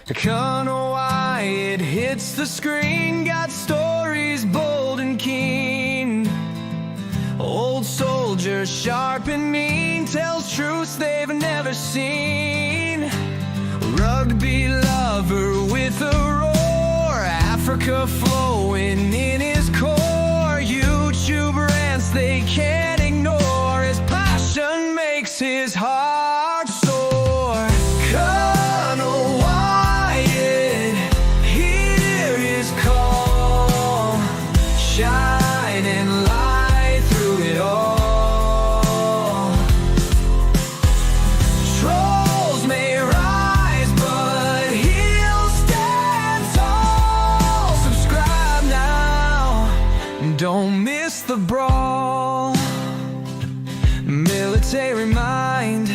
Colonel Wyatt hits the screen, got stories bold and keen. Old soldier, sharp and mean, tells truths they've never seen. Rugby lover with a roar, Africa flowing in his core. YouTube rants they can't ignore, his passion makes his heart soar. Colonel Wyatt, hear his call, shining light through it all. Trolls may rise, but he'll stand tall. Subscribe now, don't miss the brawl. Military mind,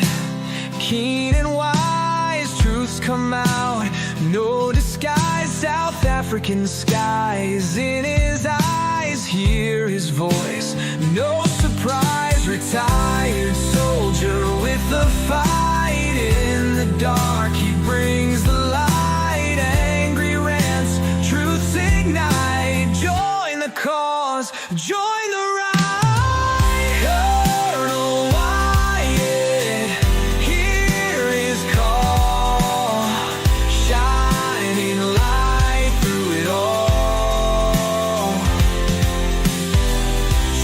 keen and wise, truths come out, no disguise. South African skies, in his eyes, hear his voice, no surprise. Retired soldier with the fight, in the dark he brings the light. Angry rants, truths ignite, join the cause, join the ride. Colonel Wyatt, hear his call, shining light through it all.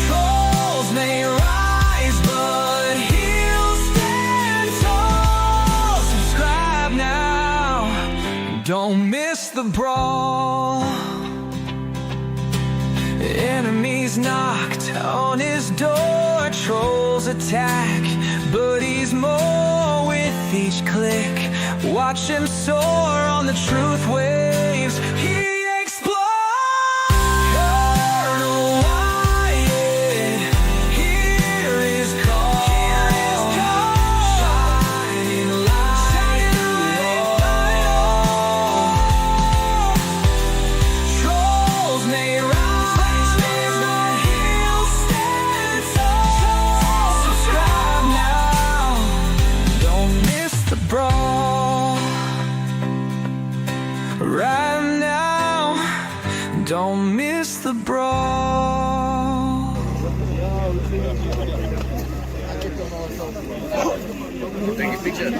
Trolls may rise, but he'll stand tall. Subscribe now, don't miss the brawl. Enemies knocked on his door, trolls attack, but he's more with each click. Watch him soar on the truth waves, he explodes. Colonel Wyatt, hear his call, shining light through it all. Trolls may rise, but he'll stand tall. Subscribe now, don't miss the brawl. Right now, don't miss the brawl. Take a picture.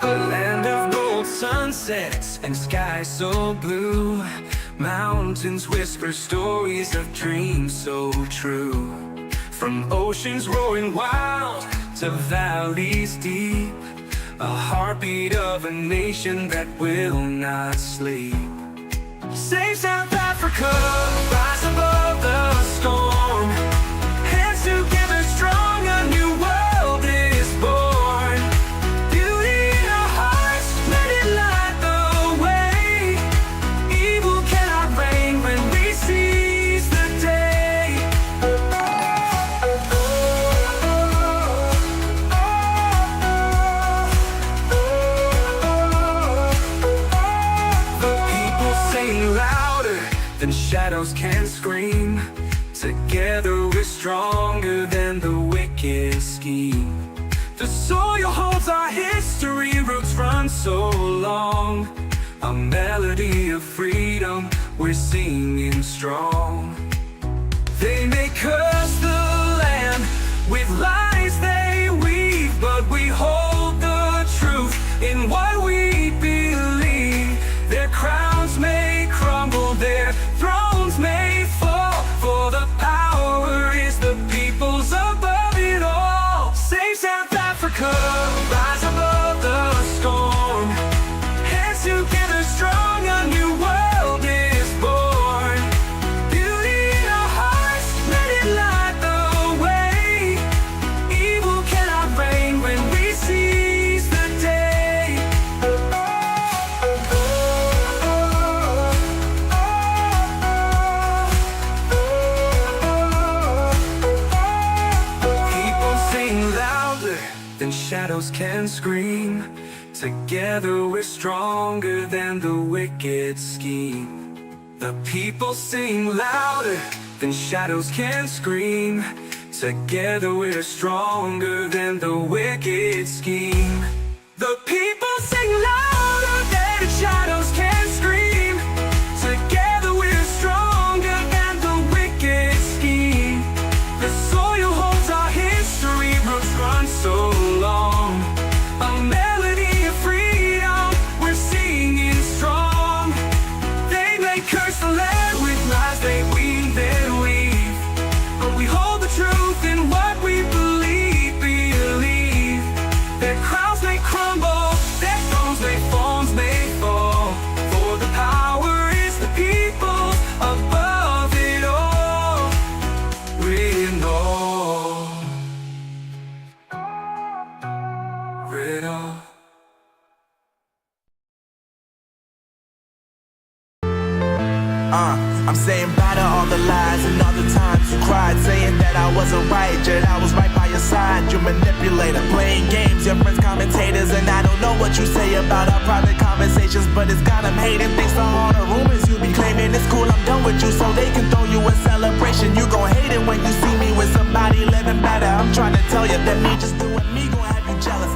A land of gold sunsets and skies so blue, mountains whisper stories of dreams so true. From oceans roaring wild to valleys deep, a heartbeat of a nation that will not sleep. Save South Africa, rise above the storm. Hands together strong, a new world is born. Beauty in our hearts, let it light the way. Evil cannot reign when we seize the day. The people sing louder than shadows can scream. Together we're stronger than the wicked scheme. The soil holds our history, roots run so long. A melody of freedom, we're singing strong. They may curse the land with lies they weave, but we hold the truth in what we believe. Their crowns may crumble, their thrones may fall, for the power is the people's above it all. Save South Africa, rise above the storm. Hands together strong, a new world is born. Beauty in our hearts, let it light the way. Evil cannot reign when we seize the day. People sing louder than shadows can scream. Together we're stronger than the wicked scheme. The people sing louder than shadows can scream. Together we're stronger than the wicked scheme. The people sing louder than shadows can scream. Together we're stronger than the wicked scheme. The soil holds our history, roots run so long. A melody of freedom, we're singing strong. They may curse the land with lies, they weave their weave, but we hold the truth in what we believe. Their crowns may crumble, their thrones may fall, for the power is the people above it all. We know it all. I'm saying bye to all the lies and all the times you cried, saying that I wasn't right, yet I was right by your side. You manipulator, playing games, your friends commentators, and I don't know what you say about our private conversations, but it's got them hating. Thanks to all the rumors you be claiming. It's cool, I'm done with you, so they can throw you a celebration. You gon' hate it when you see me with somebody living better. I'm trying to tell you that me just doing me gon' have you jealous.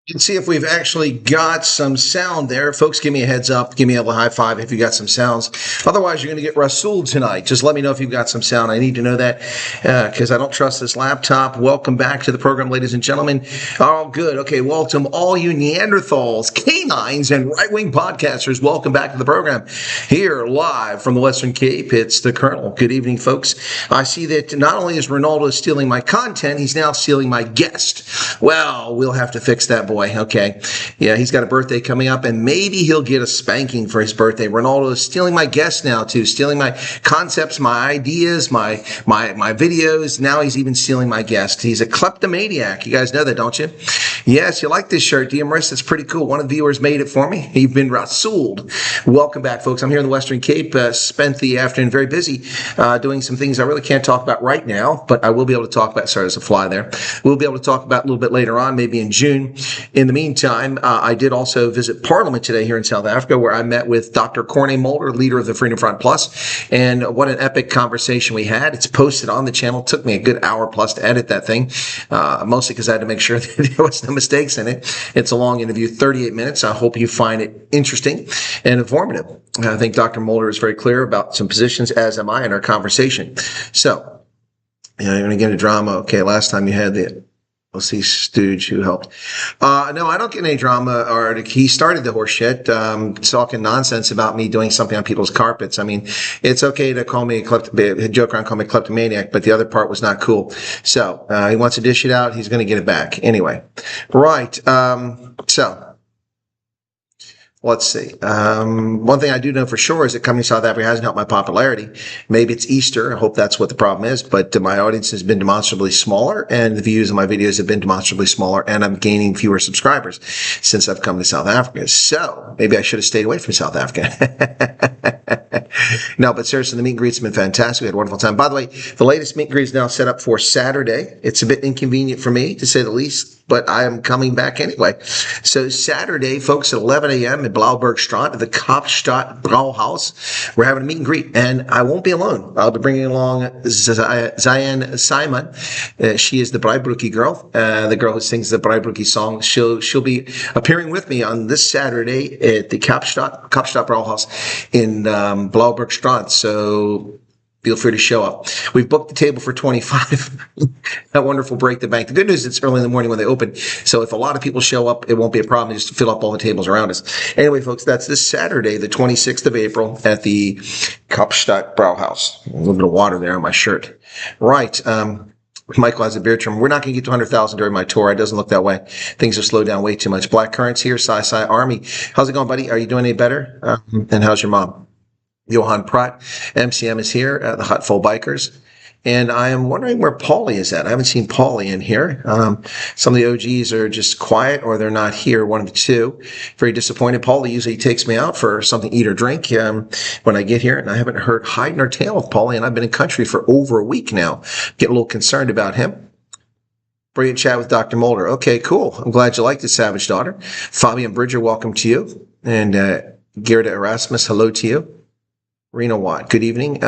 You can see if we've actually got some sound there. Folks, give me a heads up. Give me a little high five if you got some sounds. Otherwise, you're going to get Rasul tonight. Just let me know if you've got some sound. I need to know that because I don't trust this laptop. Welcome back to the program, ladies and gentlemen. Oh, good. Okay, welcome all you Neanderthals, canines, and right-wing podcasters. Welcome back to the program. Here, live from the Western Cape, it's the Colonel. Good evening, folks. I see that not only is Ronaldo stealing my content, he's now stealing my guest. Well, we'll have to fix that, boy. Okay. Yeah, he's got a birthday coming up, and maybe he'll get a spanking for his birthday. Ronaldo is stealing my guests now, too. Stealing my concepts, my ideas, my videos. Now he's even stealing my guest. He's a kleptomaniac. You guys know that, don't you? Yes, you like this shirt, do you, Marissa? It's pretty cool. One of the viewers made it for me. You've been Rasuled. Welcome back, folks. I'm here in the Western Cape. Spent the afternoon very busy doing some things I really can't talk about right now, but I will be able to talk about. Sorry, there's a fly there. We'll be able to talk about a little bit later on, maybe in June. In the meantime, I did also visit Parliament today here in South Africa, where I met with Dr. Corné Mulder, leader of the Freedom Front Plus, and what an epic conversation we had. It's posted on the channel. It took me a good hour plus to edit that thing, mostly because I had to make sure that there was no mistakes in it. It's a long interview, 38 minutes. I hope you find it interesting and informative. I think Dr. Mulder is very clear about some positions, as am I, in our conversation. So, you're going to get a drama. Okay, last time you had the... We'll see Stooge who helped. No, I don't get any drama. Or he started the horse shit, talking nonsense about me doing something on people's carpets. I mean, it's okay to call me joke around, call me a kleptomaniac, but the other part was not cool. So he wants to dish it out. He's going to get it back anyway. Right. So. Let's see. One thing I do know for sure is that coming to South Africa hasn't helped my popularity. Maybe it's Easter. I hope that's what the problem is. But my audience has been demonstrably smaller, and the views of my videos have been demonstrably smaller, and I'm gaining fewer subscribers since I've come to South Africa. So maybe I should have stayed away from South Africa. No, but seriously, the meet and greets have been fantastic. We had a wonderful time. By the way, the latest meet and greet is now set up for Saturday. It's a bit inconvenient for me, to say the least, but I am coming back anyway. So Saturday, folks, at 11 a.m. at Blaubergstraat at the Kapstadt Brauhaus, we're having a meet and greet, and I won't be alone. I'll be bringing along Zayan Simon. She is the Breibrucki girl, the girl who sings the Breibrucki song. She'll be appearing with me on this Saturday at the Kapstadt Brauhaus in Blaubergstraat. So feel free to show up. We've booked the table for 25. That wonderful break the bank. The good news is it's early in the morning when they open. So if a lot of people show up, it won't be a problem. Just fill up all the tables around us. Anyway, folks, that's this Saturday, the 26th of April at the Kapstadt Brauhaus. A little bit of water there on my shirt. Right. Michael has a beer trim. We're not going to get to 100,000 during my tour. It doesn't look that way. Things have slowed down way too much. Black Currents here. Sai Army. How's it going, buddy? Are you doing any better? And how's your mom? Johan Pratt, MCM is here at the Hot Full Bikers. And I am wondering where Paulie is at. I haven't seen Paulie in here. Some of the OGs are just quiet or they're not here, one of the two. Very disappointed. Paulie usually takes me out for something to eat or drink when I get here, and I haven't heard hide nor tail of Paulie, and I've been in country for over a week now. Getting a little concerned about him. Brilliant chat with Dr. Mulder. Okay, cool. I'm glad you liked it, Savage Daughter. Fabian Bridger, welcome to you. And Gerda Erasmus, hello to you. Rena Watt, good evening.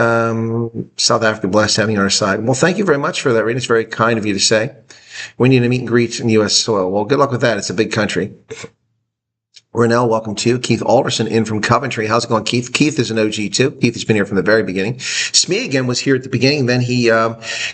South Africa, blessed having you on our side. Well, thank you very much for that, Rena. It's very kind of you to say. We need a meet and greet in U.S. soil. Well, good luck with that. It's a big country. Renell, welcome to you. Keith Alderson in from Coventry. How's it going, Keith? Keith is an OG too. Keith has been here from the very beginning. Smee again was here at the beginning. Then he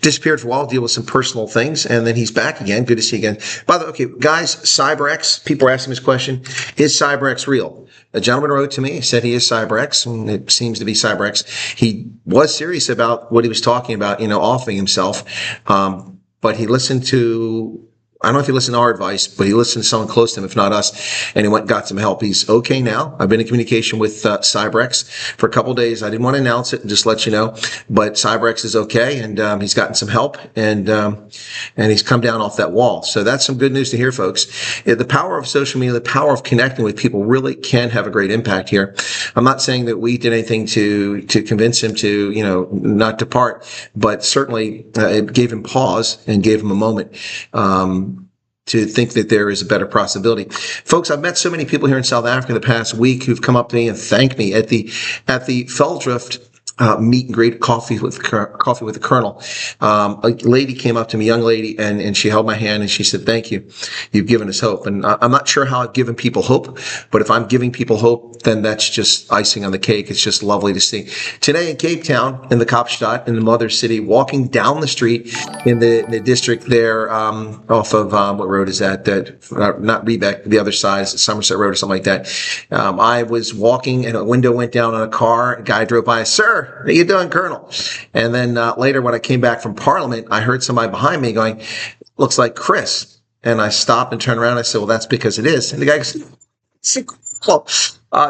disappeared for a while, deal with some personal things, and then he's back again. Good to see you again. By the way, okay, guys, CyberX, people are asking this question. Is CyberX real? A gentleman wrote to me, said he is CyberX, and it seems to be CyberX. He was serious about what he was talking about, offing himself, but he listened to... I don't know if he listened to our advice, but he listened to someone close to him, if not us, and he went and got some help. He's okay now. I've been in communication with CyberX for a couple of days. I didn't want to announce it and just let you know, but CyberX is okay, and he's gotten some help, and he's come down off that wall. So that's some good news to hear, folks. The power of social media, the power of connecting with people really can have a great impact here. I'm not saying that we did anything to convince him to, not depart, but certainly it gave him pause and gave him a moment. To think that there is a better possibility. Folks, I've met so many people here in South Africa the past week who've come up to me and thanked me at the Veldrift meet and greet, coffee with the Colonel. A lady came up to me, young lady, and she held my hand and she said, "Thank you. You've given us hope." And I'm not sure how I've given people hope, but if I'm giving people hope, then that's just icing on the cake. It's just lovely to see. Today in Cape Town, in the Kaapstad, in the mother city, walking down the street in the district there, off of, what road is that? Not Rebec, the other side, is it Somerset Road or something like that. I was walking and a window went down on a car. A guy drove by, "Sir, how you doing, Colonel?" And then later when I came back from Parliament, I heard somebody behind me going, "Looks like Chris." And I stopped and turned around. And I said, "Well, that's because it is." And the guy goes,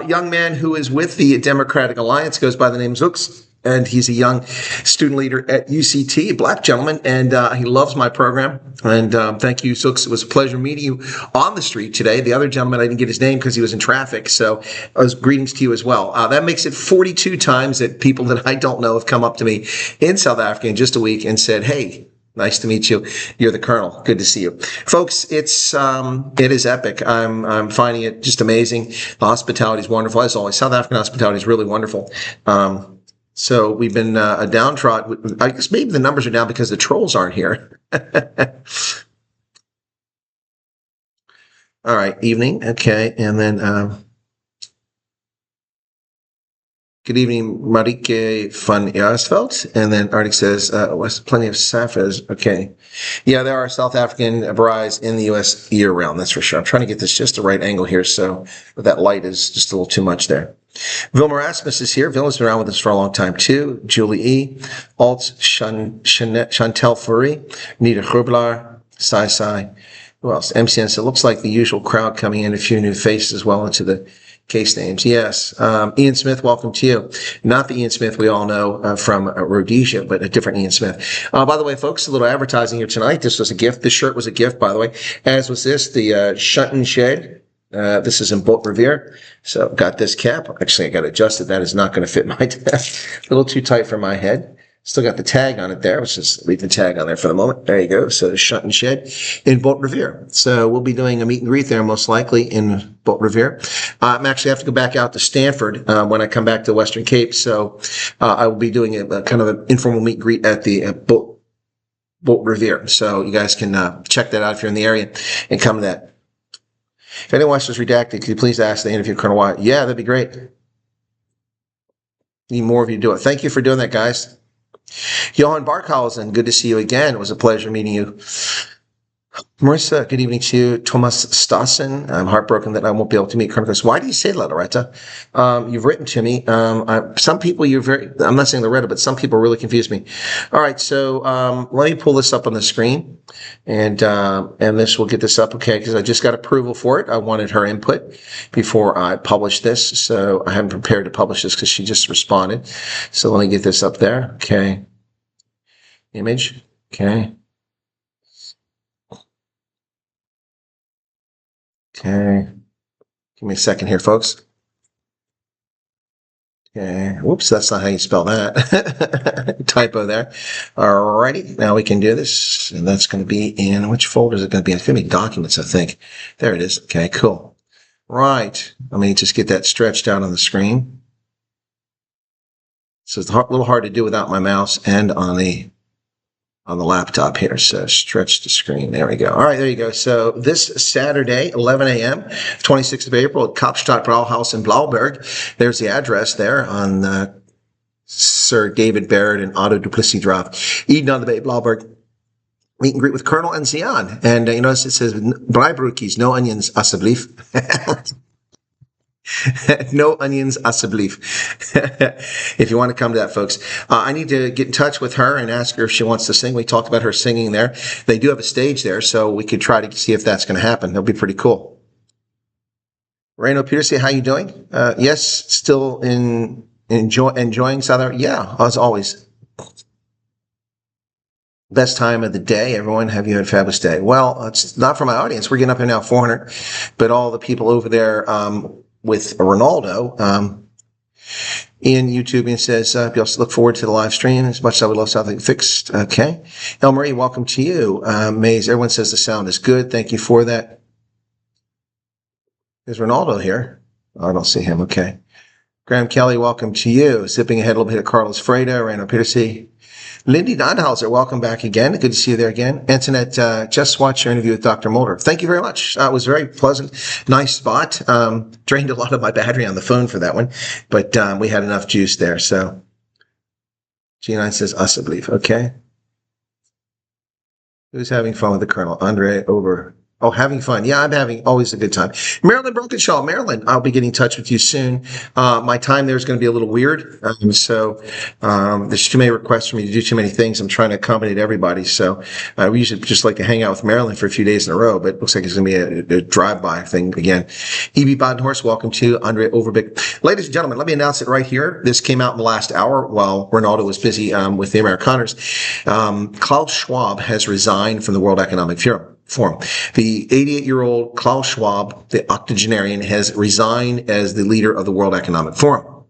young man who is with the Democratic Alliance, goes by the name Zooks. And he's a young student leader at UCT, a black gentleman, and he loves my program. And thank you, Zooks. It was a pleasure meeting you on the street today. The other gentleman, I didn't get his name because he was in traffic, so greetings to you as well. That makes it 42 times that people that I don't know have come up to me in South Africa in just a week and said, "Hey, nice to meet you. You're the Colonel. Good to see you." Folks, it is epic. I'm finding it just amazing. The hospitality is wonderful. As always, South African hospitality is really wonderful. So we've been downtrodden. I guess maybe the numbers are down because the trolls aren't here. All right, evening. Okay, and then good evening, Marike van Jaarsveld. And then Arctic says, was plenty of Saffas. Okay. Yeah, there are South African brides in the U.S. year-round, that's for sure. I'm trying to get this just the right angle here, so that light is just a little too much there. Vilma Rasmus is here. Vilma's been around with us for a long time, too. Julie E. Alt, Chantel Fleury, Nita Grubelaar, Sai. Who else? MCN said, looks like the usual crowd coming in, a few new faces as well into the case names. Yes. Ian Smith, welcome to you. Not the Ian Smith we all know from Rhodesia, but a different Ian Smith. By the way, folks, a little advertising here tonight. This was a gift. This shirt was a gift, by the way, as was this, the Shunton Shed. This is in Boat Revere. So got this cap. Actually, I got adjusted. That is not going to fit my head. A little too tight for my head. Still got the tag on it there. Let's just leave the tag on there for the moment. There you go. So the Shunton Shed in Boat Revere. So we'll be doing a meet and greet there most likely in Boat Revere. I'm actually have to go back out to Stanford when I come back to Western Cape. So I will be doing a kind of an informal meet and greet at the Boat Revere. So you guys can check that out if you're in the area and come to that. If anyone wants this redacted, could you please ask the interview Colonel Wyatt? Yeah, that'd be great. Need more of you to do it. Thank you for doing that, guys. Johan Barkhausen, good to see you again. It was a pleasure meeting you. Marissa, good evening to you. Thomas Stassen, I'm heartbroken that I won't be able to meet Colonel Chris. Why do you say that, Loretta? You've written to me. Some people I'm not saying Loretta, but some people really confuse me. All right, so let me pull this up on the screen, and this will get this up, okay, because I just got approval for it. I wanted her input before I publish this, so I haven't prepared to publish this because she just responded. So let me get this up there, okay. Image, okay. Okay, give me a second here, folks. Okay. Whoops, that's not how you spell that. Typo there. Alrighty, now we can do this. And that's going to be in, which folder is it going to be in? It's going to be documents, I think. There it is. Okay, cool. Right. Let me just get that stretched out on the screen. So it's a little hard to do without my mouse and on the laptop here. So stretch the screen. There we go. All right, there you go. So this Saturday, 11 a.m., 26th of April at Kapstadt Brauhaus in Blauberg. There's the address there on Sir David Barrett and Otto Duplessis Drive. Eden on the Bay, Blauberg. Meet and greet with Colonel and Zion. And you notice it says Breibrookies, no onions, asseblief. No onions, asseblief. If you want to come to that, folks. I need to get in touch with her and ask her if she wants to sing. We talked about her singing there. They do have a stage there, so we could try to see if that's going to happen. That'll be pretty cool. Reno Peterson, how you doing? Yes, still enjoying Southern. Yeah, as always. Best time of the day, everyone. Have you had a fabulous day? Well, it's not for my audience. We're getting up here now, 400. But all the people over there with Ronaldo, Ian YouTube and says, you also look forward to the live stream as much as I would love something fixed. Okay. El Marie, welcome to you. Maze, everyone says the sound is good. Thank you for that. Is Ronaldo here? Oh, I don't see him. Okay. Graham Kelly, welcome to you. Zipping ahead a little bit of Carlos Freda, Randall Peterson. Lindy Donhauser, welcome back again. Good to see you there again. Antoinette, just watched your interview with Dr. Mulder. Thank you very much. It was very pleasant. Nice spot. Drained a lot of my battery on the phone for that one, but we had enough juice there. So G9 says, us, I believe. Okay. Who's having fun with the Colonel? Andre over. Oh, having fun. Yeah, I'm having always a good time. Marilyn Brockenshaw, Marilyn, I'll be getting in touch with you soon. My time there is going to be a little weird. So there's too many requests for me to do too many things. I'm trying to accommodate everybody. So we usually just like to hang out with Marilyn for a few days in a row, but it looks like it's going to be a drive-by thing again. E.B. Bodenhorst, welcome to Andre Overbeck. Ladies and gentlemen, let me announce it right here. This came out in the last hour while Ronaldo was busy with the Amerikaners. Klaus Schwab has resigned from the World Economic Forum. The 88-year-old Klaus Schwab, the octogenarian, has resigned as the leader of the World Economic Forum.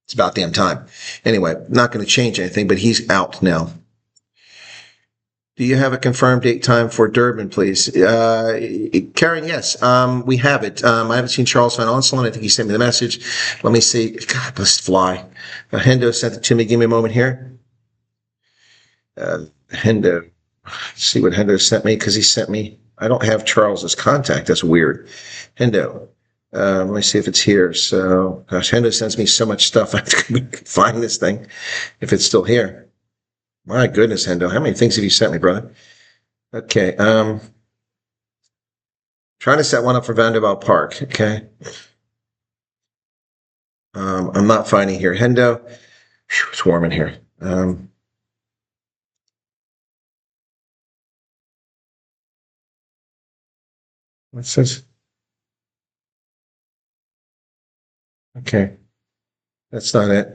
It's about damn time. Anyway, not going to change anything, but he's out now. Do you have a confirmed date time for Durban, please? Karen, yes, we have it. I haven't seen Charles Van Onselen. I think he sent me the message. Let me see. God, let's fly. Hendo sent it to me. Give me a moment here. Hendo. See what Hendo sent me, because he sent me, I don't have Charles's contact. That's weird. Hendo. Let me see if it's here. So, gosh, Hendo sends me so much stuff. I have to find this thing if it's still here. My goodness, Hendo. How many things have you sent me, brother? Okay. Trying to set one up for Vanderbilt Park. Okay. I'm not finding here. Hendo. Whew, it's warm in here. What's this? Okay. That's not it.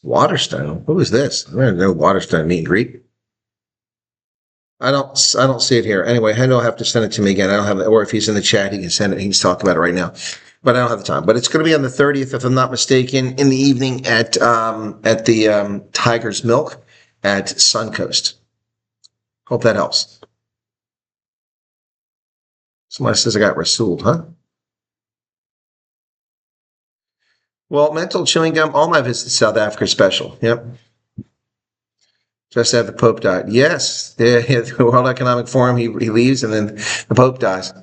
Waterstone? Who is this? I don't know Waterstone meet and greet. I don't see it here. Anyway, Hendo will have to send it to me again. I don't have it, or if he's in the chat, he can send it. He can talk about it right now. But I don't have the time. But it's going to be on the 30th, if I'm not mistaken, in the evening at the Tiger's Milk at Suncoast. Hope that helps. Somebody says I got Rasul, huh? Well, mental chewing gum. All my visits to South Africa are special. Yep. Just had the Pope died. Yes, the World Economic Forum. He leaves, and then the Pope dies.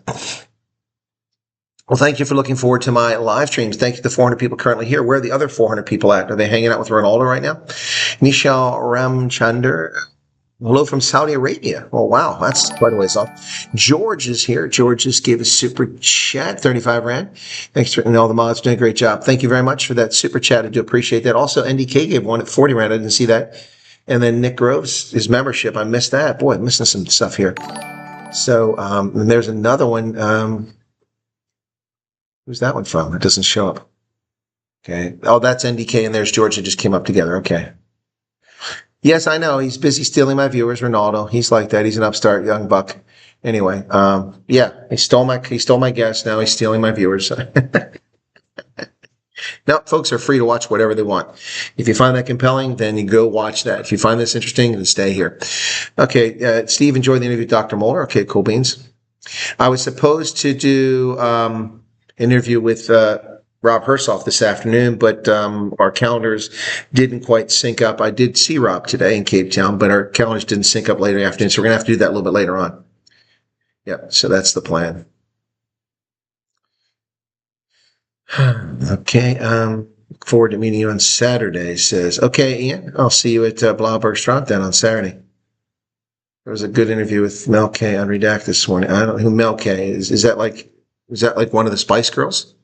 Well, thank you for looking forward to my live streams. Thank you to the 400 people currently here. Where are the other 400 people at? Are they hanging out with Ronaldo right now? Nishal Ramchander. Hello from Saudi Arabia. Oh, wow. That's quite a ways off. George is here. George just gave a super chat, 35 Rand. Thanks for all the mods doing a great job. Thank you very much for that super chat. I do appreciate that. Also, NDK gave one at 40 Rand. I didn't see that. And then Nick Groves, his membership. I missed that. Boy, I'm missing some stuff here. So, and there's another one. Who's that one from? It doesn't show up. Okay. Oh, that's NDK, and there's George that just came up together. Okay. Yes, I know. He's busy stealing my viewers, Ronaldo. He's like that. He's an upstart young buck. Anyway, yeah, he stole my guest. Now he's stealing my viewers. Now, folks are free to watch whatever they want. If you find that compelling, then you go watch that. If you find this interesting, then stay here. Okay, Steve enjoyed the interview with Dr. Moeller. Okay, cool beans. I was supposed to do an interview with Rob Hersoff this afternoon, but our calendars didn't quite sync up. I did see Rob today in Cape Town, but our calendars didn't sync up later in the afternoon, so we're going to have to do that a little bit later on. Yeah, so that's the plan. Okay, look forward to meeting you on Saturday, says. Okay, Ian, I'll see you at Blauberg Strand then on Saturday. There was a good interview with Mel K on Redact this morning. I don't know who Mel K is. Is that like one of the Spice Girls?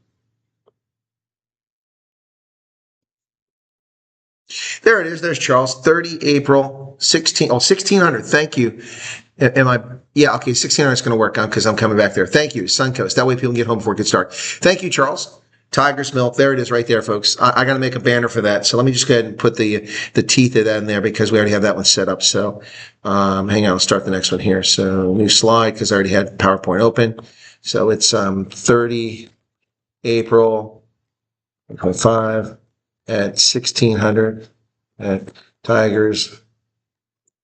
There it is. There's Charles. 30 April 1600. Thank you. Am I? Yeah, okay. 1600 is going to work on because I'm coming back there. Thank you, Suncoast. That way people can get home before it gets dark. Thank you, Charles. Tiger's Milk. There it is right there, folks. I got to make a banner for that. So let me just go ahead and put the teeth of that in there because we already have that one set up. So hang on. I'll start the next one here. So new slide because I already had PowerPoint open. So it's 30 April 5 at 1600 at Tiger's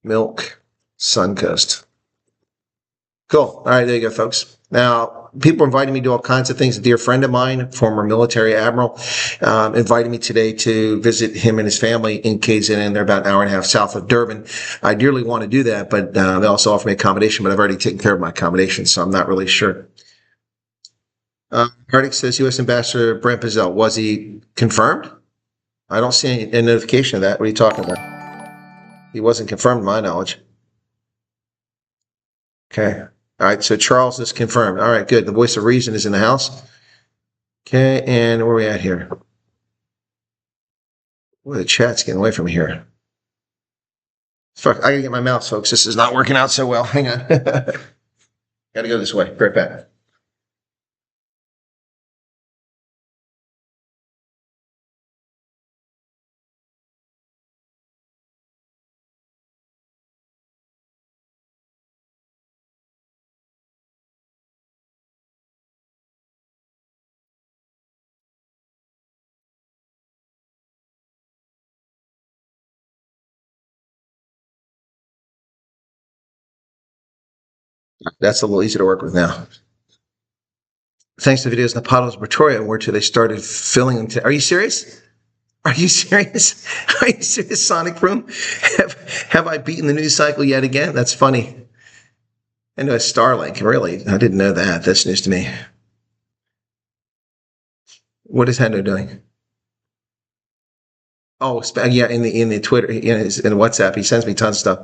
Milk Suncoast. Cool. All right, there you go, folks. Now, people invited me to do all kinds of things. A dear friend of mine, former military admiral, invited me today to visit him and his family in KZN. They're about an hour and a half south of Durban. I dearly want to do that, but they also offer me accommodation, but I've already taken care of my accommodation, so I'm not really sure. Hardick says, U.S. Ambassador Brent Bizzell, was he confirmed? I don't see any notification of that. What are you talking about? He wasn't confirmed, to my knowledge. Okay. All right, so Charles is confirmed. All right, good. The voice of reason is in the house. Okay, and where are we at here? Well, the chat's getting away from me here. Fuck, I gotta get my mouse, folks. This is not working out so well. Hang on. Gotta go this way. Be right back. That's a little easier to work with now. Thanks to videos in the Paddles Pretoria, where they started filling them. Are you serious? Are you serious? Are you serious, Sonic Room? Have I beaten the news cycle yet again? That's funny. And a Starlink, really? I didn't know that. That's news to me. What is Hendo doing? Oh, yeah, in the Twitter, in WhatsApp, he sends me tons of stuff.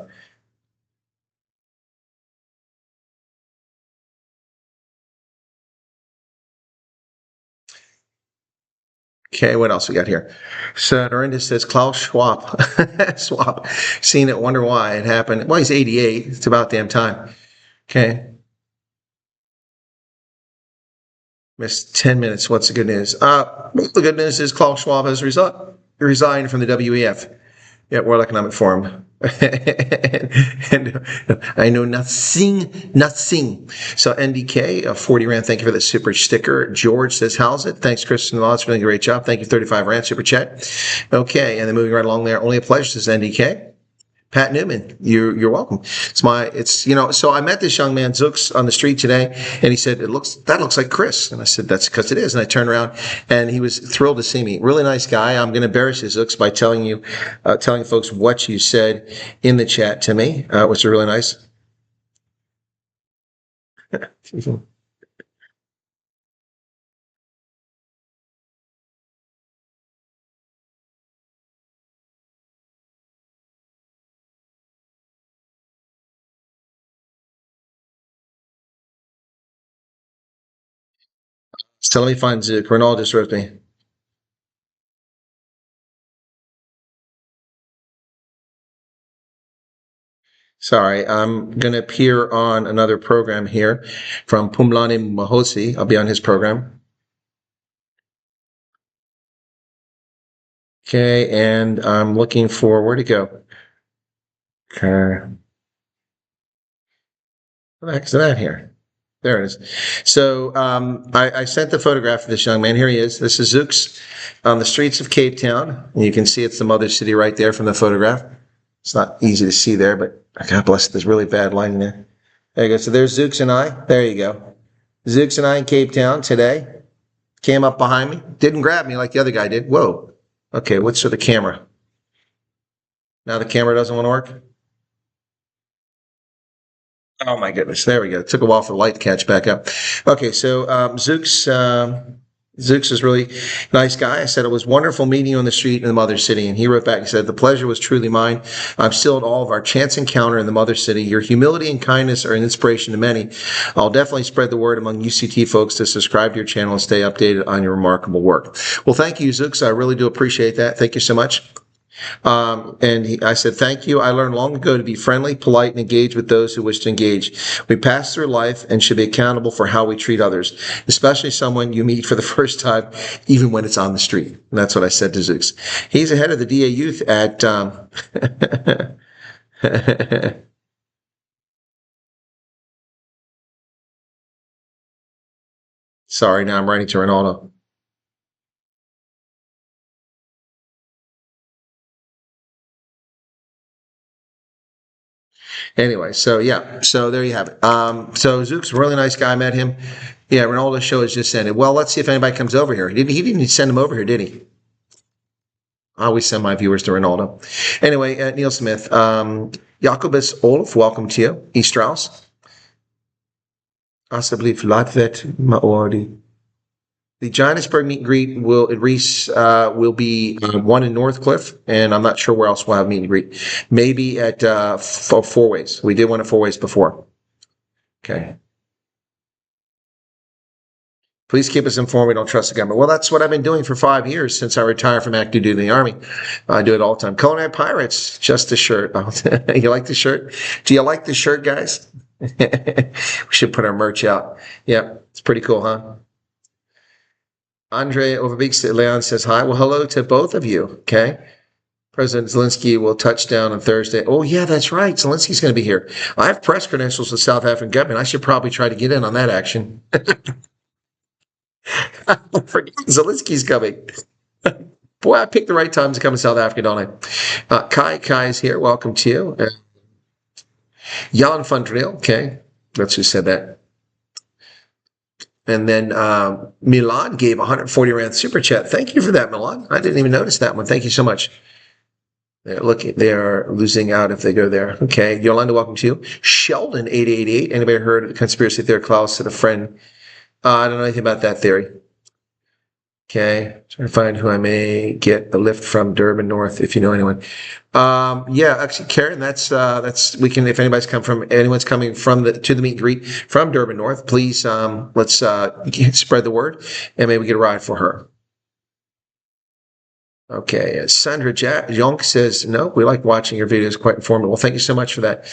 Okay, what else we got here? So Dorinda says Klaus Schwab, Schwab, seen it, wonder why it happened. Well, he's 88. It's about damn time. Okay. Missed 10 minutes. What's the good news? The good news is Klaus Schwab has resigned from the WEF, World Economic Forum. and I know nothing. So NDK, 40 Rand, thank you for the super sticker. George says, how's it? Thanks, Kristen Laws, for doing a great job. Thank you, 35 Rand, super chat. Okay, and then moving right along there, only a pleasure, says NDK. Pat Newman, you're welcome. So I met this young man Zooks on the street today, and he said, that looks like Chris. And I said, that's because it is. And I turned around, and he was thrilled to see me. Really nice guy. I'm going to embarrass you, Zooks, by telling folks what you said in the chat to me, which is really nice. So let me find Zook. Ronald just wrote me. Sorry, I'm going to appear on another program here from Pumlani Mahosi. I'll be on his program. Okay, and I'm looking for where to go. Okay. What the heck is that here? There it is. So I sent the photograph of this young man. Here he is. This is Zooks on the streets of Cape Town. And you can see it's the mother city right there from the photograph. It's not easy to see there, but God bless it. There's really bad lighting there. There you go. So there's Zooks and I. There you go. Zooks and I in Cape Town today. Came up behind me. Didn't grab me like the other guy did. Whoa. Okay, what's for the camera? Now the camera doesn't want to work? Oh my goodness, there we go. It took a while for the light to catch back up. Okay, so Zooks is really nice guy. I said it was wonderful meeting you on the street in the mother city. And he wrote back and said, the pleasure was truly mine. I'm still at all of our chance encounter in the mother city. Your humility and kindness are an inspiration to many. I'll definitely spread the word among UCT folks to subscribe to your channel and stay updated on your remarkable work. Well, thank you, Zooks. I really do appreciate that. Thank you so much. I said, thank you. I learned long ago to be friendly, polite, and engage with those who wish to engage. We pass through life and should be accountable for how we treat others, especially someone you meet for the first time, even when it's on the street. And that's what I said to Zooks. He's ahead of the DA youth at... Sorry, now I'm writing to Ronaldo. Anyway, so yeah, so there you have it. So Zook's a really nice guy. I met him. Yeah, Ronaldo's show has just ended. Well, let's see if anybody comes over here. He didn't send him over here, did he? I always send my viewers to Ronaldo. Anyway, Neil Smith, Jacobus Olaf, welcome to you. E. Strauss. Alsjeblieft, laat vet Maori. The Johannesburg meet and greet will be one in Northcliffe, and I'm not sure where else we'll have meet and greet. Maybe at Four Ways. We did one at Four Ways before. Okay. Please keep us informed. We don't trust the government. Well, that's what I've been doing for 5 years since I retired from active duty in the Army. I do it all the time. Culinary Pirates, just a shirt. You like the shirt? Do you like the shirt, guys? We should put our merch out. Yeah, it's pretty cool, huh? Andre Overbeek Leon says hi. Well, hello to both of you. Okay. President Zelensky will touch down on Thursday. Oh, yeah, that's right. Zelensky's going to be here. I have press credentials with South African government. I should probably try to get in on that action. Zelensky's coming. Boy, I picked the right time to come to South Africa, don't I? Kai is here. Welcome to you. Jan Fundreel. Okay. That's who said that. And then Milan gave 140 Rand super chat. Thank you for that, Milan. I didn't even notice that one. Thank you so much. They are losing out if they go there. Okay. Yolanda, welcome to you. Sheldon 888. Anybody heard of the conspiracy theory? Klaus said a friend. I don't know anything about that theory. Okay. Trying to find who I may get a lift from Durban North, if you know anyone. Yeah, actually, Karen, that's we can, if anyone's coming from to the meet and greet from Durban North, please let's spread the word and maybe get a ride for her. Okay, Sandra Jonk says, no, we like watching your videos, quite informative. Well, thank you so much for that.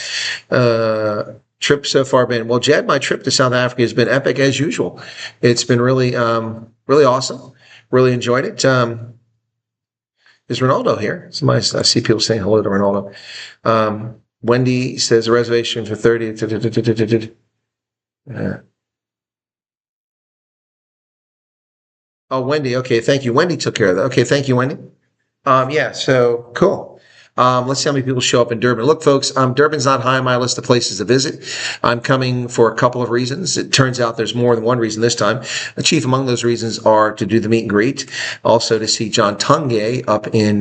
Trip so far been, well, Jed, my trip to South Africa has been epic as usual. It's been really, really awesome. Really enjoyed it. Is Ronaldo here? Somebody, I see people saying hello to Ronaldo. Wendy says a reservation for 30. Oh, Wendy. Okay, thank you. Wendy took care of that. Okay, thank you, Wendy. Yeah, so cool. Let's see how many people show up in Durban. Look, folks, Durban's not high on my list of places to visit. I'm coming for a couple of reasons. It turns out there's more than one reason this time. The chief among those reasons are to do the meet and greet, also to see John Tunge up in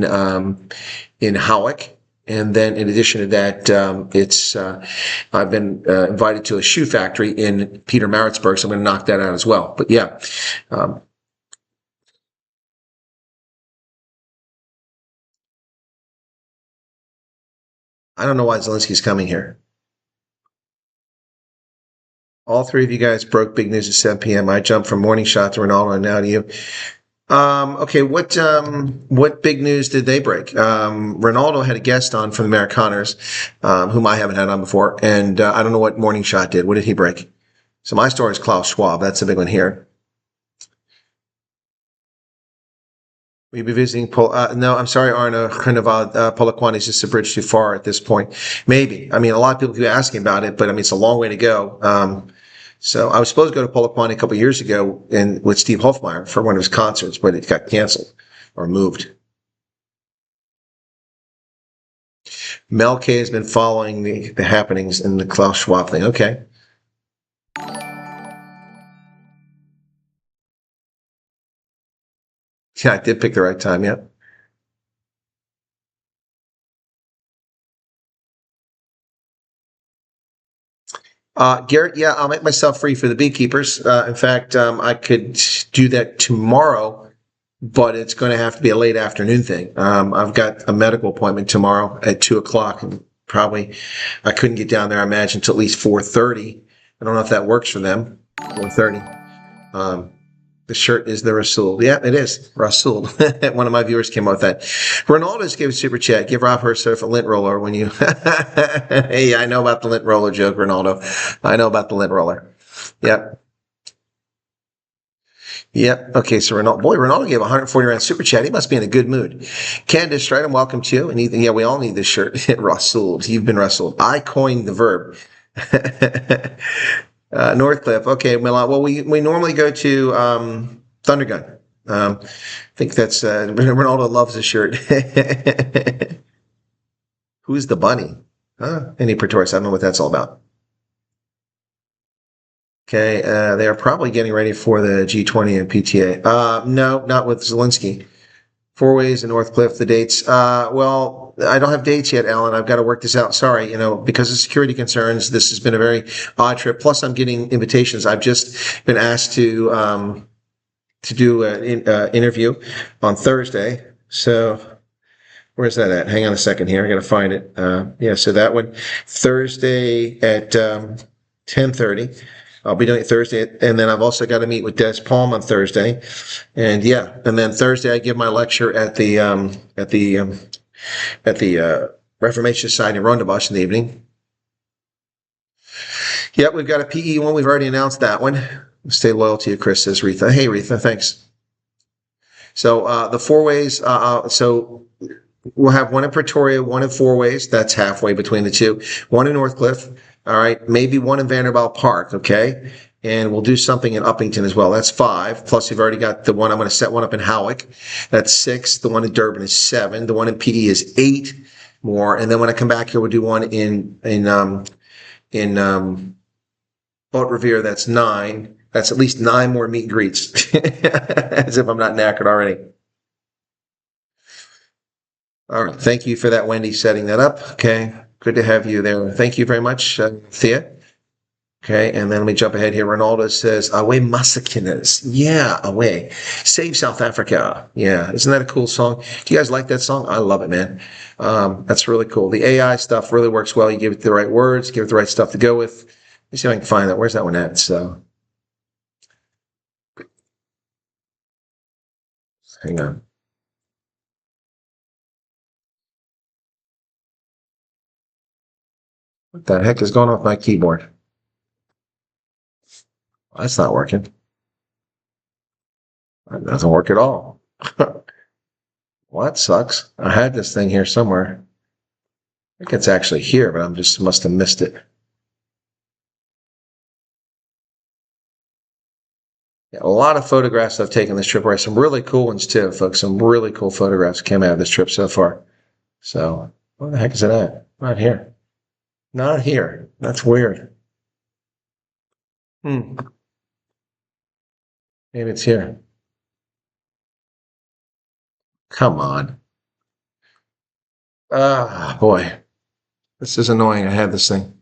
Howick. And then in addition to that, I've been invited to a shoe factory in Peter Maritzburg, so I'm going to knock that out as well. But yeah. I don't know why Zelensky's coming here. All three of you guys broke big news at 7 p.m. I jumped from morning shot to Ronaldo and now to you. Okay, what big news did they break? Ronaldo had a guest on from the Amerikaners, whom I haven't had on before, and I don't know what Morning Shot did. What did he break? So my story is Klaus Schwab. That's the big one here. We'll be visiting no, I'm sorry, Arno, Polokwane is just a bridge too far at this point. Maybe. I mean, a lot of people keep asking about it, but I mean, it's a long way to go. So I was supposed to go to Polokwane a couple of years ago with Steve Hofmeyer for one of his concerts, but it got canceled or moved. Mel K has been following the happenings in the Klaus Schwab thing. Okay. Yeah, I did pick the right time. Yeah. Garrett, yeah, I'll make myself free for the beekeepers. In fact, I could do that tomorrow, but it's going to have to be a late afternoon thing. I've got a medical appointment tomorrow at 2:00, and probably I couldn't get down there, I imagine, till at least 4:30. I don't know if that works for them. 4:30. The shirt is the Rasul. Yeah, it is Rasul. One of my viewers came up with that. Ronaldo's gave a super chat. Give Rob herself a lint roller when you. Hey, I know about the lint roller joke, Ronaldo. I know about the lint roller. Yep. Yep. Okay, so Ronaldo gave a 140 rand super chat. He must be in a good mood. Candace Stridham, welcome to you. And Ethan, yeah, we all need this shirt. Rasul. You've been Rasul. I coined the verb. Northcliffe. Okay, well, we normally go to Thundergun. I think that's Ronaldo loves the shirt. Who's the bunny? Any Pretorius. I don't know what that's all about. Okay, they are probably getting ready for the G20 and PTA. No, not with Zelensky. 4 ways in Northcliffe, the dates. Well, I don't have dates yet, Alan. I've got to work this out. Sorry, because of security concerns, this has been a very odd trip. Plus, I'm getting invitations. I've just been asked to do an interview on Thursday. So where's that at? Hang on a second here. I got to find it. Yeah, so that one, Thursday at 10:30. I'll be doing it Thursday, and then I've also got to meet with Des Palm on Thursday, and yeah, and then Thursday I give my lecture at the Reformation Society in Rondebosch in the evening. Yep, we've got a PE one. We've already announced that one. Stay loyal to you, Chris, says Retha. Hey, Retha, thanks. So the 4 ways. So we'll have one in Pretoria, one in 4 ways. That's halfway between the two. One in Northcliffe. All right, maybe one in Vanderbilt Park, okay? And we'll do something in Uppington as well. That's 5. Plus, you've already got the one. I'm going to set one up in Howick. That's 6. The one in Durban is 7. The one in PE is 8 more. And then when I come back here, we'll do one in Haute Revere. That's 9. That's at least 9 more meet and greets. As if I'm not knackered already. All right. Thank you for that, Wendy, setting that up. Okay. Good to have you there. Thank you very much, Thea. Okay, and then let me jump ahead here. Ronaldo says, Away Masakinas. Yeah, away. Save South Africa. Yeah, isn't that a cool song? Do you guys like that song? I love it, man. That's really cool. The AI stuff really works well. You give it the right words, give it the right stuff to go with. Let me see if I can find that. Where's that one at? So, hang on. What the heck is going on with my keyboard? That's not working. That doesn't work at all. Well, that sucks. I had this thing here somewhere. I think it's actually here, but I must have missed it. Yeah, a lot of photographs I've taken this trip. Right, some really cool ones too, folks. Some really cool photographs came out of this trip so far. So, where the heck is it at? Not here. Not here. That's weird. Maybe it's here. Come on. Ah, boy. This is annoying. I had this thing.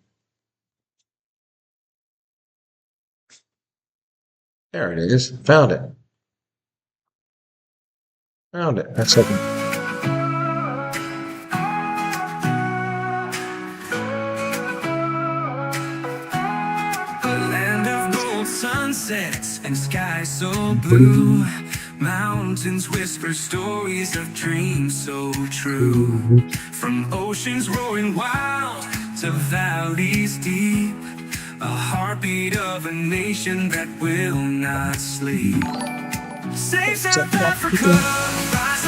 There it is. Found it. Found it. That's like Sunsets and skies so blue, mountains whisper stories of dreams so true. From oceans roaring wild to valleys deep, a heartbeat of a nation that will not sleep. Save South Africa, rise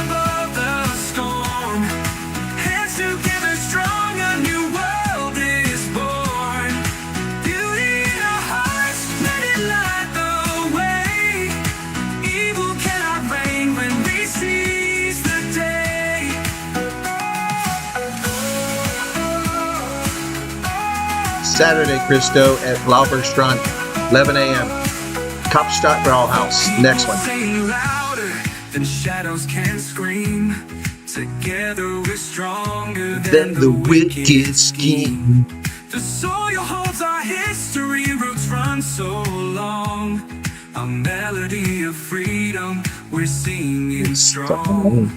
Saturday, Christo, at Lauberstrand, 11 a.m. Kapstadt Brauhaus. Next one. Sing louder than shadows can scream. Together we're stronger Then the wicked scheme. The soil holds our history, roots run so long. A melody of freedom, we're singing strong.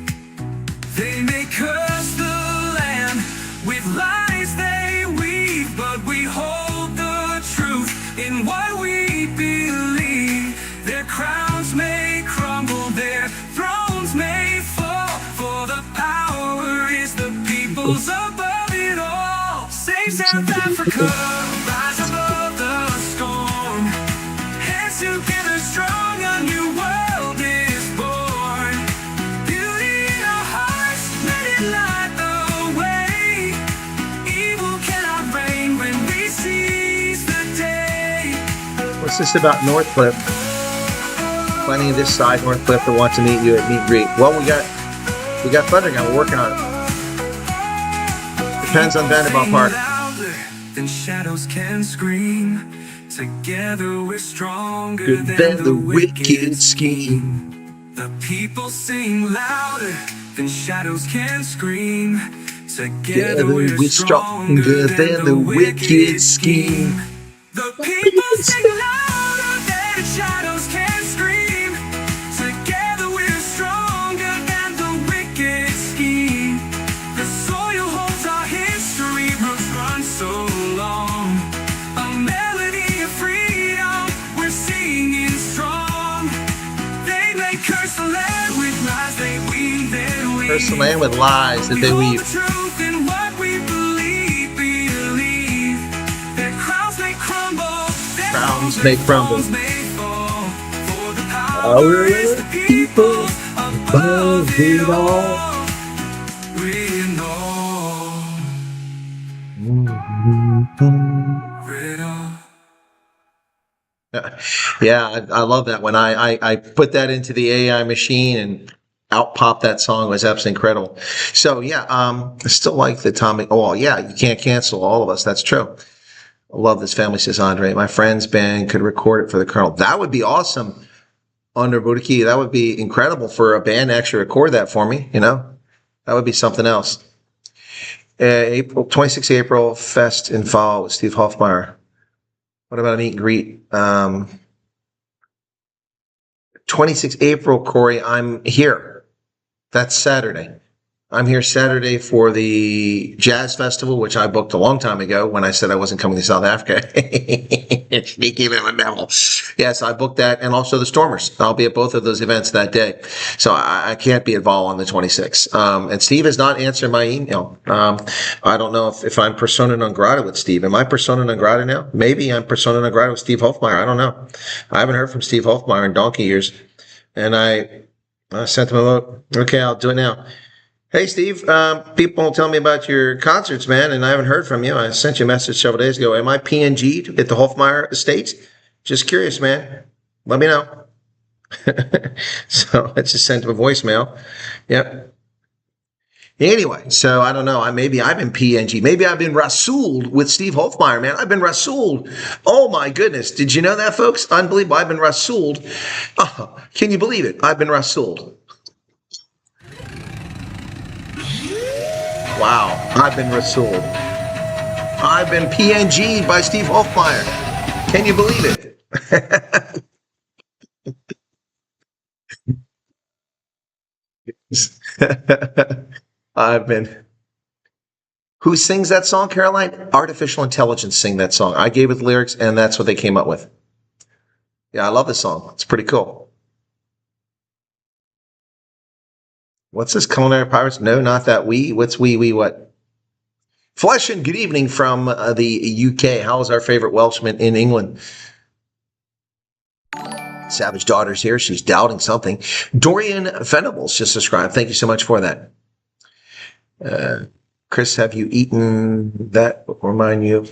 They may curse the land with lies they weave, but we hold the truth in what we believe. Their crowns may crumble, their thrones may fall, for the power is the people's above it all. Save South Africa, rise above the storm. Hands together strong, a new world is born. Beauty in our hearts, let it light the way. Evil cannot reign when we seize the day. What's this about Northcliffe? Plenty of this side, Northcliffe, that want to meet you at Meet and Greet. Well, we got Thundergun. We're working on it. Depends on Vanderbilt Park. Louder than shadows can scream. Together we're stronger Good than the wicked scheme. The people sing louder than shadows can scream. Together we're stronger than the wicked scheme. The people sing louder than shadows can scream. Together we're stronger than the wicked scheme. The soil holds our history, roots run so long. A melody of freedom, we're singing strong. They may curse the land with lies they weave, then we Curse the land with lies that they hold weave. the truth in what we believe. Their crowns may crumble, their Crowns may crumble. thrones may fall, for the power is the people above it all. We know. It all. Yeah, I love that one. I put that into the AI machine and out popped that song. It was absolutely incredible. So yeah, I still like the Tommy. Oh well, yeah, you can't cancel all of us. That's true. I love this family, says Andre. My friend's band could record it for the Colonel. That would be awesome. Under Budiki, that would be incredible for a band to actually record that for me. You know, that would be something else. April 26th, April Fest in Fall with Steve Hoffmeyer. What about a meet and greet? 26th April, Corey, I'm here. That's Saturday. I'm here Saturday for the Jazz Festival, which I booked a long time ago when I said I wasn't coming to South Africa. Sneaky little devil. Yes, I booked that, and also the Stormers. I'll be at both of those events that day. So I can't be at Vol on the 26th. And Steve has not answered my email. I don't know if I'm persona non grata with Steve. Am I persona non grata now? Maybe I'm persona non grata with Steve Hofmeyer. I don't know. I haven't heard from Steve Hofmeyer in donkey years. And I sent him a note. Okay, I'll do it now. Hey, Steve, people tell me about your concerts, man, and I haven't heard from you. I sent you a message several days ago. Am I PNG'd at the Hofmeyer Estates? Just curious, man. Let me know. So I just sent him a voicemail. Yep. Anyway, so I don't know. Maybe I've been PNG. Maybe I've been Rasooled with Steve Hofmeyer, man. I've been Rasooled. Oh, my goodness. Did you know that, folks? Unbelievable. I've been Rasooled. Oh, can you believe it? I've been Rasooled. Wow, I've been Rasooled. I've been PNG'd by Steve Hofmeyer. Can you believe it? I've been. Who sings that song, Caroline? Artificial Intelligence sing that song. I gave it the lyrics, and that's what they came up with. Yeah, I love this song. It's pretty cool. What's this? Culinary Pirates? No, not that we. What's we what? Flesh and good evening from the UK. How is our favorite Welshman in England? Savage Daughter's here. She's doubting something. Dorian Venables just subscribed. Thank you so much for that. Chris, have you eaten that? Remind you.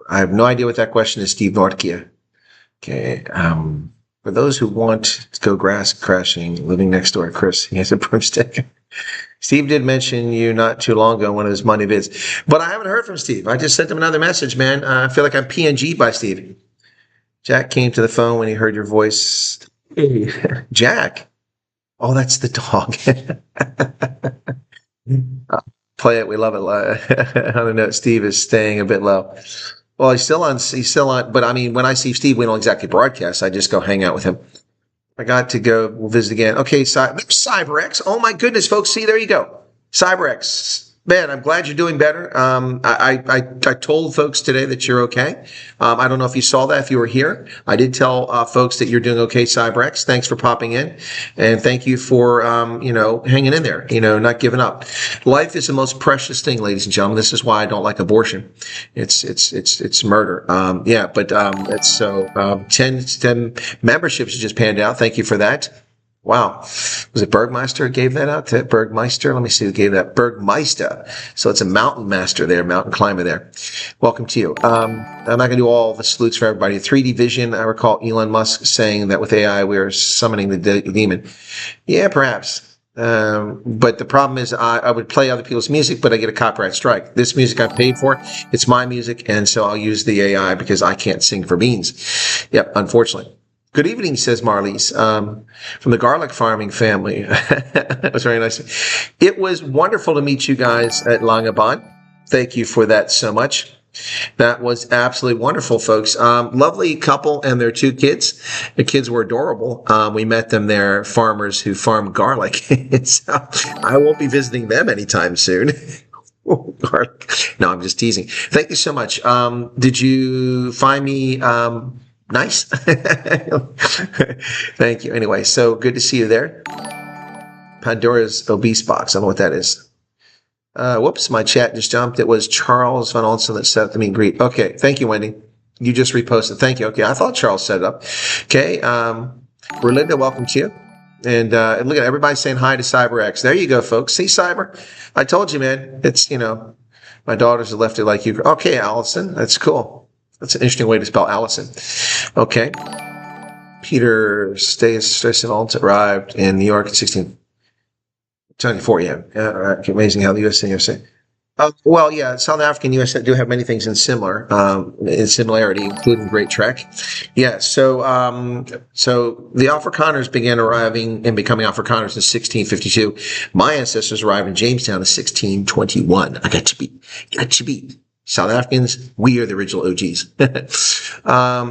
I have no idea what that question is, Steve Nordkia. Okay. For those who want to go grass crashing, living next door to Chris, he has a broomstick. Steve did mention you not too long ago in one of his Monday vids, but I haven't heard from Steve. I just sent him another message, man. I feel like I'm PNG by Steve. Jack came to the phone when he heard your voice. Hey, Jack. Oh, that's the dog. Play it. We love it. I don't know. Steve is staying a bit low. Well, he's still on, but I mean, when I see Steve, we don't exactly broadcast. I just go hang out with him. I got to go visit again. Okay, CyberX. Oh my goodness, folks. See, there you go. CyberX. Man, I'm glad you're doing better. I told folks today that you're okay. I don't know if you saw that, if you were here. I did tell folks that you're doing okay, CyberX. Thanks for popping in. And thank you for, hanging in there, not giving up. Life is the most precious thing, ladies and gentlemen. This is why I don't like abortion. It's murder. It's so, 10 memberships just panned out. Thank you for that. Wow. Was it Bergmeister who gave that out? Bergmeister? Let me see who gave that. Bergmeister. So it's a mountain master there, mountain climber there. Welcome to you. I'm not going to do all the salutes for everybody. 3D vision. I recall Elon Musk saying that with AI, we're summoning the demon. Yeah, perhaps. But the problem is I would play other people's music, but I get a copyright strike. This music I paid for, it's my music. And so I'll use the AI because I can't sing for beans. Yep, unfortunately. Good evening, says Marlies, from the garlic farming family. That was very nice. It was wonderful to meet you guys at Langaban. Thank you for that so much. That was absolutely wonderful, folks. Lovely couple and their 2 kids. The kids were adorable. We met them. They're farmers who farm garlic. So I won't be visiting them anytime soon. Garlic. No, I'm just teasing. Thank you so much. Did you find me... nice. Thank you. Anyway, so good to see you there. Pandora's obese box. I don't know what that is. Whoops, my chat just jumped. It was Charles Van Olsen that set up the meet and greet. Okay, thank you, Wendy. You just reposted. Thank you. Okay, I thought Charles set it up. Okay, Relinda, welcome to you. And look at everybody saying hi to CyberX. There you go, folks. See, Cyber? I told you, man. It's, my daughters have left it like you. Okay, Allison, that's cool. That's an interesting way to spell Allison. Okay. Peter Streisand arrived in New York in 1624. Yeah. All right. Amazing how the U.S. and USA. Well, yeah, South Africa and U.S. do have many things in similarity, including Great Trek. Yeah, so the Afrikaners began arriving and becoming Afrikaners in 1652. My ancestors arrived in Jamestown in 1621. I got to beat. South Africans, we are the original OGs.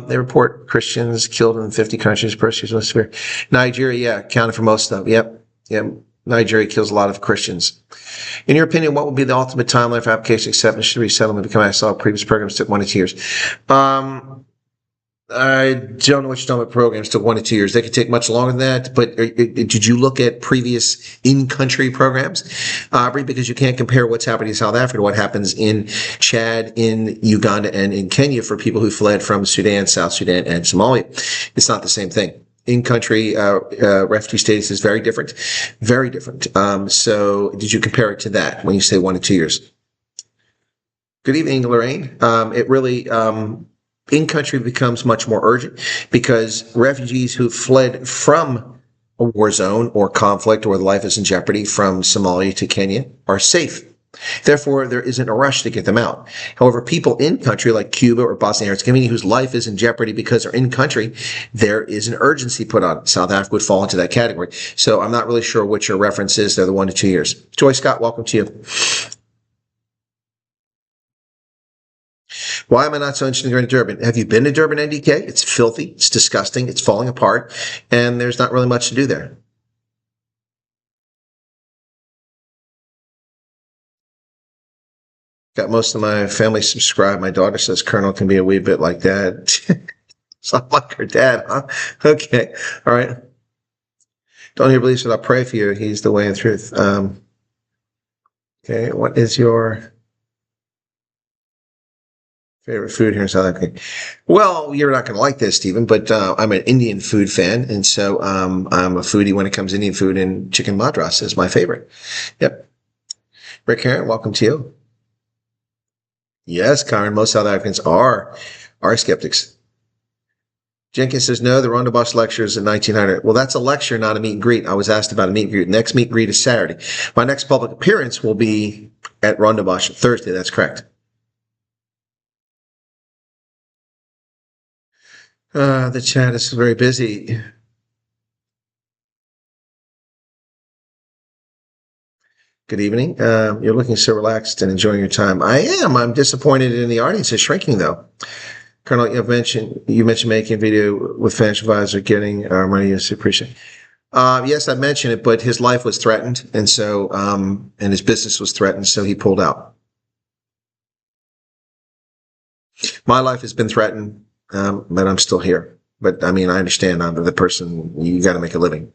They report Christians killed in 50 countries, persecution. Nigeria, yeah, accounted for most of them. Yep. Nigeria kills a lot of Christians. In your opinion, what would be the ultimate timeline for application acceptance should resettlement become? I saw previous programs took 1 to 2 years. I don't know what you're talking about. Programs took 1 to 2 years. They could take much longer than that. But did you look at previous in-country programs? Because you can't compare what's happening in South Africa to what happens in Chad, in Uganda, and in Kenya for people who fled from Sudan, South Sudan, and Somalia. It's not the same thing. In-country refugee status is very different. Very different. So did you compare it to that when you say 1 to 2 years? Good evening, Lorraine. It really... in-country becomes much more urgent because refugees who fled from a war zone or conflict or life is in jeopardy from Somalia to Kenya are safe. Therefore, there isn't a rush to get them out. However, people in country like Cuba or Bosnia and Herzegovina whose life is in jeopardy because they're in country, there is an urgency put on it. South Africa would fall into that category. So I'm not really sure what your reference is. They're the 1 to 2 years. Joy Scott, welcome to you. Why am I not so interested in going to Durban? Have you been to Durban, NDK? It's filthy. It's disgusting. It's falling apart. And there's not really much to do there. Got most of my family subscribed. My daughter says Colonel can be a wee bit like that. Sound like her dad, huh? Okay. All right. Don't hear beliefs without pray for you. He's the way and truth. Okay. What is your favorite food here in South Africa? Well, you're not going to like this, Stephen, but I'm an Indian food fan, and so I'm a foodie when it comes to Indian food, and chicken madras is my favorite. Yep. Rick Heron, welcome to you. Yes, Karen, most South Africans are skeptics. Jenkins says, no, the Rondebosch lecture is at 1900. Well, that's a lecture, not a meet and greet. I was asked about a meet and greet. Next meet and greet is Saturday. My next public appearance will be at Rondebosch Thursday. That's correct. The chat is very busy. Good evening. You're looking so relaxed and enjoying your time. I am. I'm disappointed in the audience is shrinking, though. Colonel, you mentioned making a video with financial advisor, getting money. Yes, appreciate. Yes, I mentioned it, but his life was threatened, and so and his business was threatened, so he pulled out. My life has been threatened, but I'm still here. But I mean, I understand I'm the person. You got to make a living.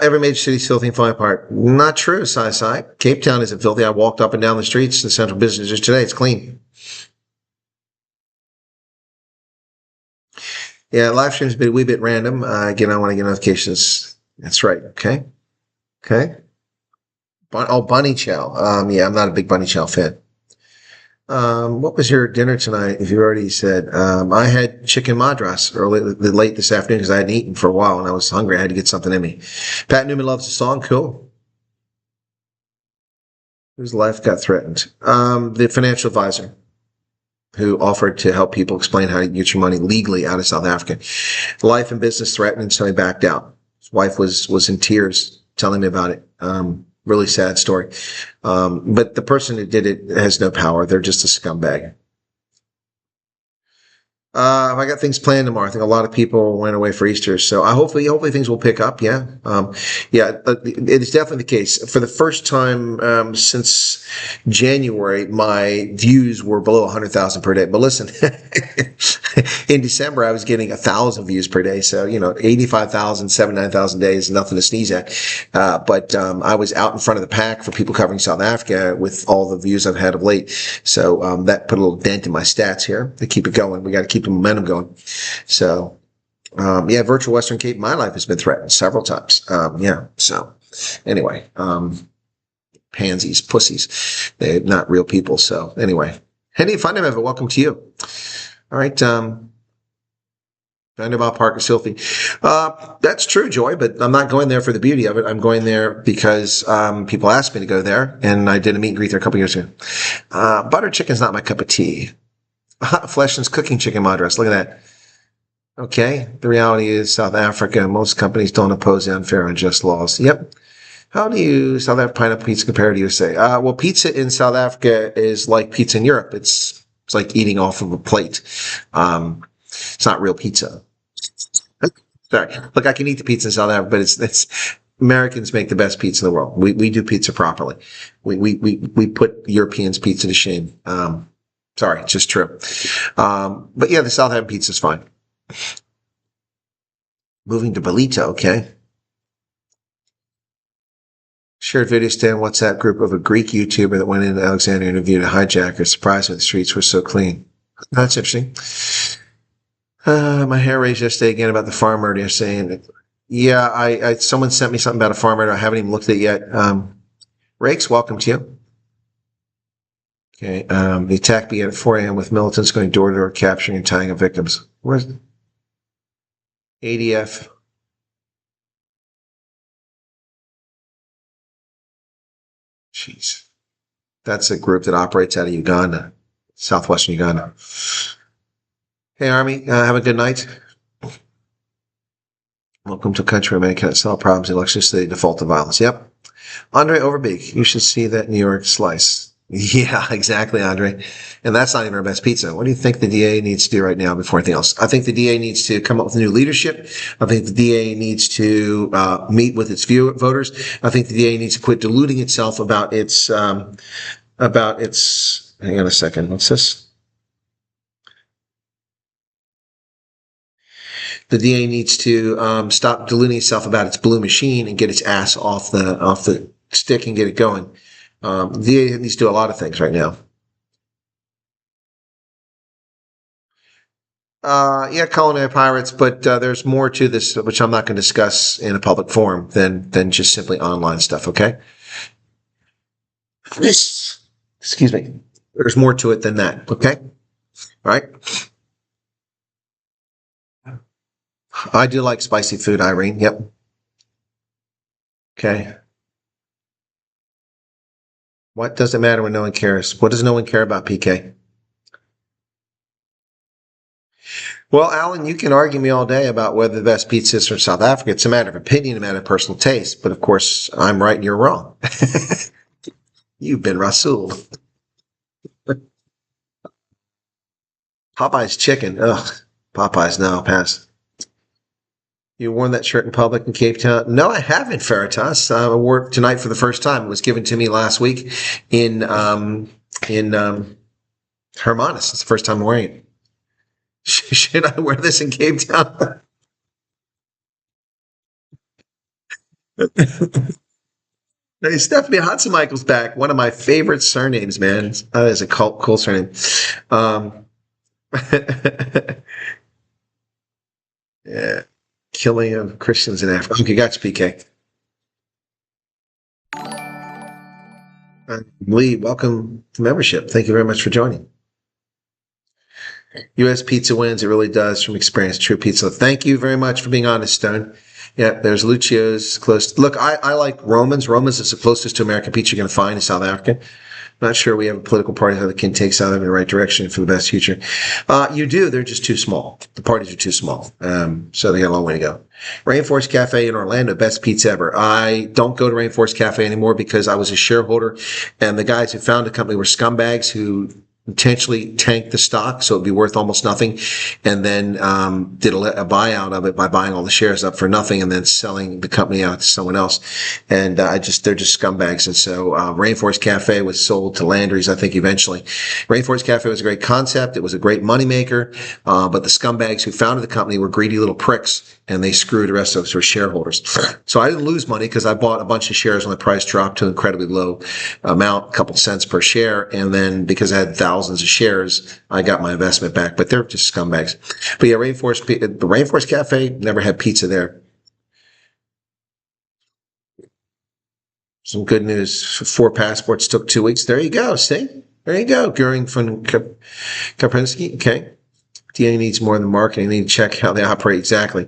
Every major city is filthy and falling apart. Not true, Sai. Cape Town isn't filthy. I walked up and down the streets in central business just today. It's clean. Yeah, live stream's been a wee bit random. Again, I want to get notifications. That's right. Okay. Bunny chow. Yeah, I'm not a big bunny chow fan. What was your dinner tonight? If you already said, I had chicken madras late this afternoon because I hadn't eaten for a while and I was hungry. I had to get something in me. Pat Newman loves the song. Cool. Whose life got threatened? The financial advisor who offered to help people explain how to get your money legally out of South Africa. Life and business threatened, and so he backed out. His wife was in tears telling me about it. Really sad story. But the person who did it has no power. They're just a scumbag. I got things planned tomorrow. I think a lot of people went away for Easter, so hopefully things will pick up. Yeah, it is definitely the case. For the first time since January, my views were below 100,000 per day. But listen, in December I was getting 1,000 views per day. So 85,000, 79,000 days, nothing to sneeze at. But I was out in front of the pack for people covering South Africa with all the views I've had of late. So that put a little dent in my stats here to keep it going. We got to keep the momentum going. So, virtual Western Cape, my life has been threatened several times. So anyway, pansies, pussies, they're not real people. So anyway, Henny Fundamental, welcome to you. All right. Vanderbilt Park is filthy. That's true, Joy, but I'm not going there for the beauty of it. I'm going there because people asked me to go there, and I did a meet and greet there a couple years ago. Butter chicken's not my cup of tea. Fleshland's cooking chicken madras. Look at that. Okay. The reality is South Africa, most companies don't oppose the unfair and unjust laws. Yep. How do you South Africa pineapple pizza compare to USA? Well, pizza in South Africa is like pizza in Europe. It's like eating off of a plate. It's not real pizza. Sorry. Look, I can eat the pizza in South Africa, but it's Americans make the best pizza in the world. We do pizza properly. We put Europeans' pizza to shame. Sorry, it's just true. But yeah, the South African pizza is fine. Moving to Belita, okay. Shared video stand WhatsApp group of a Greek YouTuber that went into Alexandria and interviewed a hijacker. Surprised that the streets were so clean. That's interesting. My hair raised yesterday again about the farm murder. Saying, yeah, someone sent me something about a farm murder. I haven't even looked at it yet. Rakes, welcome to you. Okay, the attack began at 4 a.m. with militants going door to door, capturing and tying up victims. Where's ADF? Jeez. That's a group that operates out of Uganda, southwestern Uganda. Hey, Army, have a good night. Welcome to a country where many cannot solve problems in electricity, default to violence. Yep. Andre Overbeek, you should see that New York slice. Yeah, exactly, Andre. And that's not even our best pizza. What do you think the DA needs to do right now before anything else? I think the DA needs to come up with new leadership. I think the DA needs to meet with its voters. I think the DA needs to quit deluding itself about its hang on a second. What's this? The DA needs to stop deluding itself about its blue machine and get its ass off the stick and get it going. The DA needs to do a lot of things right now. Colonial pirates, but there's more to this, which I'm not going to discuss in a public forum than just simply online stuff. Okay. Excuse me. There's more to it than that. Okay. All right. I do like spicy food, Irene. Yep. Okay. What does it matter when no one cares? What does no one care about, PK? Well, Alan, you can argue me all day about whether the best pizza is from South Africa. It's a matter of opinion, a matter of personal taste. But of course, I'm right and you're wrong. You've been Rasul. Popeye's chicken. Ugh. Popeye's now pass. You worn that shirt in public in Cape Town? No, I haven't, Veritas. I wore it tonight for the first time. It was given to me last week in Hermanus. It's the first time I'm wearing it. Should I wear this in Cape Town? Hey, Stephanie Michael's back. One of my favorite surnames, man. That is a cool surname. Yeah. Killing of Christians in Africa. Okay, gotcha, PK. Lee, welcome to membership. Thank you very much for joining. U.S. pizza wins. It really does from experience. True pizza. Thank you very much for being honest, Stone. Yeah, there's Lucio's close. Look, I like Romans. Romans is the closest to American pizza you're going to find in South Africa. Not sure we have a political party that can take South Africa in the right direction for the best future. You do. They're just too small. The parties are too small. So they got a long way to go. Rainforest Cafe in Orlando, best pizza ever. I don't go to Rainforest Cafe anymore because I was a shareholder, and the guys who founded the company were scumbags who intentionally tanked the stock so it'd be worth almost nothing, and then did a buyout of it by buying all the shares up for nothing and then selling the company out to someone else. And they're just scumbags. And so Rainforest Cafe was sold to Landry's, I think, eventually. Rainforest Cafe was a great concept. It was a great moneymaker, but the scumbags who founded the company were greedy little pricks, and they screwed the rest of us who were shareholders. So I didn't lose money because I bought a bunch of shares when the price dropped to an incredibly low amount, a couple cents per share. And then because I had thousands of shares, I got my investment back. But they're just scumbags. But yeah, the Rainforest Cafe, never had pizza there. Some good news. 4 passports took 2 weeks. There you go. See? There you go. Goering from Kapinski. Okay. DA needs more than marketing. They need to check how they operate exactly.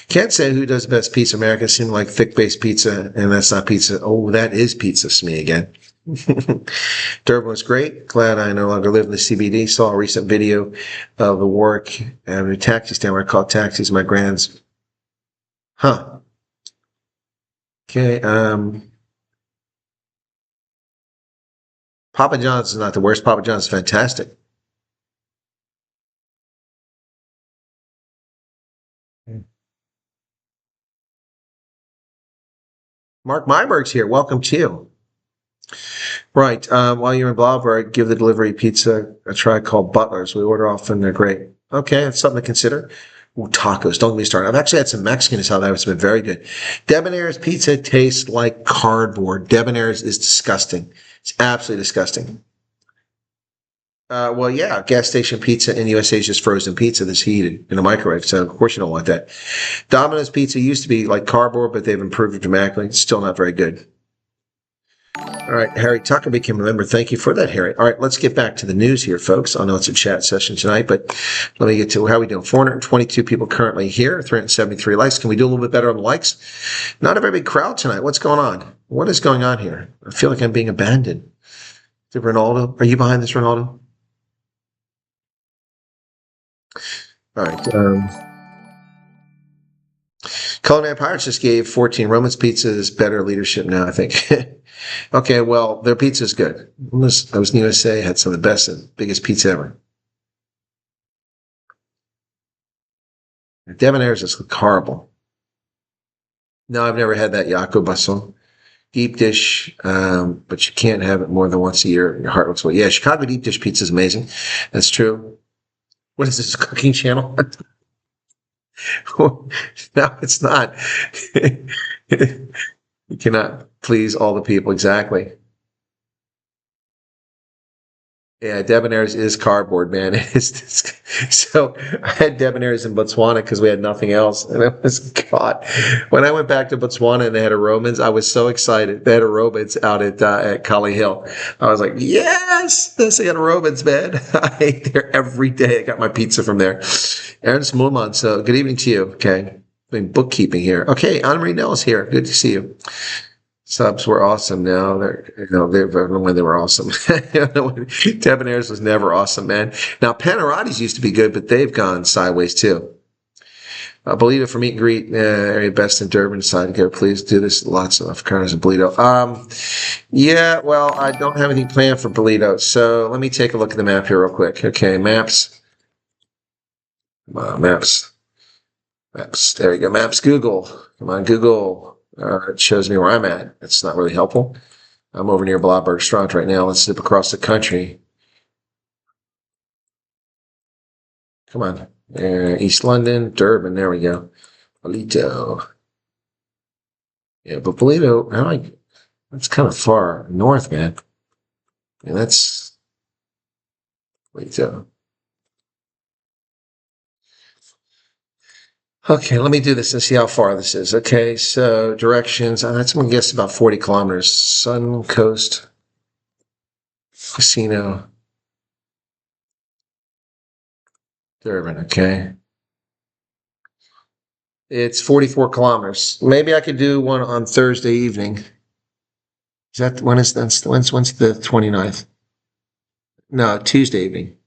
Can't say who does the best pizza. America seems like thick-based pizza, and that's not pizza. Oh, that is pizza. It's me again. Durban was great. Glad I no longer live in the CBD. Saw a recent video of the Warwick Avenue taxi stand where I called taxis. My grand's. Huh. Okay. Papa John's is not the worst. Papa John's is fantastic. Mark Myberg's here. Welcome to you. Right. While you're in Blavard, give the delivery pizza a try called Butler's. We order often. They're great. Okay. That's something to consider. Ooh, tacos. Don't get me started. I've actually had some Mexican in South Africa. It's been very good. Debonair's pizza tastes like cardboard. Debonair's is disgusting. It's absolutely disgusting. Well, yeah, gas station pizza in USA is just frozen pizza that's heated in a microwave. So, of course, you don't want that. Domino's pizza used to be like cardboard, but they've improved it dramatically. It's still not very good. All right, Harry Tucker became a member. Thank you for that, Harry. All right, let's get back to the news here, folks. I know it's a chat session tonight, but let me get to how we doing. 422 people currently here, 373 likes. Can we do a little bit better on the likes? Not a very big crowd tonight. What's going on? What is going on here? I feel like I'm being abandoned. Is it Ronaldo? Are you behind this, Ronaldo? All right. Culinary Pirates just gave 14 Romans pizzas better leadership now, I think. Okay, well, their pizza is good. I was in the USA, had some of the best and biggest pizza ever. Debonair's is horrible. No, I've never had that Jaco Basson. Deep dish, but you can't have it more than once a year. Your heart looks well. Yeah, Chicago deep dish pizza is amazing. That's true. What is this, cooking channel? No, it's not. You cannot please all the people. Exactly. Yeah, debonaires is cardboard, man. So I had debonaires in Botswana because we had nothing else, and it was God. When I went back to Botswana and they had aerobans, I was so excited. They had aerobans out at Colonial. I was like, yes, they had aerobans, man. I ate there every day. I got my pizza from there. Ernst Mulman, so good evening to you. Okay, doing bookkeeping here. Okay, Anne-Marie Nell's here. Good to see you. Subs were awesome. Now they when they were awesome. Debonaires was never awesome, man. Now Panarottis used to be good, but they've gone sideways too. Bolito for meet and greet area best in Durban. Side to go, please do this. Lots of cars in Bolito. Yeah. Well, I don't have anything planned for Bolito, so let me take a look at the map here real quick. Okay, maps. Maps. There we go. Maps. Google. Come on, Google. It shows me where I'm at. It's not really helpful. I'm over near Blauberg Strand right now. Let's zip across the country. Come on. East London, Durban. There we go. Bolito. Yeah, but Bolito, that's kind of far north, man. And that's Bolito. Okay, let me do this and see how far this is. Okay, so directions. That's, I'm going to guess, about 40 kilometers. Sun Coast Casino. Durban, okay. It's 44 kilometers. Maybe I could do one on Thursday evening. Is that, when's the 29th? No, Tuesday evening.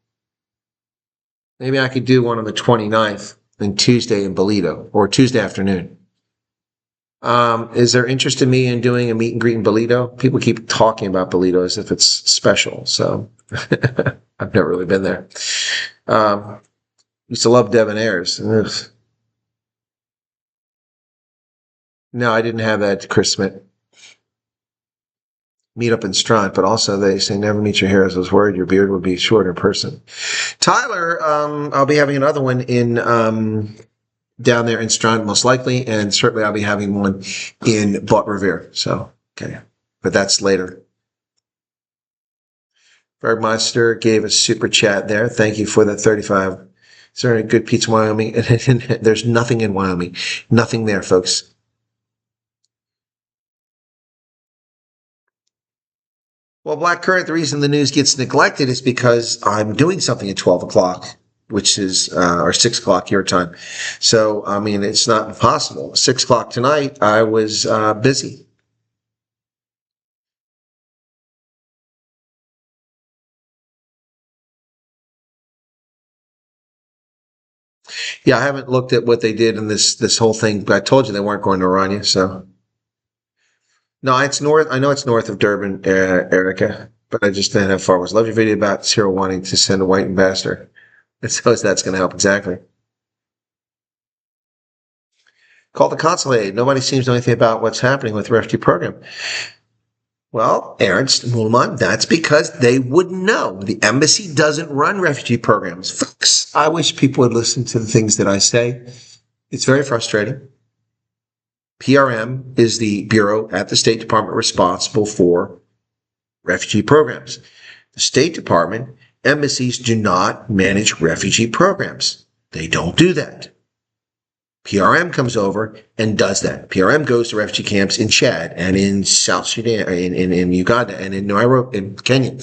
Maybe I could do one on the 29th. And Tuesday in Bolito, or Tuesday afternoon. Is there interest in me in doing a meet and greet in Bolito? People keep talking about Bolito as if it's special, so I've never really been there. Used to love debonaires. Ugh. No, I didn't have that, Chris Smith. Meet up in Strand, but also they say never meet your heroes. I was worried your beard would be short in person. Tyler, I'll be having another one in down there in Strand most likely, and certainly I'll be having one in Bot Revere. So okay, but that's later. Bergmeister gave a super chat there. Thank you for the 35. Is there any good pizza in Wyoming? There's nothing in Wyoming. Nothing there, folks. Well, Black Current, the reason the news gets neglected is because I'm doing something at 12 o'clock, which is, or 6 o'clock your time. So, I mean, it's not impossible. 6 o'clock tonight, I was busy. Yeah, I haven't looked at what they did in this whole thing, but I told you they weren't going to run you, so. No, it's north. I know it's north of Durban, Erica, but I just didn't have far was. Love your video about Cyril wanting to send a white ambassador. And so that's going to help exactly. Call the consulate. Nobody seems to know anything about what's happening with the refugee program. Well, Ernst Mulman, that's because they wouldn't know. The embassy doesn't run refugee programs. Folks, I wish people would listen to the things that I say. It's very frustrating. PRM is the bureau at the State Department responsible for refugee programs. The State Department, embassies do not manage refugee programs. They don't do that. PRM comes over and does that. PRM goes to refugee camps in Chad and in South Sudan, in Uganda and in Nairobi, in Kenya.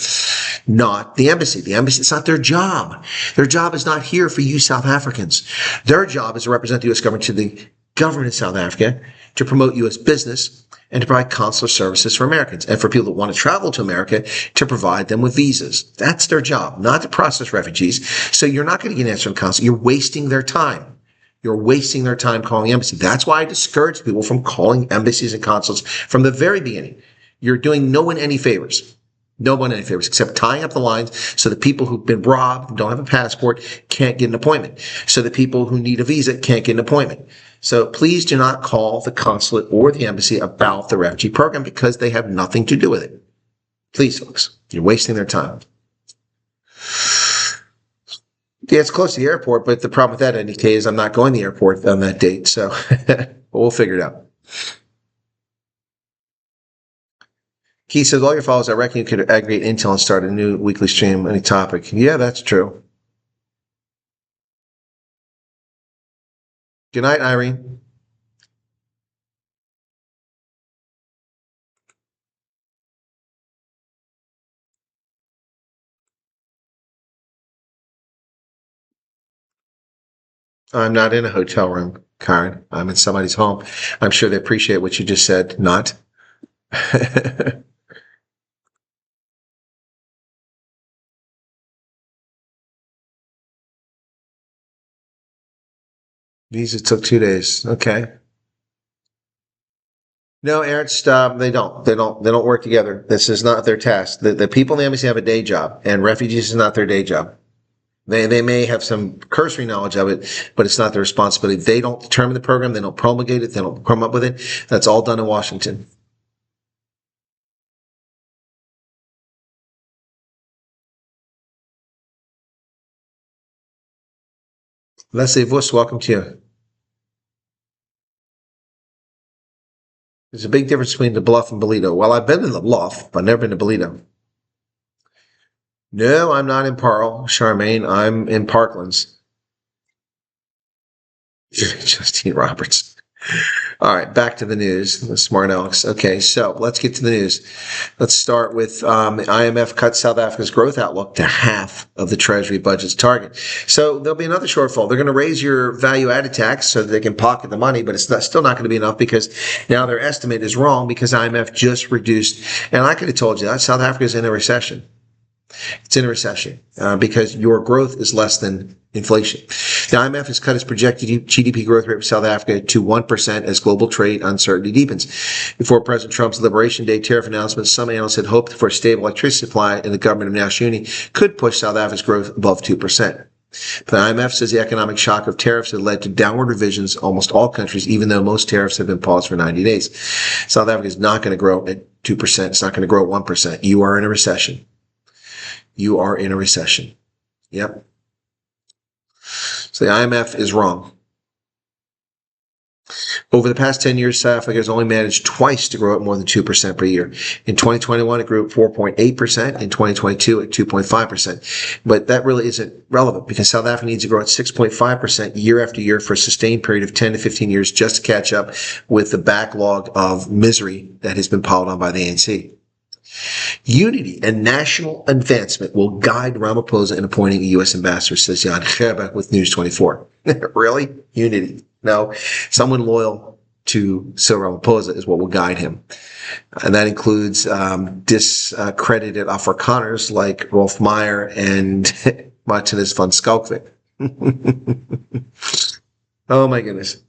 Not the embassy. The embassy, it's not their job. Their job is not here for you South Africans. Their job is to represent the U.S. government to the government of South Africa, to promote U.S. business, and to provide consular services for Americans, and for people that want to travel to America, to provide them with visas. That's their job, not to process refugees. So you're not going to get an answer from consulate. You're wasting their time. You're wasting their time calling the embassy. That's why I discourage people from calling embassies and consulates from the very beginning. You're doing no one any favors. No one any favors, except tying up the lines so the people who've been robbed, don't have a passport, can't get an appointment. So the people who need a visa can't get an appointment. So please do not call the consulate or the embassy about the refugee program because they have nothing to do with it. Please, folks, you're wasting their time. Yeah, it's close to the airport, but the problem with that, NDK, is I'm not going to the airport on that date, so but we'll figure it out. Keith says, all your followers, I reckon you could aggregate intel and start a new weekly stream, any topic. Yeah, that's true. Good night, Irene. I'm not in a hotel room, Karen. I'm in somebody's home. I'm sure they appreciate what you just said. Not. Visa took 2 days. Okay. No, Ernst, they don't. They don't work together. This is not their task. The people in the embassy have a day job, and refugees is not their day job. They may have some cursory knowledge of it, but it's not their responsibility. They don't determine the program. They don't promulgate it. They don't come up with it. That's all done in Washington. Leslie Vuss, welcome to you. There's a big difference between the Bluff and Bolito. Well, I've been to the Bluff, but I've never been to Bolito. No, I'm not in Pearl, Charmaine. I'm in Parklands. Justine Roberts. All right, back to the news. The smart Alex. Okay, so let's get to the news. Let's start with IMF cut South Africa's growth outlook to half of the Treasury budget's target. So there'll be another shortfall. They're going to raise your value-added tax so that they can pocket the money, but it's still not going to be enough because now their estimate is wrong because IMF just reduced, and I could have told you that South Africa is in a recession. It's in a recession because your growth is less than inflation. The IMF has cut its projected GDP growth rate for South Africa to 1% as global trade uncertainty deepens. Before President Trump's Liberation Day tariff announcement, some analysts had hoped for a stable electricity supply, and the government of national unity could push South Africa's growth above 2%. But the IMF says the economic shock of tariffs had led to downward revisions in almost all countries, even though most tariffs have been paused for 90 days. South Africa is not going to grow at 2%. It's not going to grow at 1%. You are in a recession. You are in a recession. Yep. So the IMF is wrong. Over the past 10 years, South Africa has only managed twice to grow at more than 2% per year. In 2021, it grew at 4.8%. In 2022, at 2.5%. But that really isn't relevant because South Africa needs to grow at 6.5% year after year for a sustained period of 10 to 15 years just to catch up with the backlog of misery that has been piled on by the ANC. Unity and national advancement will guide Ramaphosa in appointing a U.S. ambassador, says Jan Gerber with News 24. Really? Unity? No. Someone loyal to Cyril Ramaphosa is what will guide him. And that includes discredited Afrikaners like Rolf Meyer and Martinez van Schalkwyk. Oh, my goodness.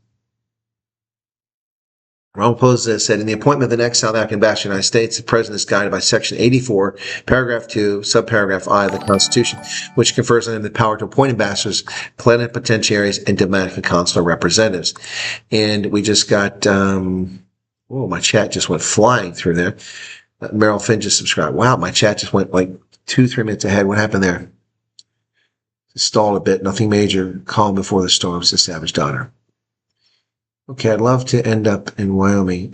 Ramaphosa said, in the appointment of the next South African ambassador to the United States, the president is guided by Section 84, Paragraph 2, Subparagraph I of the Constitution, which confers on him the power to appoint ambassadors, plenipotentiaries, and diplomatic and consular representatives. And we just got, my chat just went flying through there. Merrill Finn just subscribed. Wow, my chat just went like 2-3 minutes ahead. What happened there? Stalled a bit. Nothing major. Calm before the storm, says Savage Donner. Okay, I'd love to end up in Wyoming.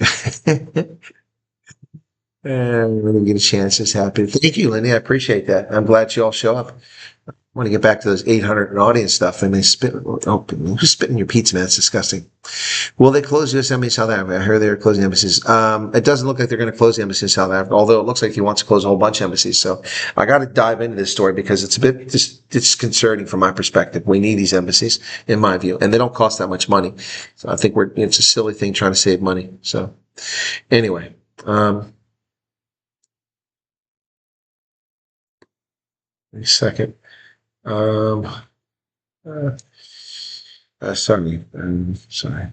When we get a chance, this happen. Thank you, Lindy. I appreciate that. I'm glad you all show up. I want to get back to those 800 in audience stuff. I mean, who's spitting your pizza, man? It's disgusting. Will they close U.S. Embassy in South Africa? I heard they're closing embassies. It doesn't look like they're going to close the embassy in South Africa, although it looks like he wants to close a whole bunch of embassies. So I got to dive into this story because it's a bit disconcerting from my perspective. We need these embassies, in my view, and they don't cost that much money. So I think it's a silly thing trying to save money. So anyway, wait a second. Sorry. Sorry.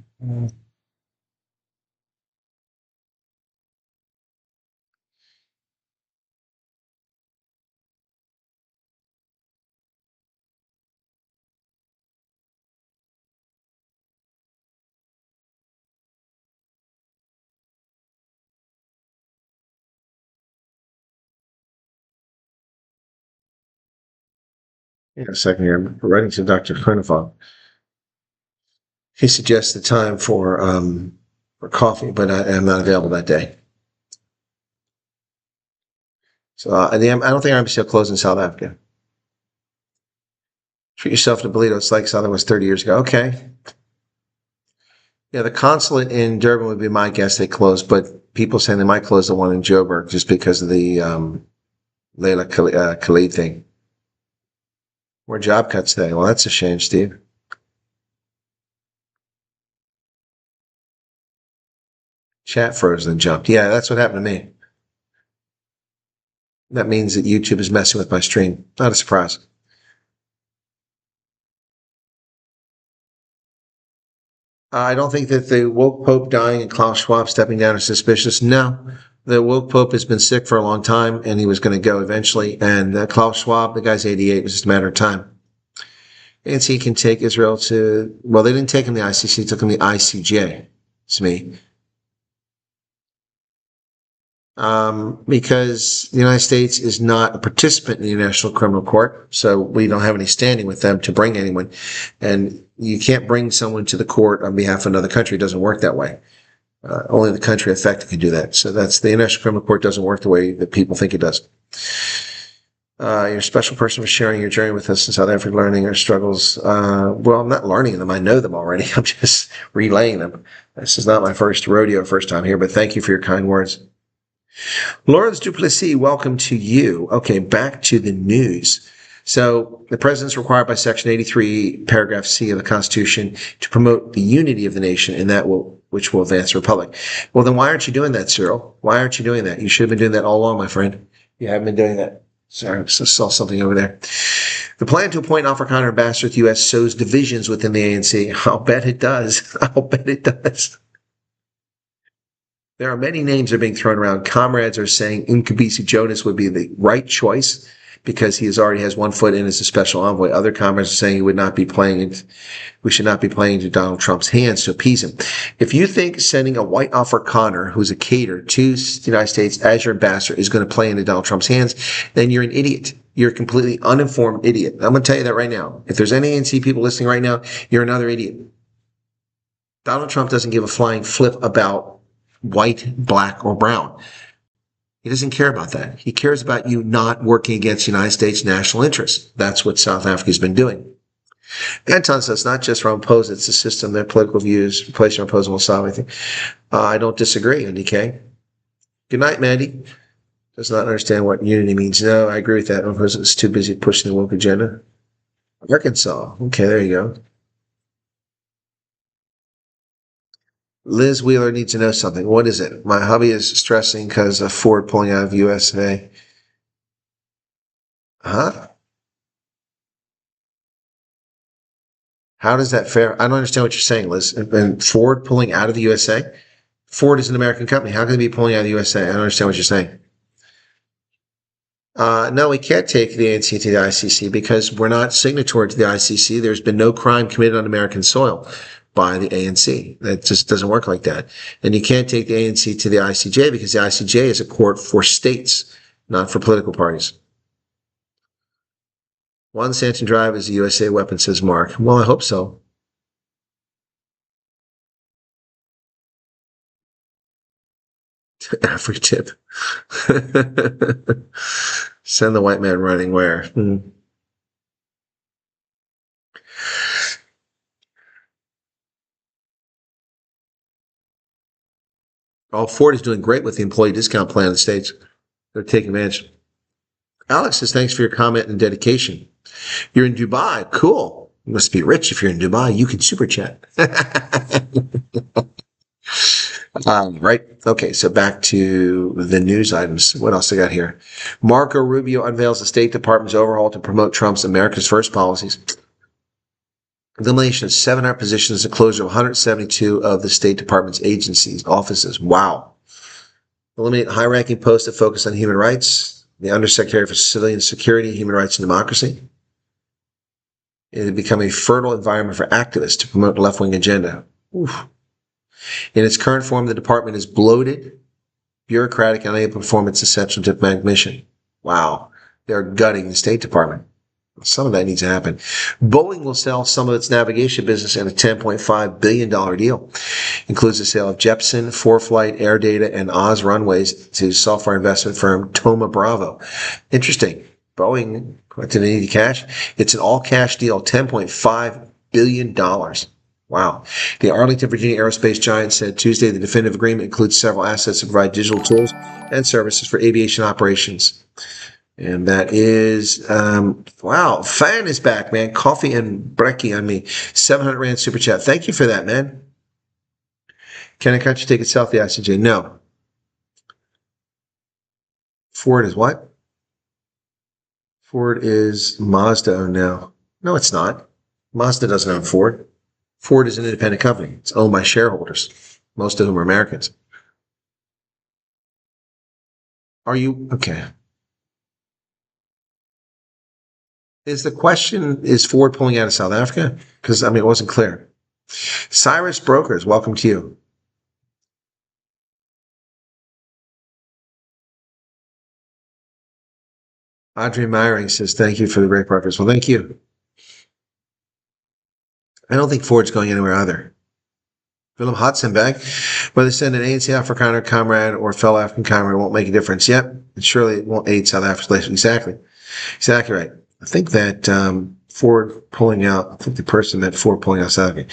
A second here. I'm writing to Dr. Kernifov. He suggests the time for coffee, but I am not available that day. So I don't think our embassy will close in South Africa. Treat yourself to Bolito. It's like Southern was 30 years ago. Okay. Yeah, the consulate in Durban would be my guess. They closed, but people saying they might close the one in Joburg just because of the Leila Khalid thing. More job cuts today. Well, that's a shame, Steve. Chat froze and jumped. Yeah, that's what happened to me. That means that YouTube is messing with my stream. Not a surprise. I don't think that the woke Pope dying and Klaus Schwab stepping down is suspicious. No, the woke Pope has been sick for a long time, and he was going to go eventually. And Klaus Schwab, the guy's 88, it was just a matter of time. ANC can take Israel to, well, they didn't take him to the ICC, they took him to the ICJ. It's me. Because the United States is not a participant in the International Criminal Court, so we don't have any standing with them to bring anyone. And you can't bring someone to the court on behalf of another country. It doesn't work that way. Only the country affected can do that. So that's the International Criminal Court doesn't work the way that people think it does. You're a special person for sharing your journey with us in South Africa, learning our struggles. Well, I'm not learning them. I know them already. I'm just relaying them. This is not my first rodeo, first time here, but thank you for your kind words. Lawrence Duplessis, welcome to you. Okay, back to the news. So the president's required by Section 83, paragraph C of the Constitution to promote the unity of the nation, and which will advance the republic. Well, then why aren't you doing that, Cyril? Why aren't you doing that? You should have been doing that all along, my friend. You haven't been doing that. Sorry, I saw something over there. The plan to appoint Afrikaner ambassador to the U.S. sows divisions within the ANC. I'll bet it does. I'll bet it does. There are many names that are being thrown around. Comrades are saying Nkabisi Jonas would be the right choice because he already has 1 foot in as a special envoy. Other comrades are saying he would not be playing. We should not be playing into Donald Trump's hands to appease him. If you think sending a white Afrikaner who's a cater to the United States as your ambassador is going to play into Donald Trump's hands, then you're an idiot. You're a completely uninformed idiot. I'm going to tell you that right now. If there's any ANC people listening right now, you're another idiot. Donald Trump doesn't give a flying flip about white, black, or brown. He doesn't care about that. He cares about you not working against the United States national interests. That's what South Africa's been doing. Anton says, not just Ramaphosa, it's the system, their political views, replacing Ramaphosa will solve anything. I don't disagree, NDK. Good night, Mandy. Does not understand what unity means. No, I agree with that. Ramaphosa is too busy pushing the woke agenda. Arkansas. Okay, there you go. Liz Wheeler needs to know something. What is it? My hubby is stressing because of Ford pulling out of USA. Huh? How does that fare? I don't understand what you're saying, Liz. And Ford pulling out of the USA? Ford is an American company. How can they be pulling out of the USA? I don't understand what you're saying. No, we can't take the ANC to the ICC because we're not signatory to the ICC. There's been no crime committed on American soil by the ANC. That just doesn't work like that. And you can't take the ANC to the ICJ because the ICJ is a court for states, not for political parties. One Stanton Drive is a USA weapon, says Mark. Well, I hope so. Africa tip. Send the white man running where? Oh, Ford is doing great with the employee discount plan in the States. They're taking advantage. Alex says, thanks for your comment and dedication. You're in Dubai. Cool. You must be rich if you're in Dubai. You can super chat. Right. Okay, so back to the news items. What else I got here? Marco Rubio unveils the State Department's overhaul to promote Trump's America's First policies. Elimination of 700 positions, the closure of 172 of the State Department's agencies, offices. Wow. Eliminate high-ranking posts that focus on human rights. The Undersecretary for Civilian Security, Human Rights, and Democracy. It had become a fertile environment for activists to promote the left-wing agenda. Oof. In its current form, the department is bloated, bureaucratic, and unable to perform its essential diplomatic mission. Wow. They're gutting the State Department. Some of that needs to happen. Boeing will sell some of its navigation business in a $10.5 billion deal. Includes the sale of Jepson, ForeFlight, Air Data, and Oz Runways to software investment firm Thoma Bravo. Interesting. Boeing, did they need cash? It's an all-cash deal, $10.5 billion. Wow. The Arlington, Virginia aerospace giant said Tuesday the definitive agreement includes several assets to provide digital tools and services for aviation operations. And that is, wow, Fan is back, man. Coffee and brekkie on me. 700 Rand super chat. Thank you for that, man. Can I catch you take it south? The ICJ? No. Ford is what? Ford is Mazda owned now. No, it's not. Mazda doesn't own Ford. Ford is an independent company. It's owned by shareholders, most of whom are Americans. Are you, okay. Is the question, is Ford pulling out of South Africa? Because, I mean, it wasn't clear. Cyrus Brokers, welcome to you. Audrey Myring says, thank you for the great progress. Well, thank you. I don't think Ford's going anywhere either. Willem Hotzenbeck, whether send an ANC Afrikaner comrade or fellow African comrade won't make a difference. Yep, and surely it won't aid South Africa's relations. Exactly right. I think that Ford pulling out, I think the person meant Ford pulling out South Africa.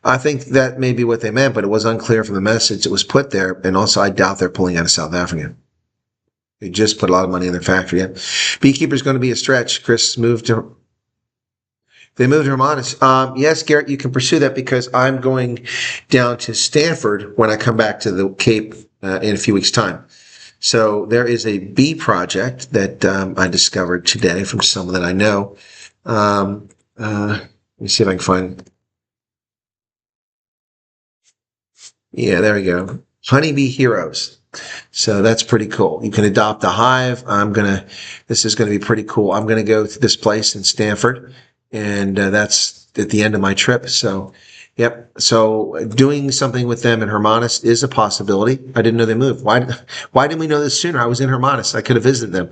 I think that may be what they meant, but it was unclear from the message that was put there. And also, I doubt they're pulling out of South Africa. They just put a lot of money in their factory. Yeah. Beekeeper's going to be a stretch. Chris moved to. They moved to Hermanus. Yes, Garrett, you can pursue that because I'm going down to Stanford when I come back to the Cape in a few weeks' time. So there is a bee project that I discovered today from someone that I know. Let me see if I can find it. Yeah, there we go. Honeybee Heroes. So that's pretty cool. You can adopt a hive. This is going to be pretty cool. I'm going to go to this place in Stanford, and that's at the end of my trip. So, yep. So doing something with them in Hermanus is a possibility. I didn't know they moved. Why didn't we know this sooner? I was in Hermanus. I could have visited them.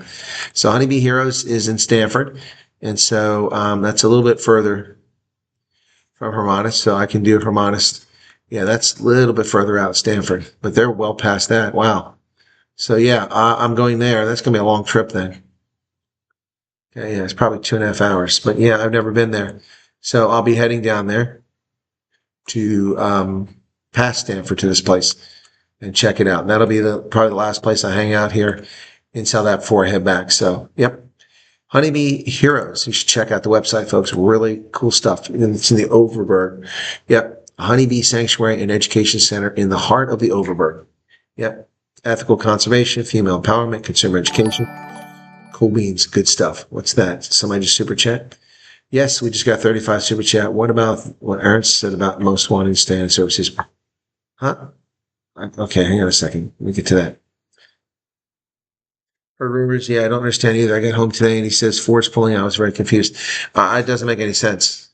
So Honeybee Heroes is in Stanford. And so that's a little bit further from Hermanus. So I can do Hermanus. Yeah, that's a little bit further out, Stanford. But they're well past that. Wow. So yeah, I'm going there. That's going to be a long trip then. Okay, yeah, it's probably 2.5 hours. But yeah, I've never been there. So I'll be heading down there to past Stanford to this place and check it out. And that'll be probably the last place I hang out here in South Africa before I head back. So, yep. Honeybee Heroes. You should check out the website, folks. Really cool stuff. And it's in the Overberg. Yep. Honeybee Sanctuary and Education Center in the heart of the Overberg. Yep. Ethical conservation, female empowerment, consumer education. Cool beans. Good stuff. What's that? Somebody just super chat? Yes, we just got 35 super chat. What about what Ernst said about most wanted to stay in services? Huh? Okay, hang on a second. Let me get to that. Heard rumors. Yeah, I don't understand either. I got home today and he says Ford's pulling out. I was very confused. It doesn't make any sense.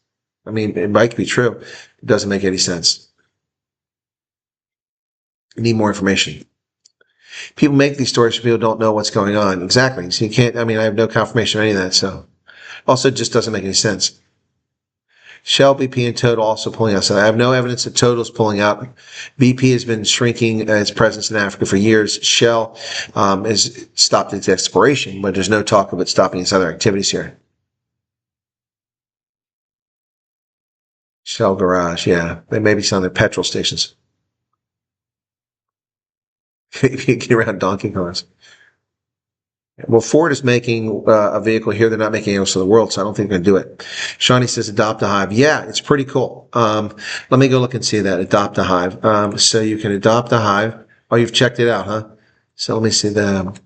I mean, it might be true. It doesn't make any sense. You need more information. People make these stories so people don't know what's going on. Exactly. So you can't, I mean, I have no confirmation of any of that. So also it just doesn't make any sense. Shell, BP, and Total also pulling out. So I have no evidence that Total is pulling out. BP has been shrinking its presence in Africa for years. Shell has stopped its exploration, but there's no talk of it stopping its other activities here. Shell Garage, yeah. They may be selling their petrol stations. If you get around donkey cars. Well, Ford is making a vehicle here. They're not making it else for the world, so I don't think they're going to do it. Shawnee says adopt a hive. Yeah, it's pretty cool. Let me go look and see that. Adopt a hive. So you can adopt a hive. Oh, you've checked it out, huh? So let me see the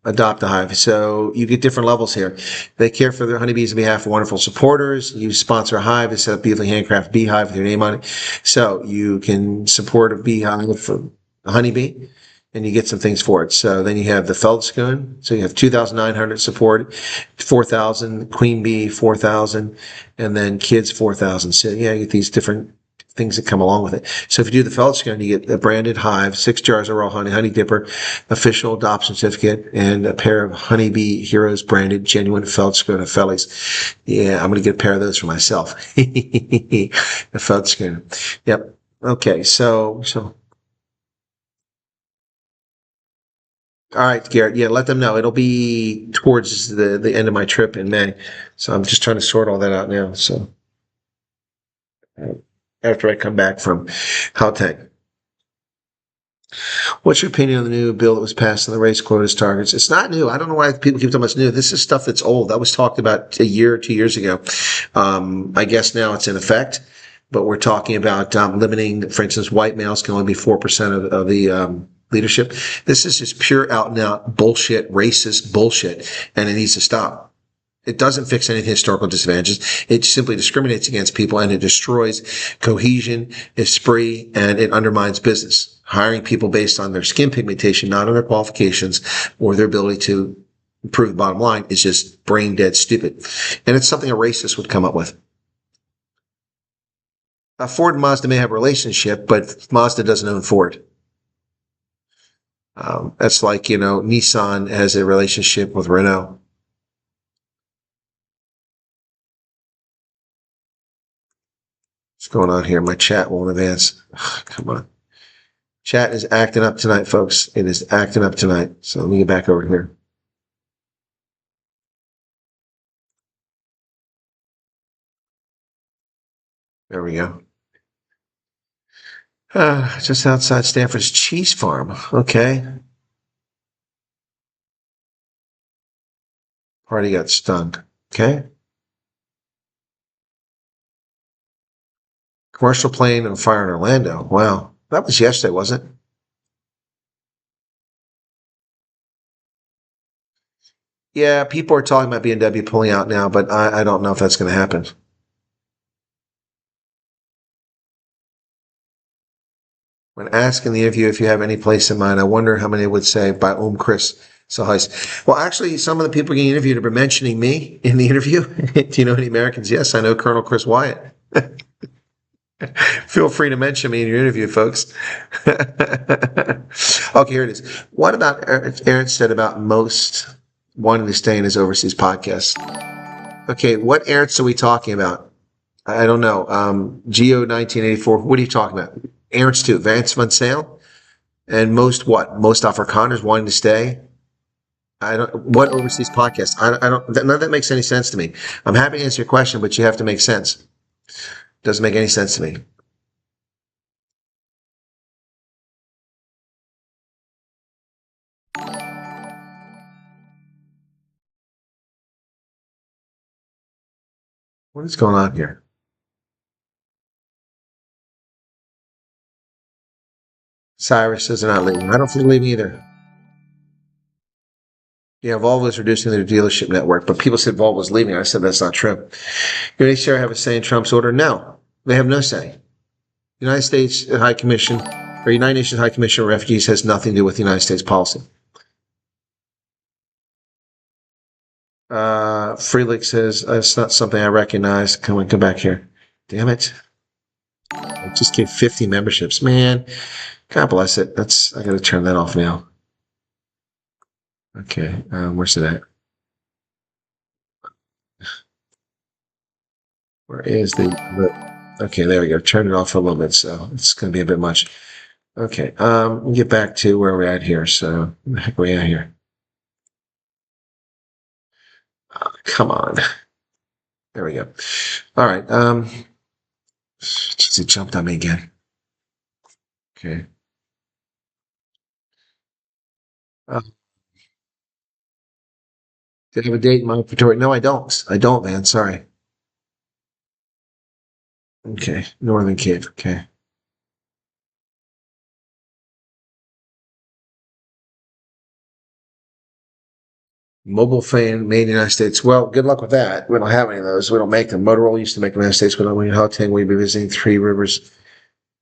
adopt a hive. So you get different levels here. They care for their honeybees on behalf of wonderful supporters. You sponsor a hive. They set up beautifully handcrafted beehive with your name on it. So you can support a beehive for a honeybee, and you get some things for it. So then you have the Feldskun. So you have 2,900 support, 4,000, Queen Bee, 4,000, and then Kids, 4,000. So yeah, you get these different things that come along with it. So if you do the felt scan, you get a branded hive, 6 jars of raw honey, honey dipper, official adoption certificate, and a pair of Honeybee Heroes branded genuine felt scan of fellies. Yeah, I'm going to get a pair of those for myself. The felt scan. Yep. Okay. So. All right, Garrett. Yeah, let them know. It'll be towards the end of my trip in May. So I'm just trying to sort all that out now. So after I come back from Gauteng. What's your opinion on the new bill that was passed on the race quotas targets? It's not new. I don't know why people keep talking about it's new. This is stuff that's old. That was talked about a year or 2 years ago. I guess now it's in effect, but we're talking about limiting, for instance, white males can only be 4% of the leadership. This is just pure out and out bullshit, racist bullshit, and it needs to stop. It doesn't fix any historical disadvantages. It simply discriminates against people, and it destroys cohesion, esprit, and it undermines business. Hiring people based on their skin pigmentation, not on their qualifications or their ability to improve the bottom line, is just brain dead stupid. And it's something a racist would come up with. Ford and Mazda may have a relationship, but Mazda doesn't own Ford. That's like, Nissan has a relationship with Renault. What's going on here? My chat won't advance. Come on. Chat is acting up tonight, folks. It is acting up tonight. So let me get back over here. There we go. Just outside Stanford's cheese farm. Okay. Party got stung. Okay. Commercial plane on fire in Orlando. Wow. That was yesterday, wasn't it? Yeah, people are talking about BMW pulling out now, but I don't know if that's going to happen. When asked in the interview if you have any place in mind, I wonder how many would say by Chris Sahais. Well, actually, some of the people getting interviewed are mentioning me in the interview. Do you know any Americans? Yes, I know Colonel Chris Wyatt. Feel free to mention me in your interview, folks. Okay, here it is. What about Aaron said about most wanting to stay in his overseas podcast? Okay, what Ernst are we talking about? I don't know. Geo 1984. What are you talking about? Ernst too. Vance Van Sale? And most what? Most Afrikaners wanting to stay? What overseas podcast? I don't, none of that makes any sense to me. I'm happy to answer your question, but you have to make sense. Doesn't make any sense to me. What is going on here? Cyrus says they're not leaving. I don't think they're leaving either. Yeah, Volvo is reducing their dealership network, but people said Volvo was leaving. I said that's not true. UNHCR have a say in Trump's order? No, they have no say. United States High Commission or United Nations High Commission on Refugees has nothing to do with the United States policy. Freelix says it's not something I recognize. Come back here. Damn it. I just gave 50 memberships. Man, God bless it. I got to turn that off now. Okay, where's it at? Where is okay, there we go. Turn it off for a little bit, so it's going to be a bit much. Okay, we'll get back to where we're at here. So, where the heck are we at here? Come on. There we go. All right. It jumped on me again. Okay. Do I have a date in mind for tour? No, I don't. I don't, man. Sorry. Okay. Northern Cape. Okay. Mobile phone made in the United States. Well, good luck with that. We don't have any of those. We don't make them. Motorola used to make them in the United States. We don't. In Gauteng, we'd be visiting Three Rivers.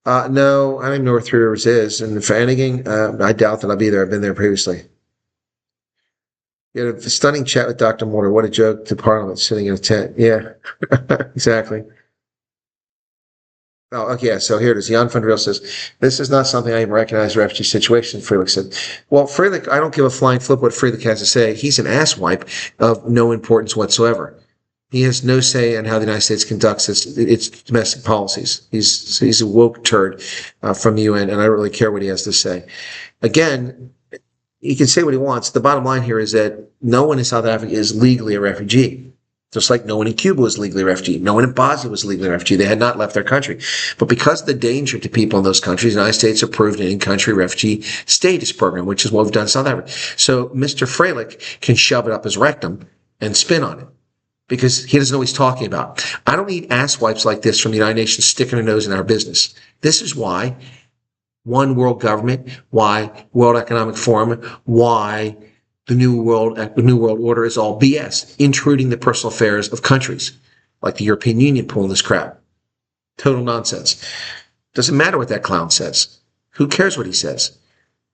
No, I don't even know where Three Rivers is. And for anything, I doubt that I'll be there. I've been there previously. You had a stunning chat with Dr. Mortar. What a joke to Parliament sitting in a tent. Yeah, exactly. Oh, okay. Yeah, so here it is. Jan van Driel says, this is not something I even recognize in refugee situation, Freilich said. Well, Freilich, I don't give a flying flip what Freilich has to say. He's an asswipe of no importance whatsoever. He has no say in how the United States conducts its domestic policies. He's a woke turd from the UN, and I don't really care what he has to say. Again, he can say what he wants. The bottom line here is that no one in South Africa is legally a refugee. Just like no one in Cuba was legally a refugee. No one in Bosnia was legally a refugee. They had not left their country. But because of the danger to people in those countries, the United States approved an in-country refugee status program, which is what we've done in South Africa. So Mr. Freilich can shove it up his rectum and spin on it because he doesn't know what he's talking about. I don't need asswipes like this from the United Nations sticking their nose in our business. This is why one world government, why World Economic Forum, why the New World Order is all BS, intruding the personal affairs of countries, like the European Union pulling this crap. Total nonsense. Doesn't matter what that clown says. Who cares what he says?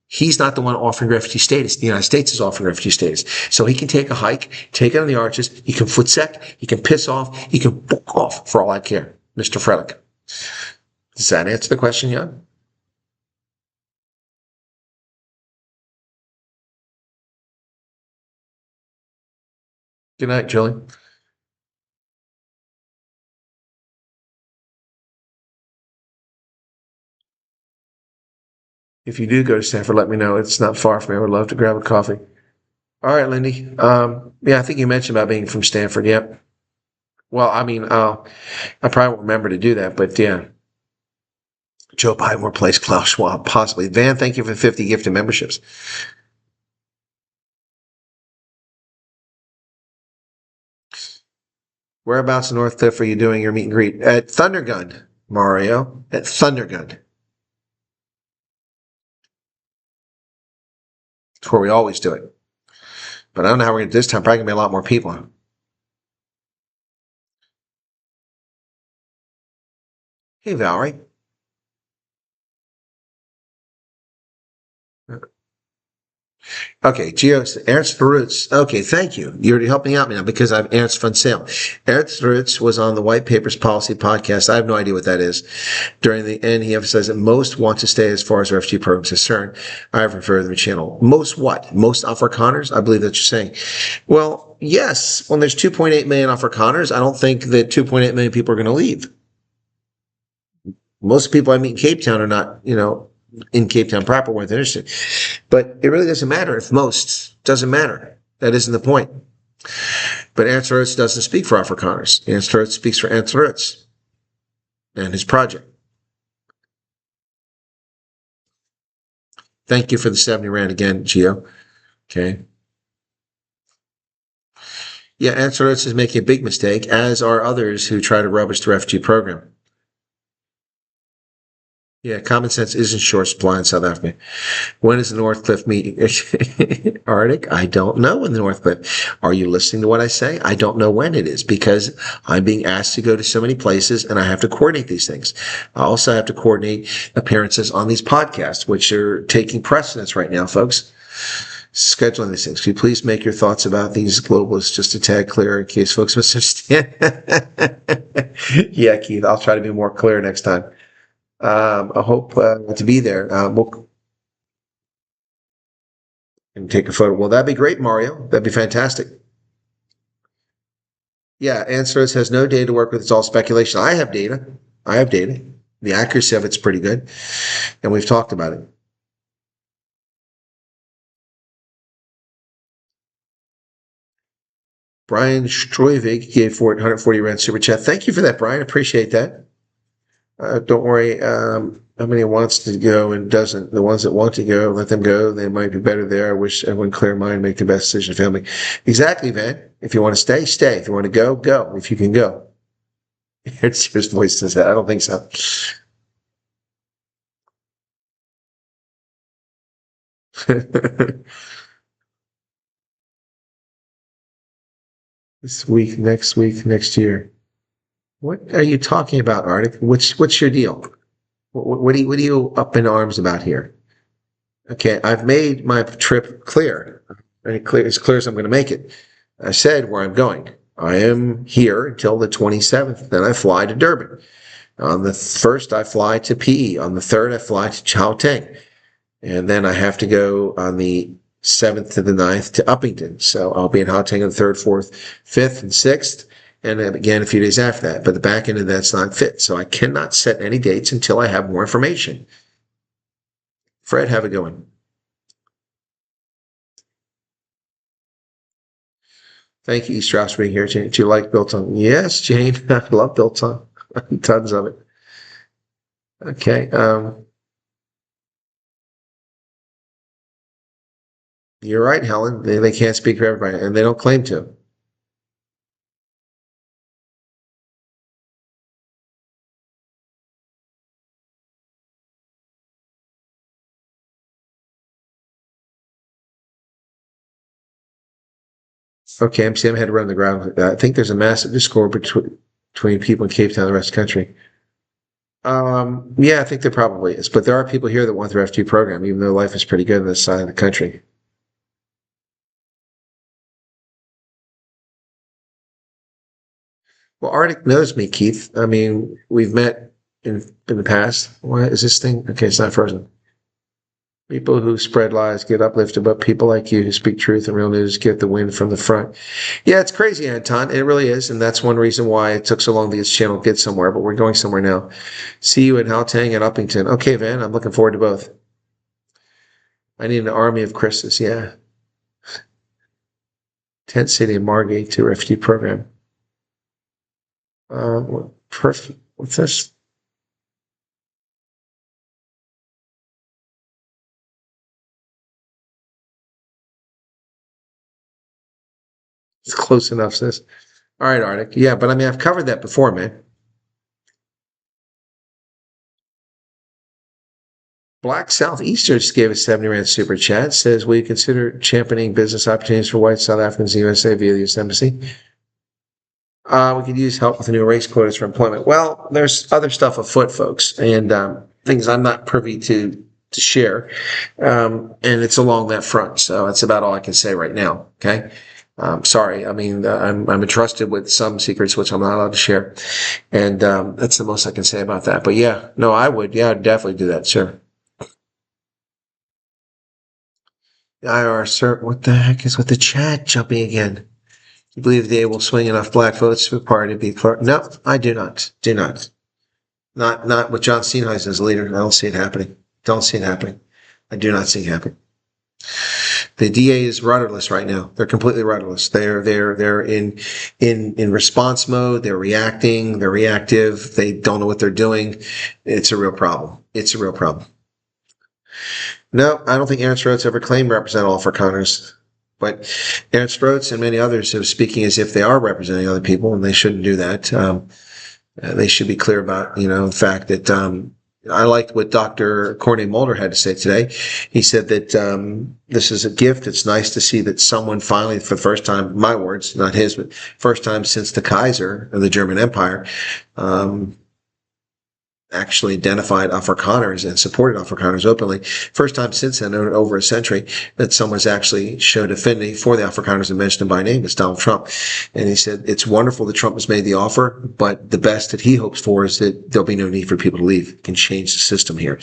He's not the one offering refugee status. The United States is offering refugee status. So he can take a hike, take it on the arches, he can footsec, he can piss off, he can book off for all I care. Mr. Freilich. Does that answer the question, Jan? Good night, Julie. If you do go to Stanford, let me know. It's not far from me. I would love to grab a coffee. All right, Lindy. Yeah, I think you mentioned about being from Stanford. Yep. Well, I mean, I probably won't remember to do that, but yeah. Joe Biden will replace Klaus Schwab, possibly. Van, thank you for 50 gifted memberships. Whereabouts in North Cliff are you doing your meet and greet? At Thundergun, Mario. At Thundergun. It's where we always do it. But I don't know how we're going to do this time. Probably going to be a lot more people. Hey, Valerie. Okay, Geo, Ernst Roots. Okay, thank you. You're helping out me now because I'm Ernst von Sale. Ernst Roots was on the White Papers Policy podcast. I have no idea what that is. During the end, he emphasized that most want to stay as far as refugee programs are concerned. I have referred to the channel. Most what? Most Afrikaners? I believe that you're saying. Well, yes. When there's 2.8 million Afrikaners, I don't think that 2.8 million people are going to leave. Most people I meet in Cape Town are not, in Cape Town proper weren't interested. But it really doesn't matter if most. Doesn't matter. That isn't the point. But Ernst Roots doesn't speak for Afrikaners. Ernst Roots speaks for Ernst Roots and his project. Thank you for the 70 Rand again, Gio. Okay. Yeah, Ernst Roots is making a big mistake, as are others who try to rubbish the refugee program. Yeah, common sense is in short supply in South Africa. When is the Northcliffe meeting? Arctic? I don't know when the Northcliffe. Are you listening to what I say? I don't know when it is because I'm being asked to go to so many places and I have to coordinate these things. I also have to coordinate appearances on these podcasts, which are taking precedence right now, folks. Scheduling these things. Could you please make your thoughts about these globalists just a tad clearer in case folks misunderstand? Yeah, Keith, I'll try to be more clear next time. I hope to be there. We'll and take a photo. Well, that'd be great, Mario. That'd be fantastic. Yeah, Answers has no data to work with. It's all speculation. I have data. The accuracy of it's pretty good, and we've talked about it. Brian Stroivig gave 140 Rand super chat. Thank you for that, Brian. Appreciate that. Don't worry how many wants to go and doesn't. The ones that want to go, let them go. They might be better there. I wish everyone clear mind, make the best decision for family. Exactly, Van. If you want to stay, stay. If you want to go, go. If you can go. It's his voice says that. I don't think so. This week, next year. What are you talking about, Arctic? What's your deal? What are you up in arms about here? Okay, I've made my trip clear. As clear as I'm going to make it. I said where I'm going. I am here until the 27th. Then I fly to Durban. On the 1st, I fly to PE. On the 3rd, I fly to Gauteng. And then I have to go on the 7th to the 9th to Uppington. So I'll be in Gauteng on the 3rd, 4th, 5th, and 6th. And then again a few days after that. But the back end of that's not fit. So I cannot set any dates until I have more information. Fred, have a good one. Thank you, Strauss, for being here. Do you like biltong? Yes, Jane. I love biltong. Tons of it. Okay. You're right, Helen. They can't speak for everybody, and they don't claim to. Okay, MCM had to run the ground. I think there's a massive discord between people in Cape Town and the rest of the country. Yeah, I think there probably is. But there are people here that want the refugee program, even though life is pretty good on this side of the country. Well, Arctic knows me, Keith. I mean, we've met in the past. Why is this thing? Okay, it's not frozen. People who spread lies get uplifted, but people like you who speak truth and real news get the wind from the front. Yeah, it's crazy, Anton. It really is. And that's one reason why it took so long to get this channel get somewhere, but we're going somewhere now. See you in Gauteng and Uppington. Okay, Van, I'm looking forward to both. I need an army of Chris's, yeah. Tent City and Margate to refugee program. Perfect. What's this? It's close enough, sis. All right, Arctic. Yeah, but I mean, I've covered that before, man. Black Southeaster just gave a 70 Rand super chat. Says, will you consider championing business opportunities for white South Africans in the USA via the U.S. Embassy? We could use help with the new race quotas for employment. Well, there's other stuff afoot, folks, and things I'm not privy to share. And it's along that front. So that's about all I can say right now. Okay. Sorry. I mean, I'm entrusted with some secrets, which I'm not allowed to share. And that's the most I can say about that. But yeah, no, I would. Yeah, I'd definitely do that. Sure. IR, sir, what the heck is with the chat jumping again? You believe they will swing enough black votes for the party to be clerk? No, I do not. Do not. Not with John Steenhuisen as leader. I don't see it happening. Don't see it happening. I do not see it happening. The DA is rudderless right now. They're completely rudderless. They're in response mode. They're reacting. They're reactive. They don't know what they're doing. It's a real problem. It's a real problem. No, I don't think Ernst Rhodes ever claimed to represent all Afrikaners. But Ernst Rhodes and many others are speaking as if they are representing other people, and they shouldn't do that. They should be clear about, the fact that I liked what Dr. Corney Mulder had to say today. He said that this is a gift. It's nice to see that someone finally, for the first time, my words, not his, but first time since the Kaiser of the German Empire, actually identified Afrikaners and supported Afrikaners openly. First time since then, over a century, that someone's actually showed affinity for the Afrikaners and mentioned them by name. It's Donald Trump. And he said, it's wonderful that Trump has made the offer, but the best that he hopes for is that there'll be no need for people to leave. It can change the system here.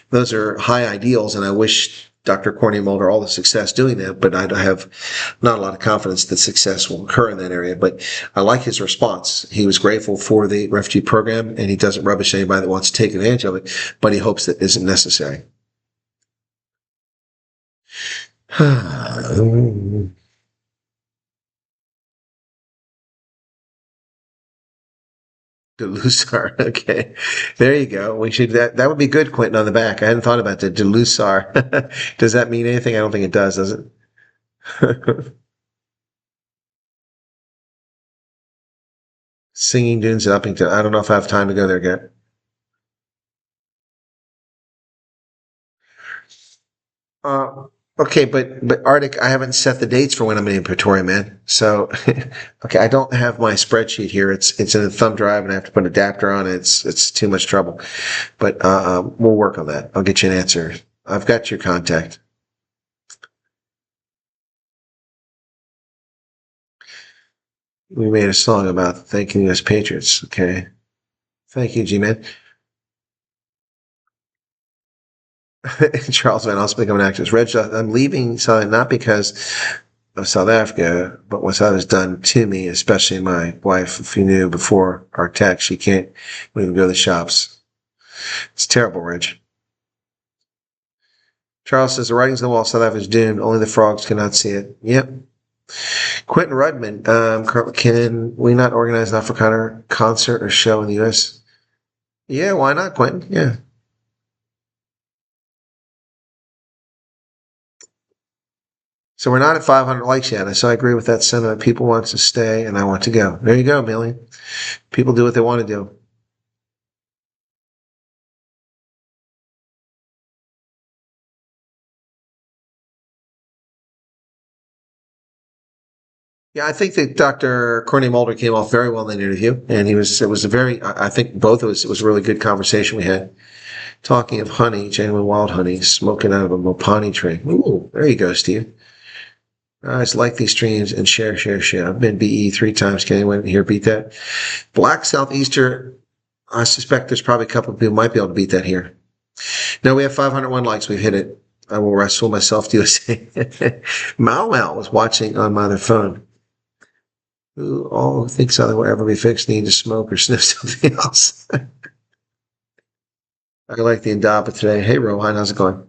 Those are high ideals, and I wish Dr. Corney Mulder all the success doing that, but I have not a lot of confidence that success will occur in that area. But I like his response. He was grateful for the refugee program, and he doesn't rubbish anybody that wants to take advantage of it, but he hopes that isn't necessary. Delusar. Okay. There you go. We should, that would be good, Quentin, on the back. I hadn't thought about that. Delusar. Does that mean anything? I don't think it does it? Singing Dunes at Uppington. I don't know if I have time to go there yet. Okay, but Arctic, I haven't set the dates for when I'm in Pretoria, man. So, okay, I don't have my spreadsheet here. It's in a thumb drive, and I have to put an adapter on it. It's too much trouble. But we'll work on that. I'll get you an answer. I've got your contact. We made a song about thanking U.S. Patriots. Okay, Thank you, G-Man. Charles Van Os become an actress. Reg, I'm leaving South, not because of South Africa, but what South has done to me, especially my wife. If you knew before our text, she can't even go to the shops. It's terrible, Reg. Charles says the writing's on the wall. South Africa is doomed. Only the frogs cannot see it. Yep. Quentin Rudman, can we not organize an Afrikaner concert or show in the U.S.? Yeah, why not, Quentin? Yeah. So we're not at 500 likes yet. So I agree with that sentiment. People want to stay, and I want to go. There you go, Millie. People do what they want to do. Yeah, I think that Dr. Courtney Mulder came off very well in the interview, and it was a very, I think both of us, it was a really good conversation we had. Talking of honey, genuine wild honey, smoking out of a Mopani tree. Ooh, there you go, Steve. I just like these streams and share. I've been BE 3 times. Can anyone here beat that? Black Southeaster, I suspect there's probably a couple of people might be able to beat that here. Now we have 501 likes. We've hit it. I will wrestle myself to say. Mal was watching on my other phone. Who all thinks something will ever be fixed need to smoke or sniff something else? I like the Indaba today. Hey, Rohan, how's it going?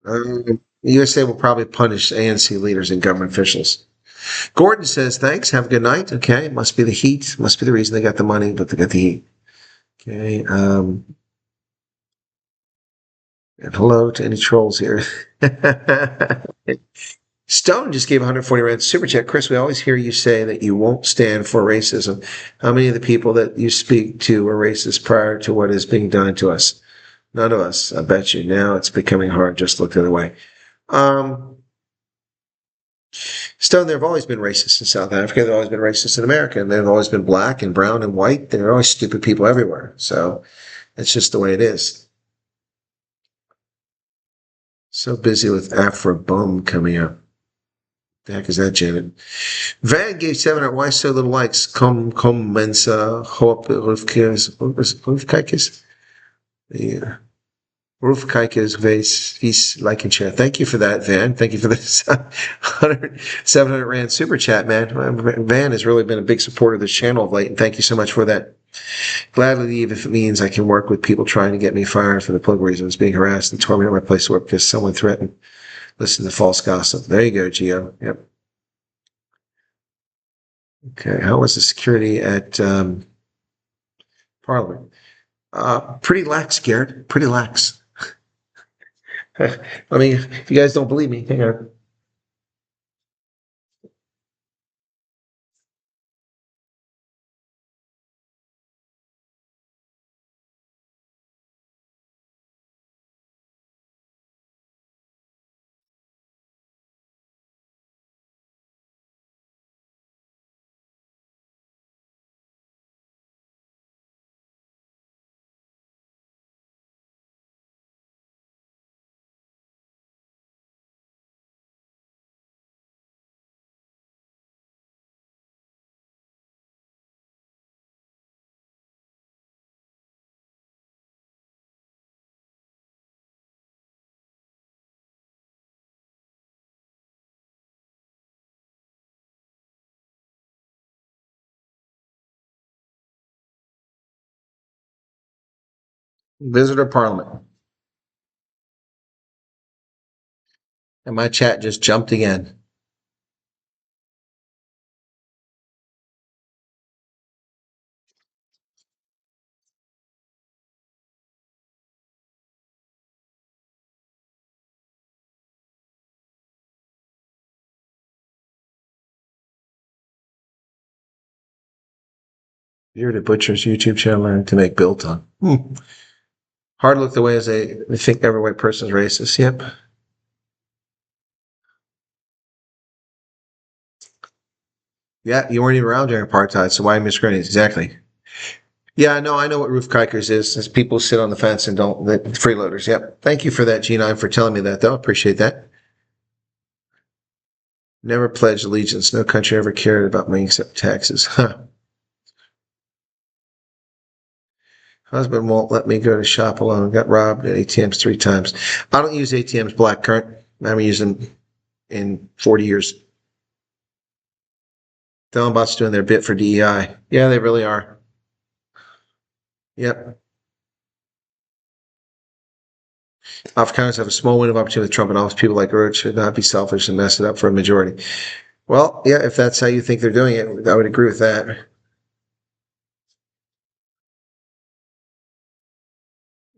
The USA will probably punish ANC leaders and government officials. Gordon says, thanks. Have a good night. Okay. Must be the heat. Must be the reason they got the money, but they got the heat. Okay. And hello to any trolls here. Stone just gave 140 Rand super chat. Chris, we always hear you say that you won't stand for racism. How many of the people that you speak to were racist prior to what is being done to us? None of us, I bet you. Now it's becoming hard. Just look the other way. Stone, there have always been racists in South Africa. There have always been racists in America. And they've always been black and brown and white. There are always stupid people everywhere. So it's just the way it is. So busy with Afro Bum coming up. The heck is that, Janet? Van gave 700. Why so little likes? Mensa, hoop, Rufkijkes. Yeah. Rufkijkes, Vies, like and share. Thank you for that, Van. Thank you for this 700 Rand super chat, man. Van has really been a big supporter of this channel of late, and thank you so much for that. Gladly leave if it means I can work with people trying to get me fired for the plug reasons, being harassed and tormented at my place of work because someone threatened. Listen to false gossip. There you go, Gio. Yep. Okay. How was the security at Parliament? Pretty lax, Garrett. Pretty lax. I mean, if you guys don't believe me, hang on. Visitor Parliament. And my chat just jumped again. Here to Butcher's YouTube channel to make built on. Hard look the way as they think every white person's racist. Yep. Yeah, you weren't even around during apartheid, so why miscredit? Exactly. Yeah, no, I know what roof kikers is people sit on the fence and don't, the freeloaders. Yep. Thank you for that, G9, for telling me that, though. Appreciate that. Never pledged allegiance. No country ever cared about me except taxes. Huh. Husband won't let me go to shop alone. Got robbed at ATMs 3 times. I don't use ATMs black current. I haven't used them in 40 years. Dellenbot's doing their bit for DEI. Yeah, they really are. Yep. Afrikaners have a small window of opportunity with Trump and office. People like Roach should not be selfish and mess it up for a majority. Well, yeah, if that's how you think they're doing it, I would agree with that.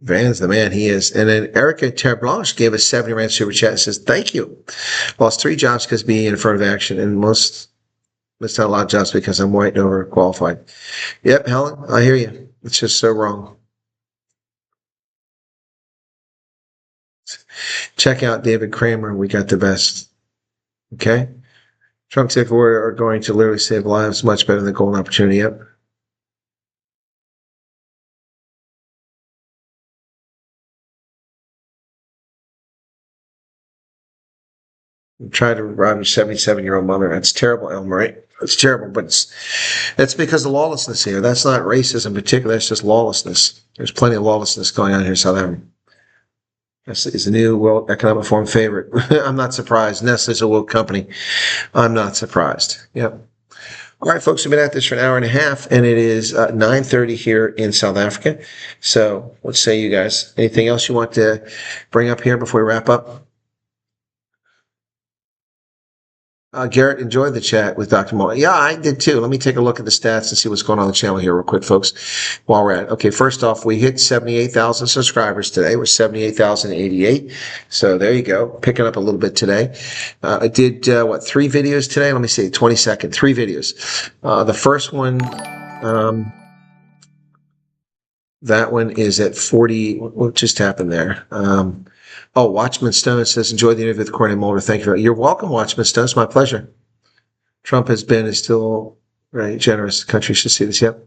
Van's the man, he is. And then Erica Terblanche gave us 70 rand super chat and says, thank you. Lost 3 jobs because of being in affirmative action, and missed out a lot of jobs because I'm white and overqualified. Yep, Helen, I hear you. It's just so wrong. Check out David Kramer. We got the best. Okay? Trump safe word are going to literally save lives much better than the golden opportunity. Yep. Try to rob your 77-year-old mother. That's terrible, Elmer, right? It's terrible, but it's because of lawlessness here. That's not racism in particular. That's just lawlessness. There's plenty of lawlessness going on here in South Africa. Nestle is a new World Economic Forum favorite. I'm not surprised. Nestle's a woke company. I'm not surprised. Yep. All right, folks, we've been at this for an hour and a half, and it is 9:30 here in South Africa. So what say you guys? Anything else you want to bring up here before we wrap up? Garrett enjoyed the chat with Dr. Mo. Yeah, I did too. Let me take a look at the stats and see what's going on the channel here real quick, folks, while we're at it. Okay, first off, we hit 78,000 subscribers today. We're 78,088. So there you go. Picking up a little bit today. I did, 3 videos today? Let me see, 22nd, 3 videos. The first one, that one is at 40. What just happened there? Oh, Watchman Stone says, enjoy the interview with Corey Mulder. Thank you. You're welcome, Watchman Stone. It's my pleasure. Trump has been is still very generous. The country should see this. Yep.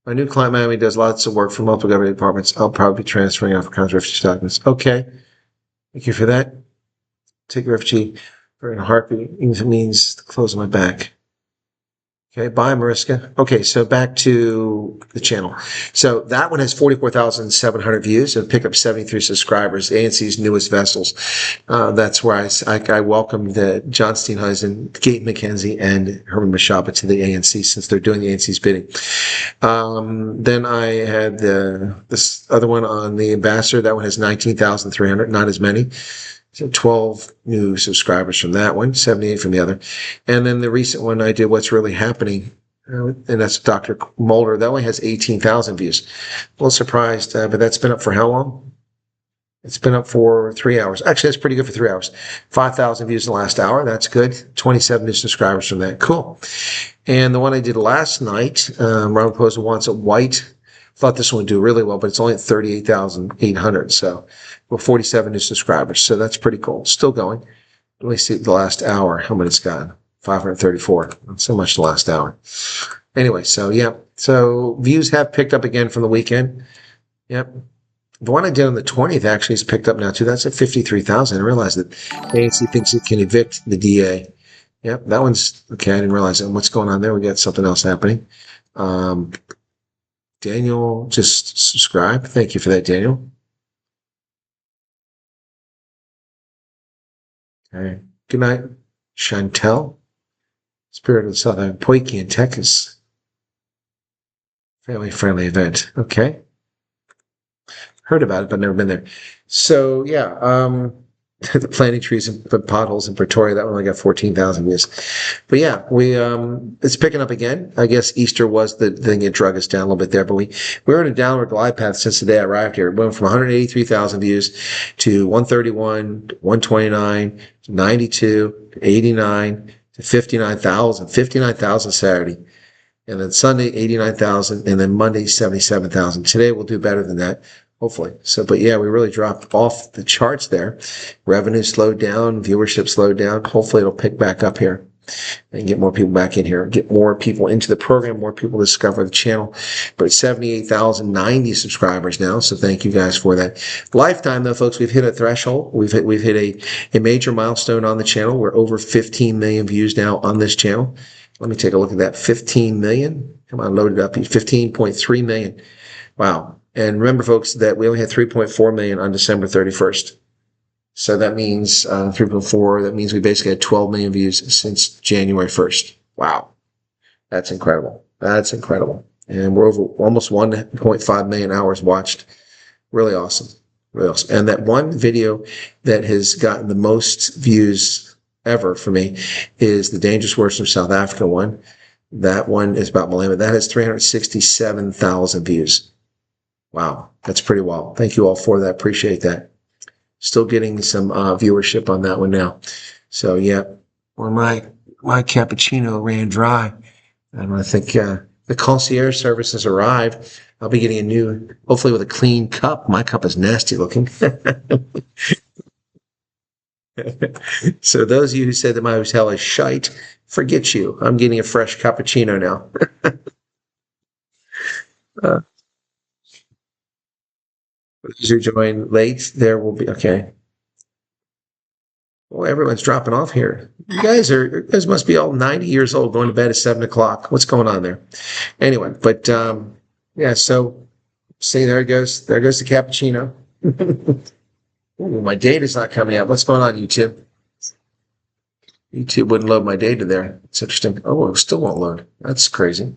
My new client, Miami, does lots of work for multiple government departments. I'll probably be transferring Afrikaans refugee documents. Okay. Thank you for that. Take a refugee for a heartbeat. It means the close of my back. Okay, bye, Mariska. Okay, so back to the channel. So that one has 44,700 views and picked up 73 subscribers, ANC's newest vessels. That's where I welcomed John Steenhuisen, Kate McKenzie, and Herman Mashaba to the ANC since they're doing the ANC's bidding. Then I had this other one on the ambassador. That one has 19,300, not as many. So 12 new subscribers from that one, 78 from the other. And then the recent one I did, What's Really Happening, and that's Dr. Mulder. That one has 18,000 views. A little surprised, but that's been up for how long? It's been up for 3 hours. Actually, that's pretty good for 3 hours. 5,000 views in the last hour. That's good. 27 new subscribers from that. Cool. And the one I did last night, Ronald Poser Wants It White. Thought this one would do really well, but it's only at 38,800. So, well, 47 new subscribers. So that's pretty cool. Still going. Let me see the last hour, how many it's got. 534. Not so much the last hour. Anyway, so yeah. So views have picked up again from the weekend. Yep. The one I did on the 20th actually has picked up now too. That's at 53,000. I realized that ANC thinks it can evict the DA. Yep, that one's okay. I didn't realize that. What's going on there? We got something else happening. Daniel just subscribed. Thank you for that, Daniel. Okay. Good night, Chantel. Spirit of the South Africa, Poiki in Texas. Family-friendly event. Okay. Heard about it, but never been there. So, yeah, the planting trees and potholes in Pretoria, that one only got 14,000 views. But yeah, it's picking up again. I guess Easter was the thing that drug us down a little bit there, but we were in a downward glide path since the day I arrived here. It went from 183,000 views to 131, to 129, to 92, to 89, to 59,000. 59,000 Saturday. And then Sunday, 89,000, and then Monday, 77,000. Today we'll do better than that. Hopefully. So, but yeah, we really dropped off the charts there. Revenue slowed down, viewership slowed down. Hopefully it'll pick back up here. and get more people back in here, get more people into the program, more people discover the channel. But it's 78,090 subscribers now, so thank you guys for that. Lifetime, though, folks, we've hit a threshold. We've hit a major milestone on the channel. We're over 15 million views now on this channel. Let me take a look at that. 15 million. Come on, load it up. 15.3 million. Wow. And remember, folks, that we only had 3.4 million on December 31st. So that means 3.4, that means we basically had 12 million views since January 1st. Wow. That's incredible. That's incredible. And we're over almost 1.5 million hours watched. Really awesome. Really awesome. And that one video that has gotten the most views ever for me is the Dangerous Words from South Africa one. That one is about Malema. That has 367,000 views. Wow. That's pretty wild. Thank you all for that. Appreciate that. Still getting some viewership on that one now. So yeah, well, my cappuccino ran dry, and I think the concierge service has arrived. I'll be getting a new, hopefully with a clean cup. My cup is nasty looking. So those of you who said that my hotel is shite, forget you. I'm getting a fresh cappuccino now. Those who join late, there will be, okay. Well, everyone's dropping off here. You guys must be all 90 years old, going to bed at 7 o'clock. What's going on there? Anyway, but yeah, so see, there it goes. There goes the cappuccino. Ooh, my data's not coming up. What's going on, YouTube? YouTube wouldn't load my data there. It's interesting. Oh, it still won't load. That's crazy.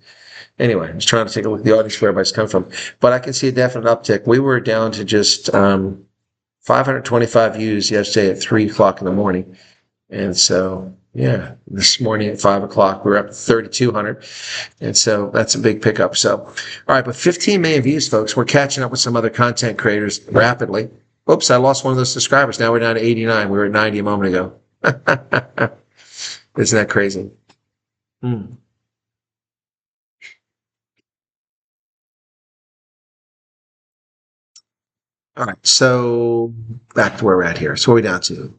Anyway, I was trying to take a look at the audience where everybody's come from. But I can see a definite uptick. We were down to just 525 views yesterday at 3 o'clock in the morning. And so, yeah, this morning at 5 o'clock, we were up to 3,200. And so that's a big pickup. So, all right, but 15 million views, folks. We're catching up with some other content creators rapidly. Oops, I lost one of those subscribers. Now we're down to 89. We were at 90 a moment ago. Isn't that crazy? All right, so back to where we're at here. So what are we down to?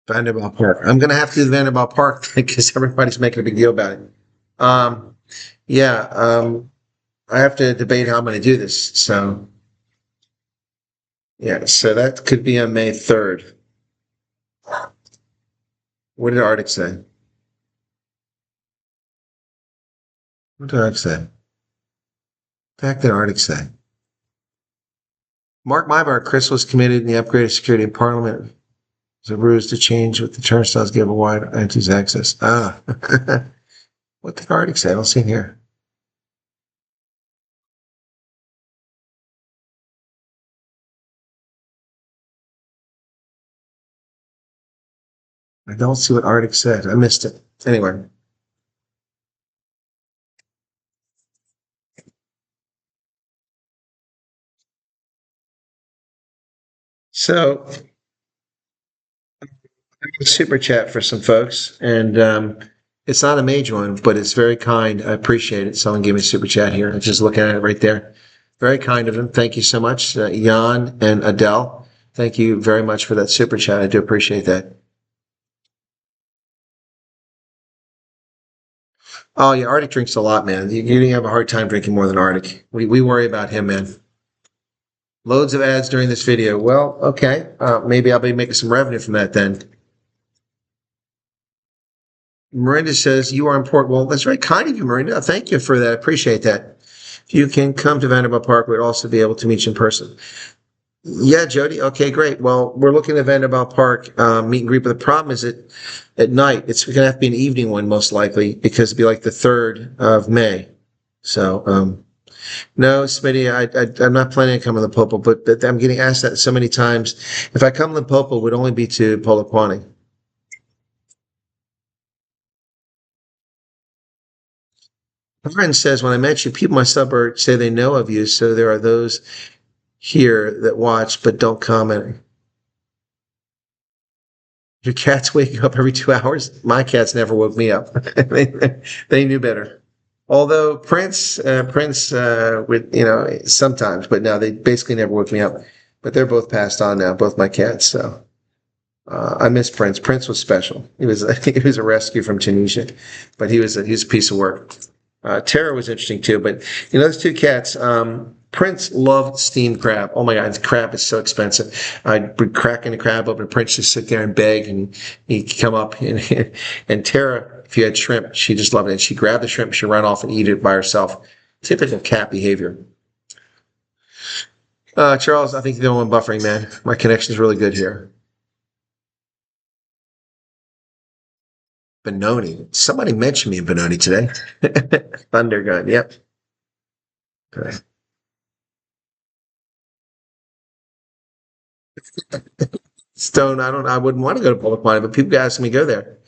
Vanderbilt Park. I'm going to have to do the Vanderbilt Park because everybody's making a big deal about it. Yeah, I have to debate how I'm going to do this. So, yeah, so that could be on May 3rd. What did Arctic say? What did Arctic say? The heck did Arctic say? Mark my bar, Chris was committed in the upgraded security in Parliament. It's a ruse to change what the turnstiles give a wide antis access. Ah. What did Arctic say? I don't see it here. I don't see what Arctic said. I missed it. Anyway. So, a super chat for some folks, and it's not a major one, but it's very kind. I appreciate it. Someone gave me a super chat here. I'm just looking at it right there. Very kind of them. Thank you so much, Jan and Adele. Thank you very much for that super chat. I do appreciate that. Oh yeah, Arctic drinks a lot, man. You're gonna have a hard time drinking more than Arctic. We worry about him, man. Loads of ads during this video. Well, okay. Maybe I'll be making some revenue from that then. Miranda says, you are important. Well, that's very kind of you, Miranda. Thank you for that. I appreciate that. If you can come to Vanderbilt Park, we'd also be able to meet you in person. Yeah, Jody. Okay, great. Well, we're looking at Vanderbilt Park meet and greet, but the problem is at night. It's going to have to be an evening one, most likely, because it'd be like the 3rd of May. So, no, Smitty, I'm not planning on coming to Limpopo, but I'm getting asked that so many times. If I come to Limpopo, it would only be to Polokwane. A friend says, when I met you, people in my suburb say they know of you, so there are those here that watch but don't comment. Your cats wake up every 2 hours? My cats never woke me up. They knew better. Although Prince would, sometimes, but no, they basically never woke me up. But they're both passed on now, both my cats. So I miss Prince. Prince was special. He was he was a rescue from Tunisia, but he was a piece of work. Tara was interesting too, but those two cats. Prince loved steamed crab. Oh my God, crab is so expensive. I'd be cracking the crab open. Prince just sit there and beg, and he'd come up. And Tara, if you had shrimp, she just loved it. And she'd grab the shrimp, she'd run off and eat it by herself. Typical cat behavior. Charles, I think you're the one buffering, man. My connection is really good here. Benoni. Somebody mentioned me in Benoni today. Thunder gun. Yep. Okay. Stone. I wouldn't want to go to Public Money, but people ask me to go there.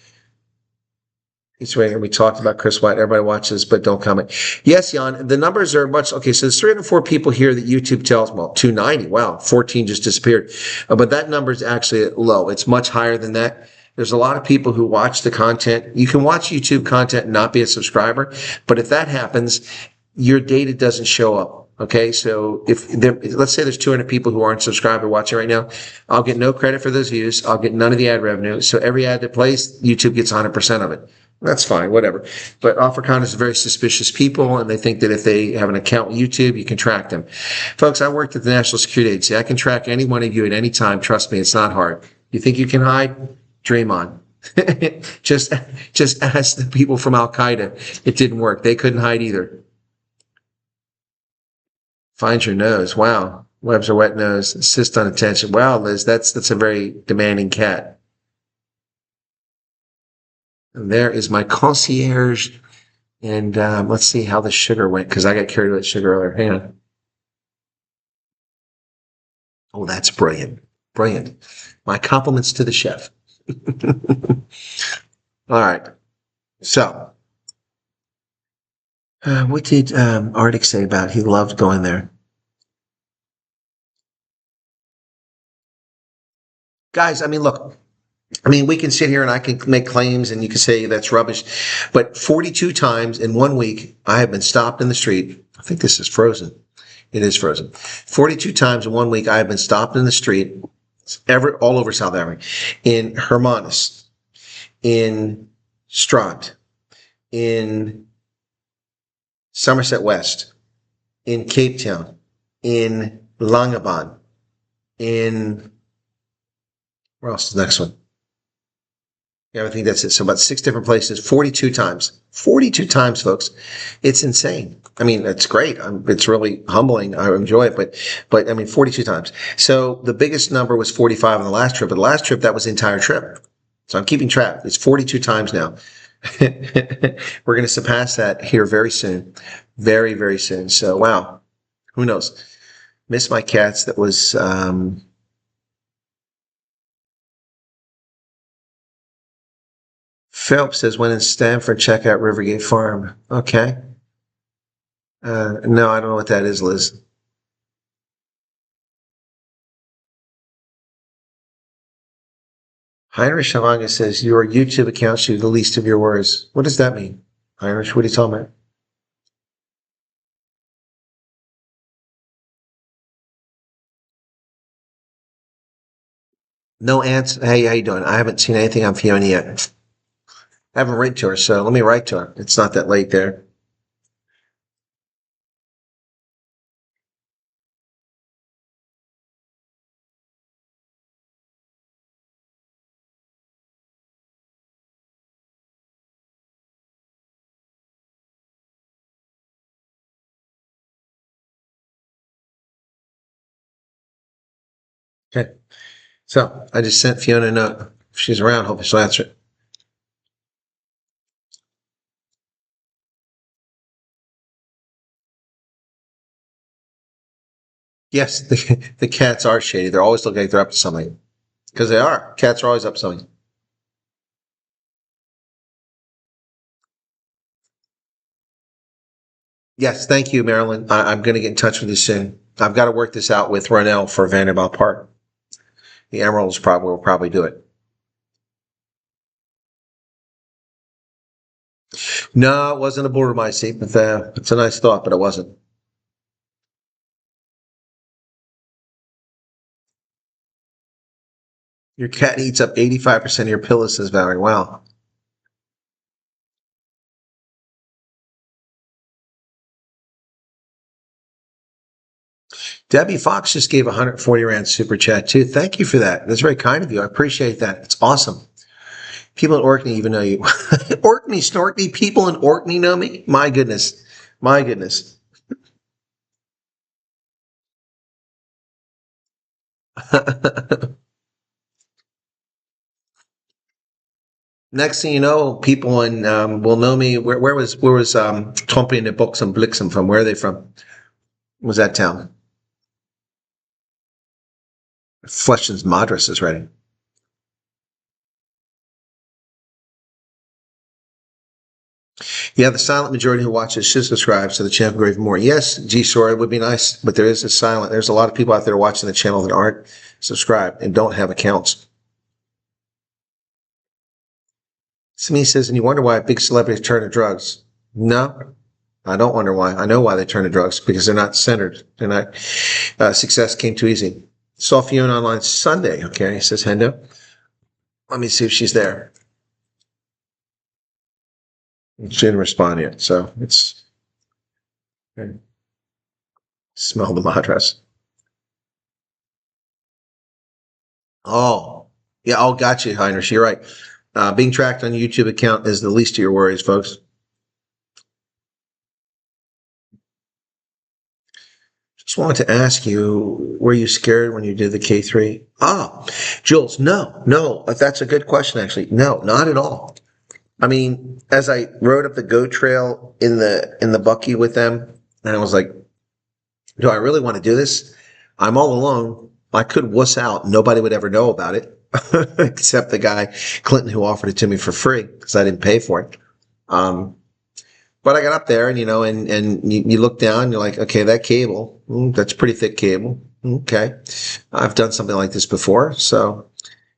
He's waiting. We talked about Chris Wyatt. Everybody watches, but don't comment. Yes, Jan, the numbers are much. Okay, so there's 304 people here that YouTube tells, well, 290. Wow, 14 just disappeared. But that number is actually low. It's much higher than that. There's a lot of people who watch the content. You can watch YouTube content and not be a subscriber, but if that happens, your data doesn't show up. Okay, so let's say there's 200 people who aren't subscribed or watching right now, I'll get no credit for those views. I'll get none of the ad revenue. So every ad that plays, YouTube gets 100% of it. That's fine, whatever. But OfferCon is very suspicious people, and they think that if they have an account with YouTube, you can track them. Folks, I worked at the National Security Agency. I can track any one of you at any time. Trust me, it's not hard. You think you can hide? Dream on. just ask the people from Al Qaeda. It didn't work. They couldn't hide either. Find your nose. Wow. Web's a wet nose. Insist on attention. Wow, Liz, that's a very demanding cat. And there is my concierge. And let's see how the sugar went, because I got carried away with sugar earlier. Hang on. Oh, that's brilliant. Brilliant. My compliments to the chef. All right. So, what did Arctic say about he loved going there? Guys, I mean, look. I mean, we can sit here and I can make claims and you can say that's rubbish, but 42 times in 1 week, I have been stopped in the street. I think this is frozen. It is frozen. 42 times in 1 week, I have been stopped in the street, all over South Africa, in Hermanus, in Strand, in Somerset West, in Cape Town, in Langebaan, in, where else is the next one? Yeah, I think that's it. So about 6 different places, 42 times. 42 times, folks. It's insane. I mean, it's great. It's really humbling. I enjoy it, but I mean, 42 times. So the biggest number was 45 on the last trip, but the last trip, that was the entire trip. So I'm keeping track. It's 42 times now. We're going to surpass that here very soon. Very, very soon. So, wow. Who knows? Miss my cats. That was, Phelps says, when in Stanford, check out Rivergate Farm. Okay. No, I don't know what that is, Liz. Heinrich Havanga says, your YouTube account should be the least of your worries. What does that mean? Heinrich, what are you talking about? No answer. Hey, how you doing? I haven't seen anything on Fiona yet. I haven't written to her, so let me write to her. It's not that late there. Okay. So I just sent Fiona a note. If she's around, hopefully she'll answer it. Yes, the cats are shady. They're always looking like they're up to something. Because they are. Cats are always up to something. Yes, thank you, Marilyn. I'm going to get in touch with you soon. I've got to work this out with Ronell for Vanderbilt Park. The Emeralds will probably do it. No, it wasn't a border mice seat, but it's a nice thought, but it wasn't. Your cat eats up 85% of your pillows, says Valerie. Wow. Debbie Fox just gave 140 Rand super chat too. Thank you for that. That's very kind of you. I appreciate that. It's awesome. People in Orkney even know you. Orkney, Snorkney, people in Orkney know me? My goodness. My goodness. Next thing you know, people in will know me. Where was Tompi and the Buxom Blixen from? Where are they from? What was that town? Flushing's Madras is ready. Yeah, the silent majority who watches should subscribe so the channel grows more. Yes, G Sora, it would be nice, but there's a lot of people out there watching the channel that aren't subscribed and don't have accounts. Smee says, and you wonder why big celebrities turn to drugs. No, I don't wonder why. I know why they turn to drugs, because they're not centered. They're not, success came too easy. Saw Fiona online Sunday, okay, says Hendo. Let me see if she's there. She didn't respond yet, so it's okay. Smell the mattress. Oh, yeah. Oh, gotcha, Heinrich. You're right. Being tracked on your YouTube account is the least of your worries, folks. Just wanted to ask you, were you scared when you did the K3? Jules, no. That's a good question, actually. No, not at all. I mean, as I rode up the goat trail in the Bucky with them, and I was like, do I really want to do this? I'm all alone. I could wuss out. Nobody would ever know about it, except the guy, Clinton, who offered it to me for free because I didn't pay for it. But I got up there and, and you look down and you're like, okay, that cable, that's pretty thick cable. Okay. I've done something like this before. So,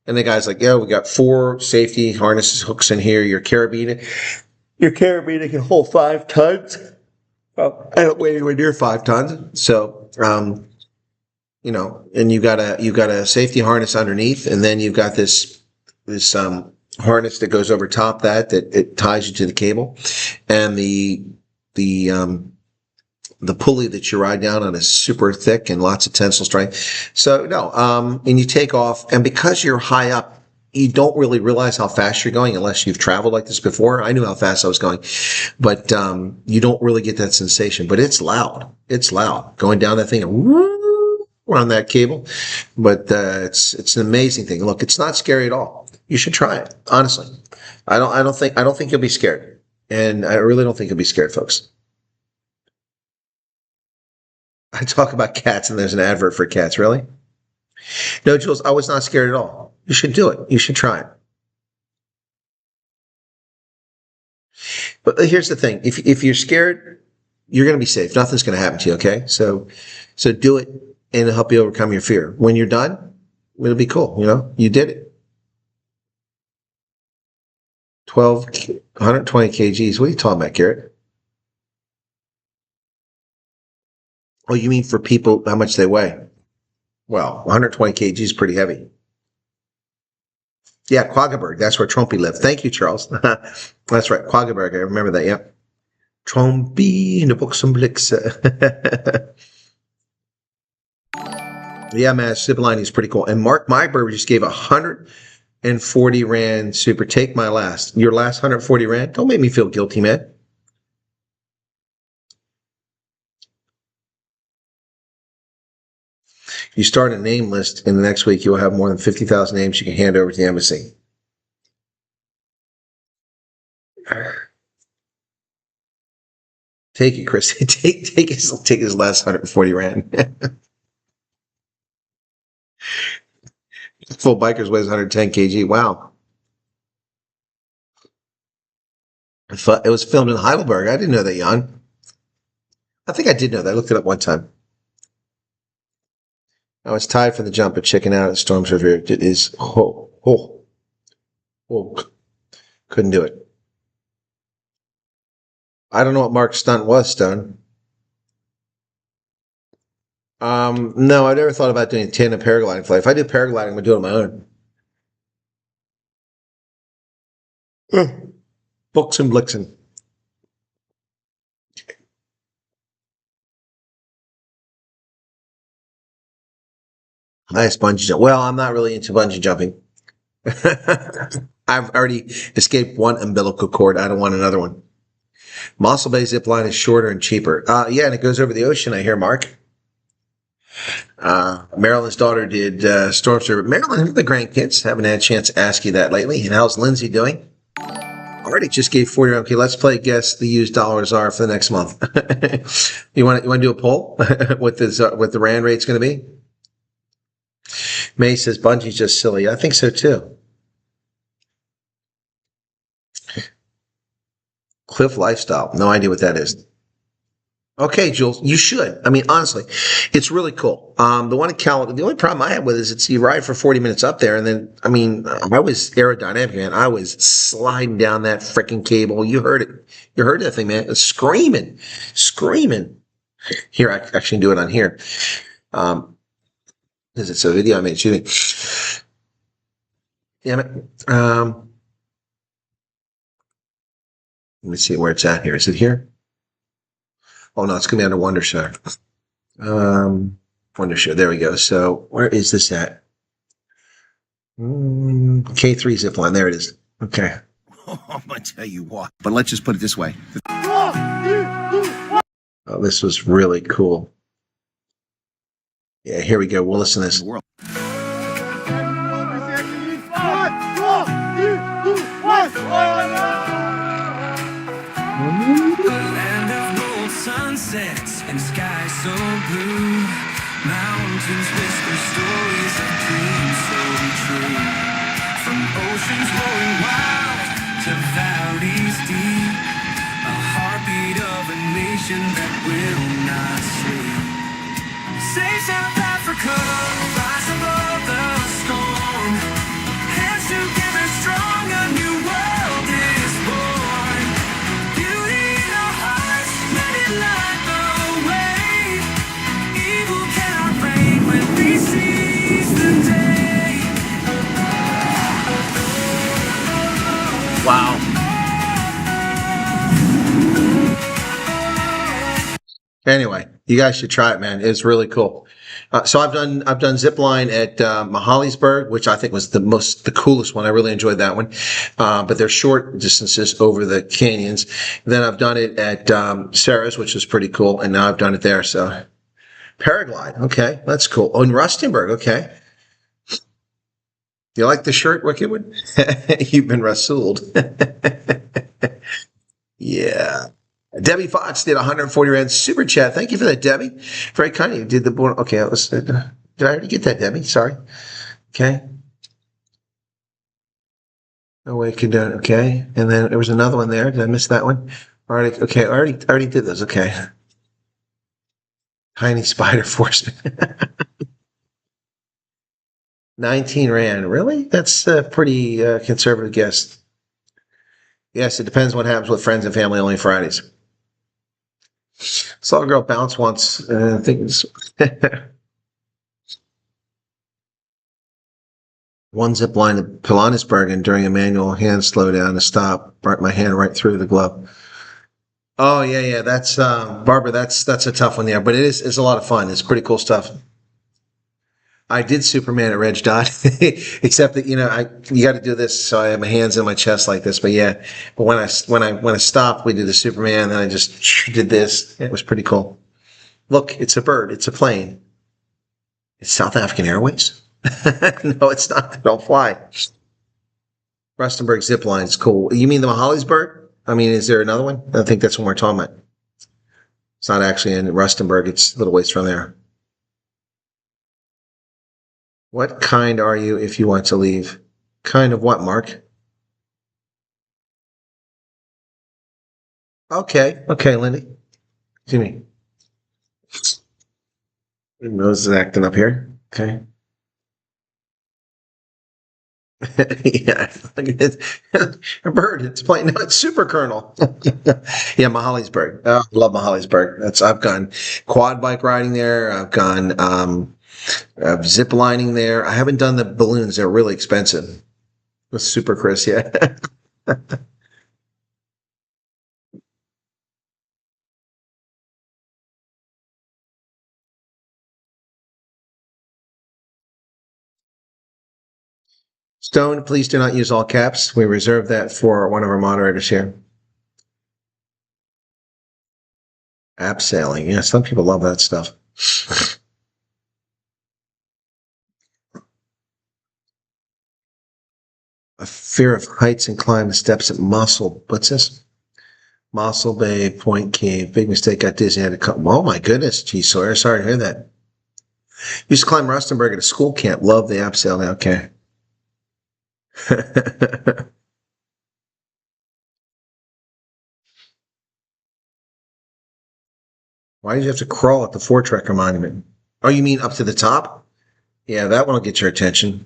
and the guy's like, yeah, we got 4 safety harnesses hooks in here. Your carabiner can hold 5 tons. Well, I don't weigh anywhere near 5 tons. So, and you got a safety harness underneath, and then you've got this harness that goes over top that it ties you to the cable, and the pulley that you ride down on is super thick and lots of tensile strength. So and you take off, and because you're high up, you don't really realize how fast you're going unless you've traveled like this before. I knew how fast I was going, but you don't really get that sensation. But it's loud. It's loud going down that thing on that cable. But it's an amazing thing. Look, it's not scary at all. You should try it. Honestly, I don't think you'll be scared, and I really don't think you'll be scared, folks. I talk about cats, and there's an advert for cats. Really? No, Jules, I was not scared at all. You should do it. You should try it. But here's the thing: if you're scared, you're going to be safe. Nothing's going to happen to you. Okay, so do it, and it'll help you overcome your fear. When you're done, it'll be cool. You did it. 120 kgs. What are you talking about, Garrett? Oh, you mean for people, how much they weigh? Well, 120 kg is pretty heavy. Yeah, Quaggaberg. That's where Trumpy lived. Thank you, Charles. That's right, Quaggaberg. I remember that, yeah. Trumpy in the Buxom Blix. Yeah, man, Sibylline is pretty cool. And Mark Myberg just gave 140 Rand super. Take my last. Your last 140 Rand? Don't make me feel guilty, man. You start a name list, in the next week you'll have more than 50,000 names you can hand over to the embassy. Take it, Chris. take his last 140 Rand. Full Bikers weighs 110 kg. Wow. It was filmed in Heidelberg. I didn't know that, Jan. I think I did know that. I looked it up one time. I was tied for the jump, but checking out at Storms Revere. It is, couldn't do it. I don't know what Mark's stunt was, Stone. No, I never thought about doing tandem paragliding flight. If I do paragliding, I'm gonna do it on my own. Books and Blixen. Highest bungee jump. Well, I'm not really into bungee jumping. I've already escaped one umbilical cord. I don't want another one. Mossel Bay zip line is shorter and cheaper. Yeah, and it goes over the ocean, I hear, Mark. Marilyn's daughter did storm survey. Marilyn, the grandkids, haven't had a chance to ask you that lately. And how's Lindsay doing? Already just gave 40. Okay, let's play guess the used dollars are for the next month. you want to do a poll what the rand rate's going to be? May says bungee's just silly. I think so too. Cliff Lifestyle. No idea what that is. Okay, Jules, you should. I mean, honestly, it's really cool. The one in Cal, the only problem I have with it is it's you ride for 40 minutes up there, and then, I mean, I was aerodynamic, man. I was sliding down that freaking cable. You heard it. You heard that thing, man. It's screaming. Here, I actually do it on here. Because it's a video I made shooting. Damn it. Let me see where it's at here. Is it here? Oh, no, it's going to be under Wondershare. Wondershare. There we go. So where is this at? K3 zip line. There it is. Okay. I'm going to tell you what. But let's just put it this way. Oh, this was really cool. Yeah, here we go. We'll listen to this. Sunsets and skies so blue, mountains whisper stories of dreams so true. From oceans rolling wild to valleys deep, a heartbeat of a nation that will not sleep. Save South Africa, rise above the storm. Hands together strong, a new world is born. Beauty in our hearts, let it light the way. Evil cannot reign when we seize the day. Wow. Anyway, you guys should try it, man. It's really cool. So I've done zip line at Mahalisburg, which I think was the coolest one. I really enjoyed that one. But they're short distances over the canyons. Then I've done it at Sarah's, which was pretty cool, and now I've done it there. So paraglide, okay, that's cool. Oh, in Rustenburg, okay. You like the shirt, Wickedwood? You've been Rasuled. Yeah. Debbie Fox did 140 Rand super chat. Thank you for that, Debbie. Very kind of you. Did the okay? Did I already get that, Debbie? Sorry. Okay. No way, could do it. Okay, and then there was another one there. Did I miss that one? Already. Okay, I already did those. Okay. Tiny spider force. 19 Rand. Really? That's a pretty conservative guess. Yes, it depends what happens with friends and family only Fridays. Saw a girl bounce once. I think it's one zip line to Pilanesberg, and during a manual hand slowdown to stop, brought my hand right through the glove. Oh yeah. That's Barbara. That's a tough one there, but it's a lot of fun. It's pretty cool stuff. I did Superman at Reg Dot, except that you got to do this, so I have my hands in my chest like this. But yeah, but when I stopped, we did the Superman, and I just did this. It was pretty cool. Look, it's a bird. It's a plane. It's South African Airways. No, it's not. They don't fly. Rustenburg zip line is cool. You mean the Mahalisburg? I mean, is there another one? I think that's what we're talking about. It's not actually in Rustenburg. It's a little ways from there. What kind are you if you want to leave? Kind of what, Mark? Okay, Lindy. Jimmy. Your nose is acting up here. Okay. Yeah, a bird. It's playing. No, it's super kernel. Yeah, Mahalisburg. Oh, I love Mahalisburg. I've gone quad bike riding there. I've gone zip lining there. I haven't done the balloons. They're really expensive. With Super Chris, yeah. Stone, please do not use all caps. We reserve that for one of our moderators here. Abseiling. Yeah, some people love that stuff. A fear of heights and climb the steps at Mossel. What's this? Mossel Bay Point Cave. Big mistake. Got dizzy. Had to come. Oh my goodness. Gee, Sawyer. Sorry to hear that. Used to climb Rustenburg at a school camp. Love the abseil. Okay. Why did you have to crawl at the Fortrekker Monument? Oh, you mean up to the top? Yeah, that one will get your attention.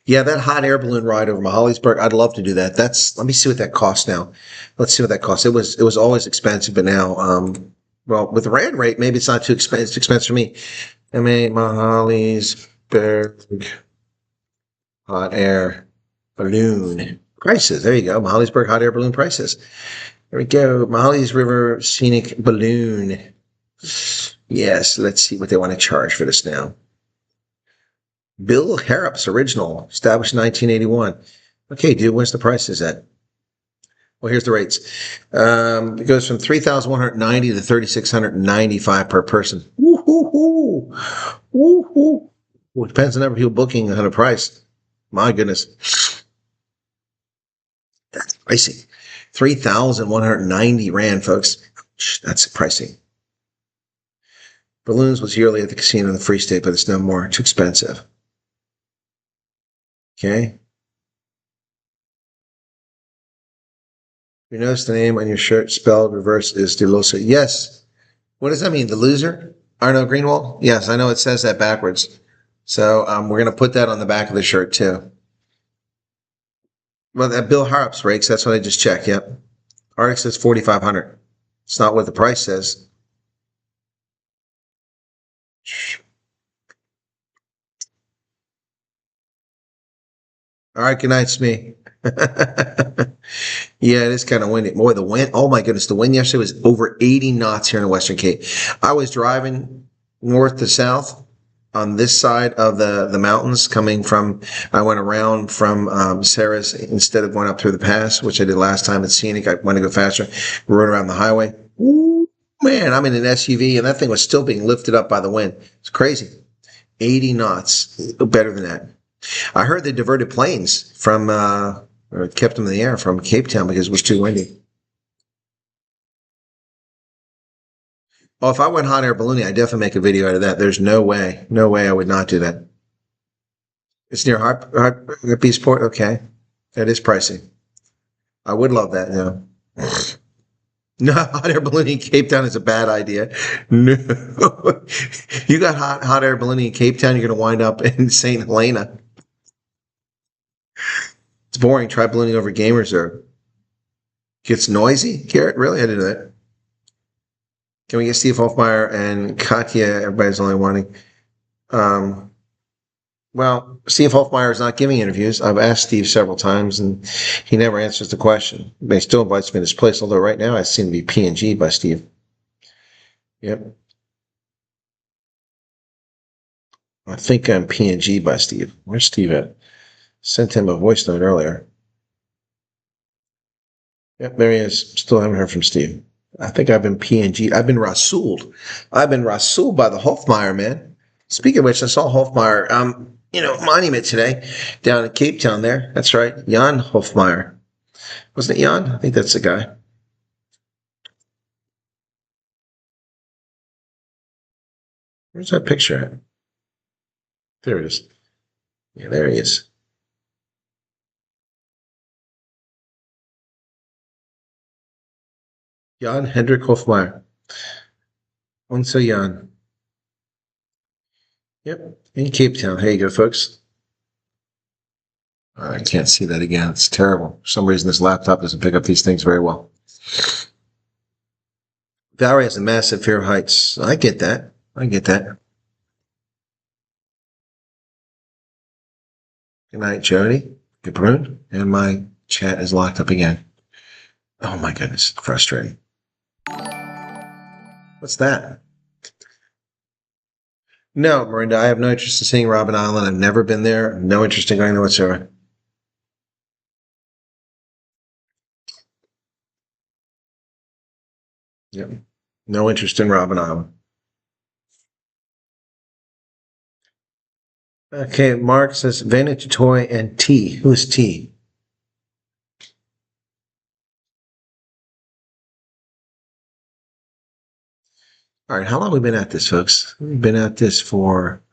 Yeah, that hot air balloon ride over Mahalisburg, I'd love to do that. Let me see what that costs now. Let's see what that costs. It was always expensive, but now, well, with the rand rate, maybe it's not too expensive. It's expensive for me. Mahalisburg hot air balloon prices. There you go. Mahalisburg hot air balloon prices. There we go. Mahali's River Scenic Balloon. Yes, let's see what they want to charge for this now. Bill Harrop's original, established in 1981. Okay, dude, what's the prices at? Well, here's the rates. It goes from 3,190 to 3,695 per person. Woo-hoo-hoo. Woo-hoo. Well, it depends on the number of people booking on a price. My goodness. That's pricey. 3,190 rand, folks. That's pricey. Balloons was yearly at the casino in the Free State, but it's no more. Too expensive. Okay. You notice the name on your shirt spelled reverse is De Loser. Yes. What does that mean? The loser? Arno Greenwald? Yes, I know it says that backwards. So we're going to put that on the back of the shirt too. Well, that Bill Harp's rates, that's what I just checked. Yep. Arctic says 4,500. It's not what the price says. All right, good night, Smee. Yeah, it is kind of windy. Boy, the wind, oh my goodness, the wind yesterday was over 80 knots here in the Western Cape. I was driving north to south on this side of the mountains I went around from Sarah's instead of going up through the pass, which I did last time at Scenic. I went to go faster, rode around the highway. Ooh, man, I'm in an SUV and that thing was still being lifted up by the wind. It's crazy. 80 knots, better than that. I heard they diverted planes from, or kept them in the air from Cape Town because it was too windy. Oh, if I went hot air ballooning, I'd definitely make a video out of that. There's no way I would not do that. It's near Hartbeespoort. Okay. That is pricey. I would love that, yeah. No, hot air ballooning in Cape Town is a bad idea. No. You got hot air ballooning in Cape Town, you're going to wind up in St. Helena. It's boring. Try ballooning over game reserve. Gets noisy, Garrett? Really? I didn't know that. Can we get Steve Hofmeyer and Katya? Everybody's only wanting. Well, Steve Hofmeyer is not giving interviews. I've asked Steve several times, and he never answers the question. But he still invites me to his place, although right now I seem to be P&G by Steve. Yep. I think I'm P&G by Steve. Where's Steve at? Sent him a voice note earlier. Yep, there he is. Still haven't heard from Steve. I think I've been P&G. I've been Rasooled. I've been Rasooled by the Hofmeyer, man. Speaking of which, I saw Hofmeyer, monument today down in Cape Town there. That's right. Jan Hofmeyer. Wasn't it Jan? I think that's the guy. Where's that picture at? There it is. Yeah, there he is. Jan Hendrik Hofmeyer. Unser Jan. Yep, in Cape Town. Here you go, folks. I can't see that again. It's terrible. For some reason, this laptop doesn't pick up these things very well. Valerie has a massive fear of heights. I get that. I get that. Good night, Jody. Good Brune. And my chat is locked up again. Oh my goodness. Frustrating. What's that? No, Miranda, I have no interest in seeing Robben Island. I've never been there. No interest in going there whatsoever. Yep. No interest in Robben Island. Okay, Mark says Vanity Toy and T. Who is T? All right, how long have we been at this, folks? We've been at this for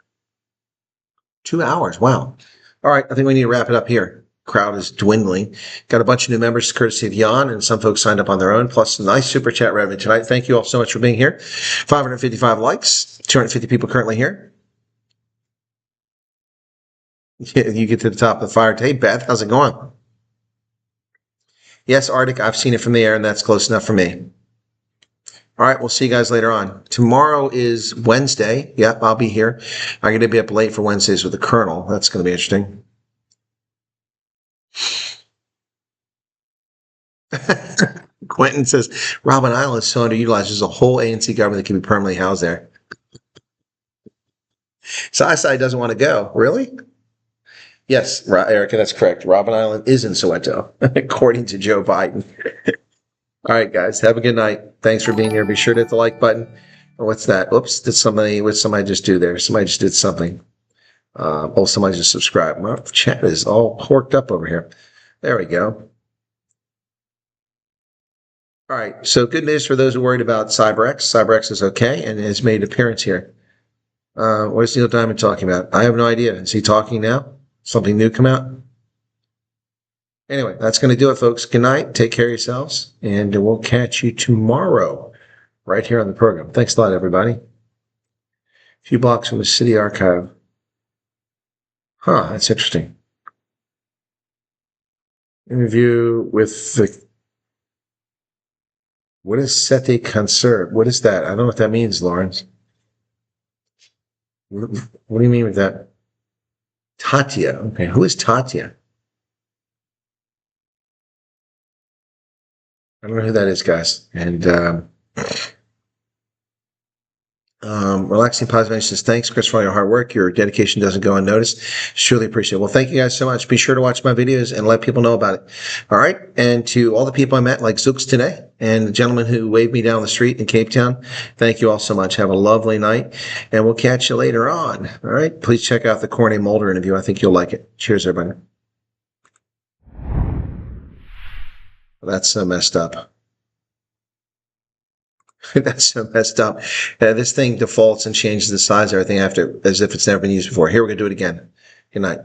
2 hours. Wow. All right, I think we need to wrap it up here. Crowd is dwindling. Got a bunch of new members courtesy of Jan, and some folks signed up on their own, plus some nice super chat revenue tonight. Thank you all so much for being here. 555 likes, 250 people currently here. You get to the top of the fire. Hey, Beth, how's it going? Yes, Arctic, I've seen it from the air, and that's close enough for me. All right, we'll see you guys later on. Tomorrow is Wednesday. Yep, I'll be here. I'm going to be up late for Wednesdays with the Colonel. That's going to be interesting. Quentin says, Robben Island is so underutilized. There's a whole ANC government that can be permanently housed there. Sci doesn't want to go. Really? Yes, Erica, that's correct. Robben Island is in Soweto, according to Joe Biden. All right, guys, have a good night. Thanks for being here. Be sure to hit the like button. What's that? Oops, what did somebody just do there? Somebody just did something. Somebody just subscribed. My chat is all horked up over here. There we go. All right, so good news for those who are worried about CyberX. CyberX is okay and has made an appearance here. What is Neil Diamond talking about? I have no idea. Is he talking now? Something new come out? Anyway, that's going to do it, folks. Good night. Take care of yourselves, and we'll catch you tomorrow right here on the program. Thanks a lot, everybody. A few blocks from the city archive. Huh, that's interesting. Interview with the... What is Sete Conserve? What is that? I don't know what that means, Lawrence. What do you mean with that? Tatia. Okay, who is Tatia? I don't know who that is, guys. And Relaxing Positive says, thanks, Chris, for all your hard work. Your dedication doesn't go unnoticed. Surely appreciate it. Well, thank you guys so much. Be sure to watch my videos and let people know about it. All right. And to all the people I met, like Zooks today, and the gentleman who waved me down the street in Cape Town, thank you all so much. Have a lovely night, and we'll catch you later on. All right. Please check out the Corney Mulder interview. I think you'll like it. Cheers, everybody. That's so messed up. That's so messed up. This thing defaults and changes the size of everything after, as if it's never been used before. Here, we're going to do it again. Good night.